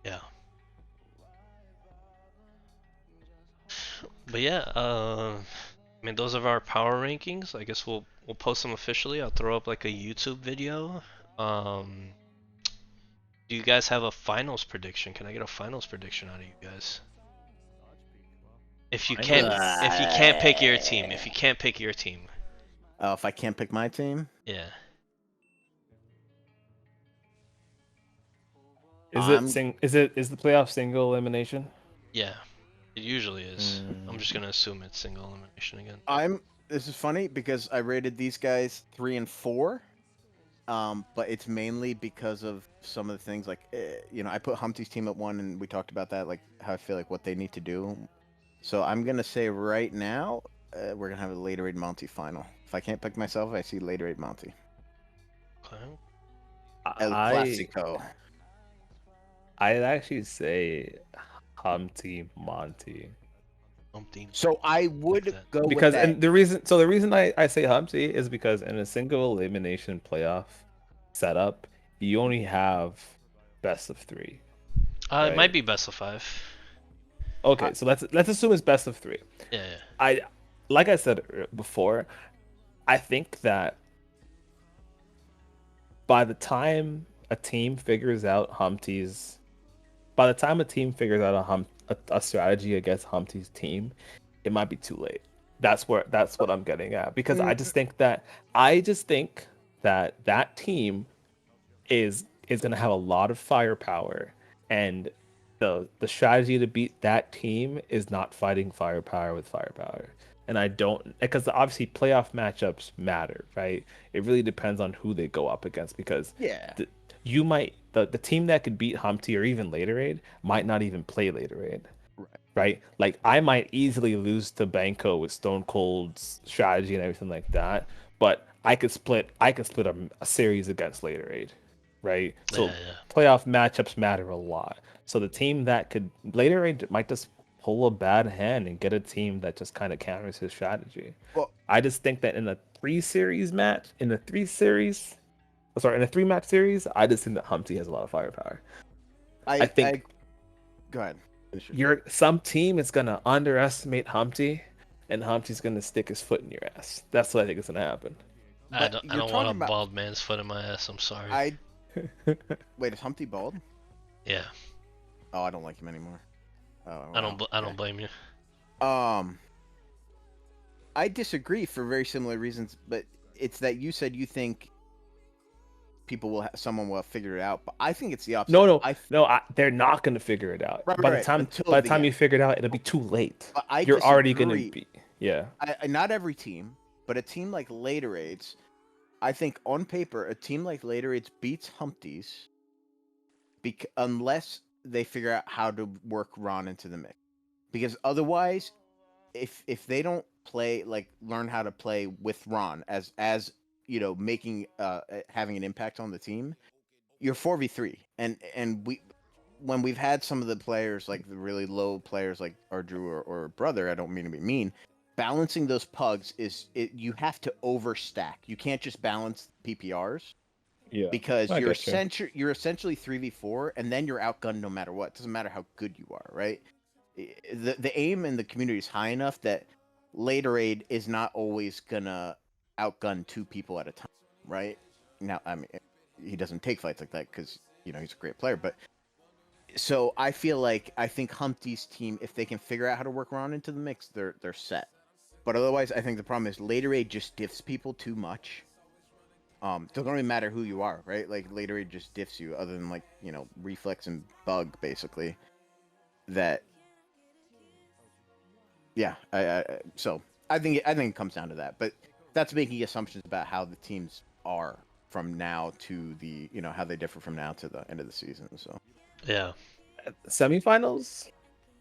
Yeah. But yeah, I mean those are our power rankings. I guess we'll post them officially. I'll throw up like a YouTube video. Um, do you guys have a finals prediction? Can I get a finals prediction out of you guys? If you can't, if you can't pick your team, if you can't pick your team, Oh, if I can't pick my team, yeah. Is the playoff single elimination? Yeah, it usually is. I'm just Mm, gonna assume it's single elimination again. This is funny because I rated these guys 3 and 4. But it's mainly because of some of the things like, I put Humpty's team at 1, and we talked about that, like how I feel like what they need to do. So I'm gonna say right now, we're gonna have a later aid Monty final. If I can't pick myself, I see later aid Monty. Okay. El I Clasico. I'd actually say Humpty Monty. Humpty. So I would that. go with Because that. and the reason I say Humpty is because in a single elimination playoff setup, you only have best of 3, It might right? be best of 5. I, Okay, so let's assume it's best of 3. Yeah, yeah. I like I said before, I think that by the time a team figures out Humpty's, by the time a team figures out a strategy against Humpty's team, it might be too late. That's what I'm getting at because mm, I just think that that team is going to have a lot of firepower, and the strategy to beat that team is not fighting firepower with firepower. And I don't, because obviously playoff matchups matter, right? It really depends on who they go up against because yeah. the, the team that could beat Humpty or even later aid might not even play later aid, Right. right? Like I might easily lose to Banko with Stone Cold's strategy and everything like that, but I could split a series against later aid, right? Yeah, So yeah. playoff matchups matter a lot. So the team that could later aid might just pull a bad hand and get a team that just kind of counters his strategy. Well, I just think that 3 series match, in a 3 match series, I just think that Humpty has a lot of firepower. I think go ahead. some team is gonna underestimate Humpty, and Humpty's gonna stick his foot in your ass. That's what I think is gonna happen. I don't want a bald man's foot in my ass. I'm sorry. Wait, is Humpty bald? Yeah. Oh, I don't like him anymore. Oh, I don't blame you. I disagree for very similar reasons, but it's that you said you think someone will have figured it out, but I think it's the opposite. No, they're not going to figure it out. Right, by the time you figure it out, it'll be too late. You're already going to be not every team, but a team like Laterades, I think on paper a team like Laterades beats Humpty's unless they figure out how to work Ron into the mix. Because otherwise, if they don't learn how to play with Ron as making having an impact on the team, you're 4v3. And when we've had some of the players, like the really low players like Ardrew or Brother, I don't mean to be mean, balancing those pugs you have to overstack. You can't just balance PPRs. Yeah. Because you're essentially 3v4, and then you're outgunned no matter what. It doesn't matter how good you are, right? The aim in the community is high enough that Laterade is not always gonna outgun 2 people at a time, right? Now, I mean, he doesn't take fights like that because he's a great player, but so I think Humpty's team, if they can figure out how to work around into the mix, they're set. But otherwise, I think the problem is Laterade just diffs people too much. It doesn't really matter who you are, right? Like Laterade just diffs you, other than reflex and bug, basically. That. Yeah, so I think it comes down to that, but that's making assumptions about how the teams are from now to the how they differ from now to the end of the season. So yeah, semifinals.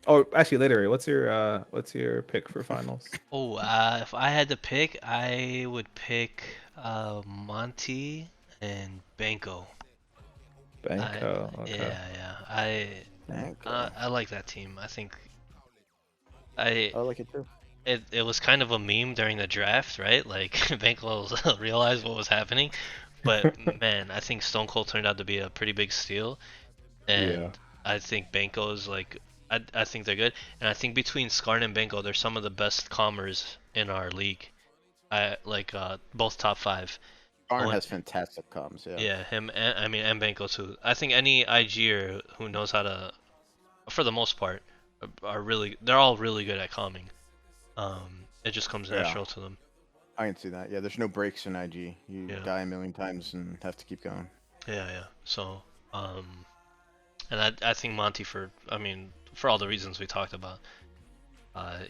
Oh, actually, later. What's your pick for finals? Oh, if I had to pick, I would pick Monty and Banko. Banko. Okay. Yeah. I like that team. I think. I like it too. It was kind of a meme during the draft, right? Like Banko realized what was happening, but man, I think Stone Cold turned out to be a pretty big steal, and I think Banko's I think they're good, and I think between Skarn and Banko, they're some of the best comers in our league. Both top 5. Skarn has fantastic comms. Yeah, him and Banko too. I think any IGer who knows how to, for the most part, they're all really good at calming. It just comes natural to them. I can see that. Yeah, there's no breaks in IG. You die a million times and have to keep going. Yeah. So, and I think Monty for all the reasons we talked about,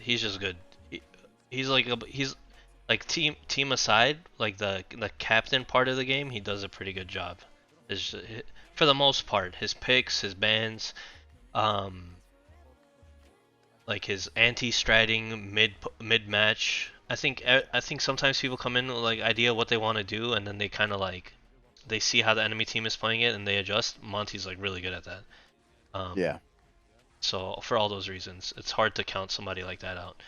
he's just good. He's like team aside, like the captain part of the game, he does a pretty good job. For the most part, his picks, his bans, like his anti-stratting mid match. I think sometimes people come in with like idea what they want to do, and then they kind of they see how the enemy team is playing it and they adjust. Monty's really good at that. So for all those reasons, it's hard to count somebody like that out.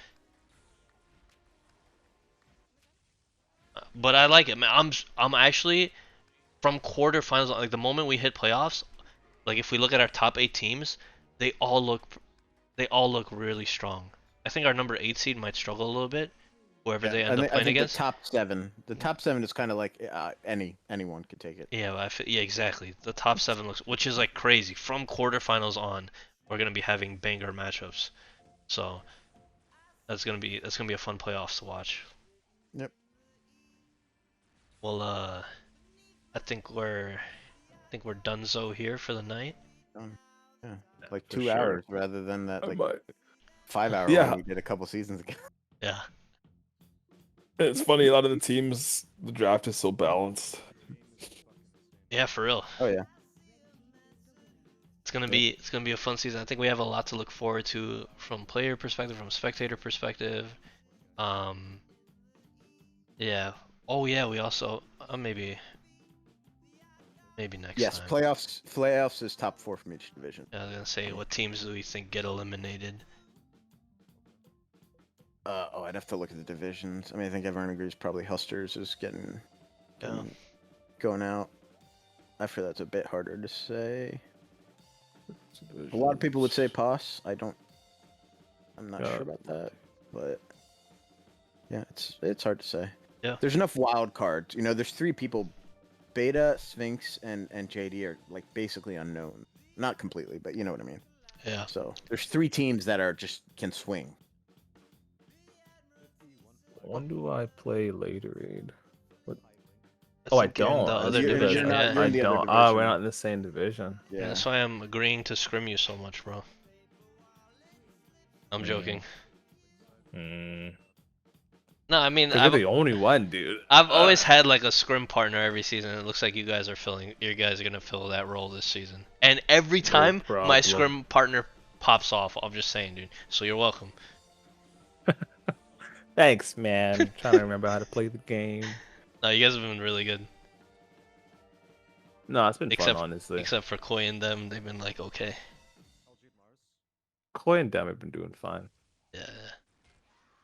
But I like it, man. I'm actually from quarterfinals, like the moment we hit playoffs, like if we look at our top 8 teams, they all look really strong. I think our number 8 seed might struggle a little bit, whoever they end up playing against. The top 7 is kind of like anyone could take it. Yeah, exactly. The top 7 looks, which is crazy. From quarterfinals on, we're gonna be having banger matchups, so that's gonna be a fun playoffs to watch. Yep. Well, I think we're donezo here for the night. Yeah, like 2 hours rather than that 5 hour one we did a couple seasons ago. Yeah. It's funny, a lot of the teams, the draft is so balanced. Yeah, for real. Oh yeah. It's gonna be a fun season. I think we have a lot to look forward to from player perspective, from spectator perspective. Yeah. Oh yeah, we also maybe next time. Yes, playoffs is top 4 from each division. I was gonna say, what teams do we think get eliminated? I'd have to look at the divisions. I mean, I think everyone agrees probably Husterz is Yeah. going out. After that's a bit harder to say. A lot of people would say Pos. I'm not sure about that, but yeah, it's hard to say. Yeah. There's enough wild cards. You know, there's 3 people. Beta, Sphinx, and JD are like basically unknown. Not completely, but you know what I mean. Yeah. So there's 3 teams that are just can swing. When do I play later aid? What? I I think you're in don't. the That's other You're- because division. you're not- Yeah. you're I in the other don't. Oh, we're division. not in the same division. Yeah, that's why I'm agreeing to scrim you so much, bro. I'm joking. Mm. No, I mean, Because you're the only one, dude. I've always had like a scrim partner every season. It looks like you guys are gonna fill that role this season. And every time my problem. scrim partner pops off, I'm just saying, dude. So you're welcome. Thanks, man. Trying to remember how to play the game. No, you guys have been really good. No, it's been Except- fun, honestly. Except for Koi and them, they've been like okay. Koi and Dem have been doing fine. Yeah.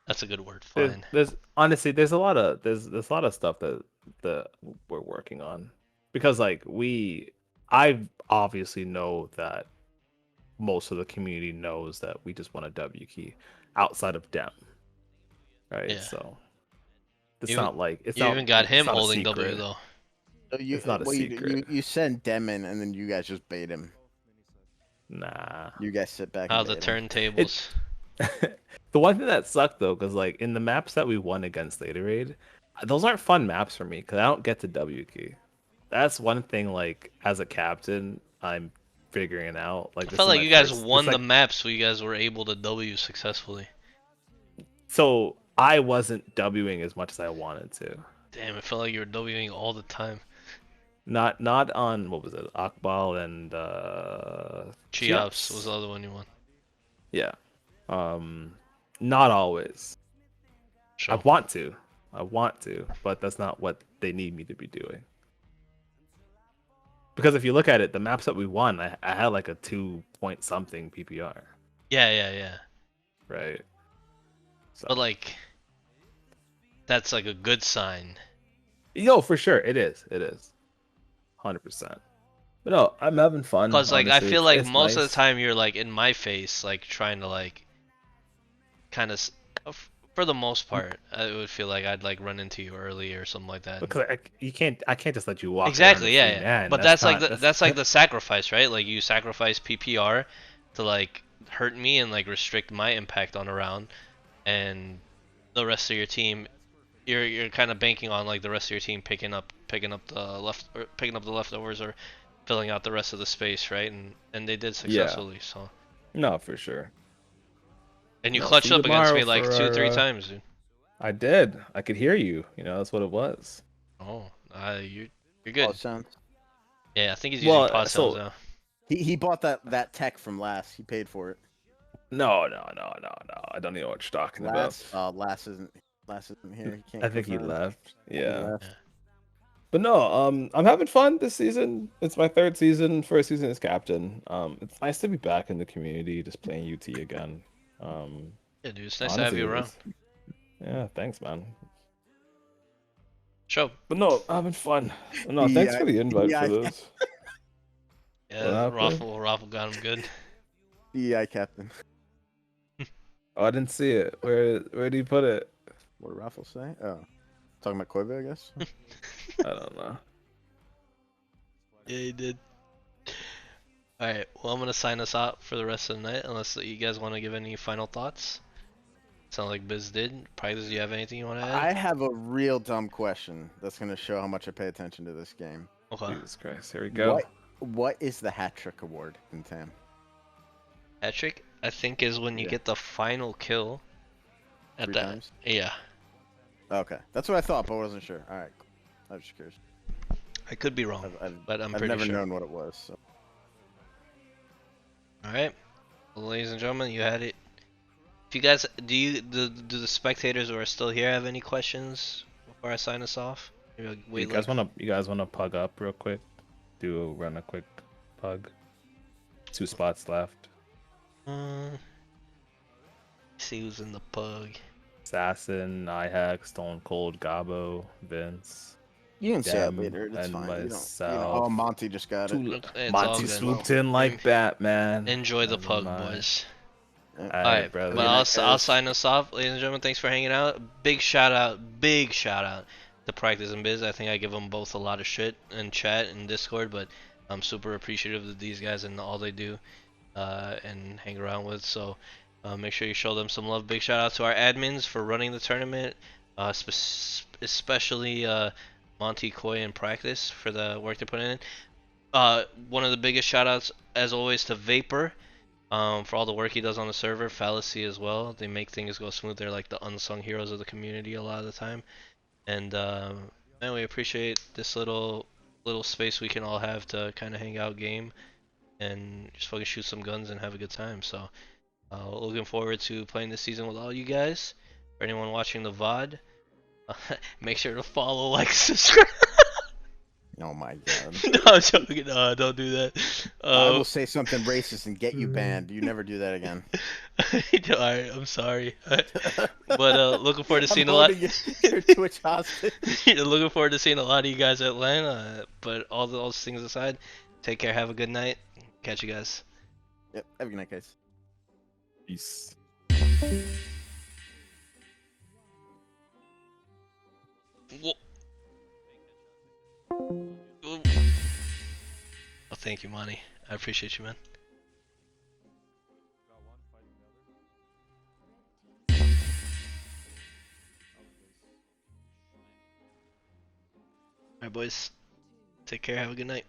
That's a good word. There's, Fine. there's honestly there's a lot of stuff that we're working on because like I obviously know that most of the community knows that we just want a W key outside of Dem, right? Yeah. So it's You- not like it's You not even got it's him not a holding W secret. though. So It's not a secret. You send Demon and then you guys just bait him. Nah. You guys sit back. How and the bait him. turntables. The one thing that sucked though, because like in the maps that we won against Later Raid, those aren't fun maps for me because I don't get the W key. That's one thing. Like as a captain, I'm figuring out. Like I this felt is like my you guys first- won it's the like- map, so you guys were able to W successfully. So I wasn't Wing as much as I wanted to. Damn, it felt like you were Wing all the time. Not on what was it, Akbal and Cheops was the other one you won. Yeah. Not always. Sure. I want to, but that's not what they need me to be doing. Because if you look at it, the maps that we won, I had like a 2 point something PPR, Yeah. right? So, But like, that's like a good sign. for sure, it is, 100%. But no, I'm having fun. Cause like I honestly. feel It's- like it's most of nice. the time you're like in my face, like trying to like, kind of, for the most part, I would feel like I'd like run into you early or something like that. Because I can't just let you walk. Exactly, around and yeah. free man. But that's like not- that's like the sacrifice, right? Like you sacrifice PPR to like hurt me and like restrict my impact on a round, and the rest of your team, you're kind of banking on like the rest of your team picking up the leftovers or filling out the rest of the space, right? And they did successfully. So No, for sure. and you No, clutched see you up against me tomorrow like for 2-3 our, times, dude. I did. I could hear you. That's what it was. Oh, you're good. Oh, sounds. Yeah, I think he's using Well, pod so- sounds now. He bought that tech from Lass. He paid for it. No. I don't even know what you're talking about. Lass isn't here. He can't I think he confirm. left. He Yeah. left. But no, I'm having fun this season. It's my 3rd season, first season as captain. It's nice to be back in the community, just playing UT again. Yeah, dude, it's nice to have you around. Yeah, thanks, man. Show. But no, I'm having fun. No, thanks Yeah, for the invite yeah, for this. Yeah, What happened? Raffle got him good. DEI captain. Oh, I didn't see it. Where did he put it? What did Raffle say? Oh, talking about Koive, I guess. I don't know. Yeah, he did. Alright, well, I'm going to sign us out for the rest of the night, unless you guys want to give any final thoughts. Sound like Biz did. Probably, do you have anything you want to add? I have a real dumb question that's going to show how much I pay attention to this game. Okay. Jesus Christ, here we go. What is the hat trick award in TAM? Hat trick, I think, is when you Yeah. get the final kill at 3 that. times? Yeah. Okay, that's what I thought, but I wasn't sure. All right, I was just curious. I could be wrong, but I'm I've pretty never sure. known what it was. So. Alright. Well, ladies and gentlemen, you had it. If you guys, do the spectators who are still here have any questions before I sign us off? You guys wanna pug up real quick? Run a quick pug. 2 spots left. See who's in the pug. Assassin, iHack, Stone Cold, Gabo, Vince, You can say it Dem, later. It's and fine. myself. Oh, Monty just got it. It's all Monty good. swooped in like Batman. Enjoy the Never pug, mind. boys. Yep. Alright, brother. but Good night, I'll guys. sign us off, ladies and gentlemen. Thanks for hanging out. Big shout out to Practice and Biz. I think I give them both a lot of shit in chat and Discord, but I'm super appreciative of these guys and all they do and hang around with. So make sure you show them some love. Big shout out to our admins for running the tournament, especially Monty, Koi, and Practice for the work they're putting in. One of the biggest shout outs, as always, to Vapor. For all the work he does on the server, Fallacy as well. They make things go smooth. They're like the unsung heroes of the community a lot of the time. And man, we appreciate this little space we can all have to kind of hang out, game, and just fucking shoot some guns and have a good time. So looking forward to playing this season with all you guys. For anyone watching the VOD, make sure to follow, like, subscribe. Oh my god. No, I'm joking. No, don't do that. I will say something racist and get you banned. You never do that again. Alright, I'm sorry. But looking forward to seeing a I'm lot. holding your Twitch hostage. Looking forward to seeing a lot of you guys at LAN. But all those things aside, take care. Have a good night. Catch you guys. Yep. Have a good night, guys. Peace. Oh, thank you, Monty. I appreciate you, man. Alright, boys. Take care. Have a good night.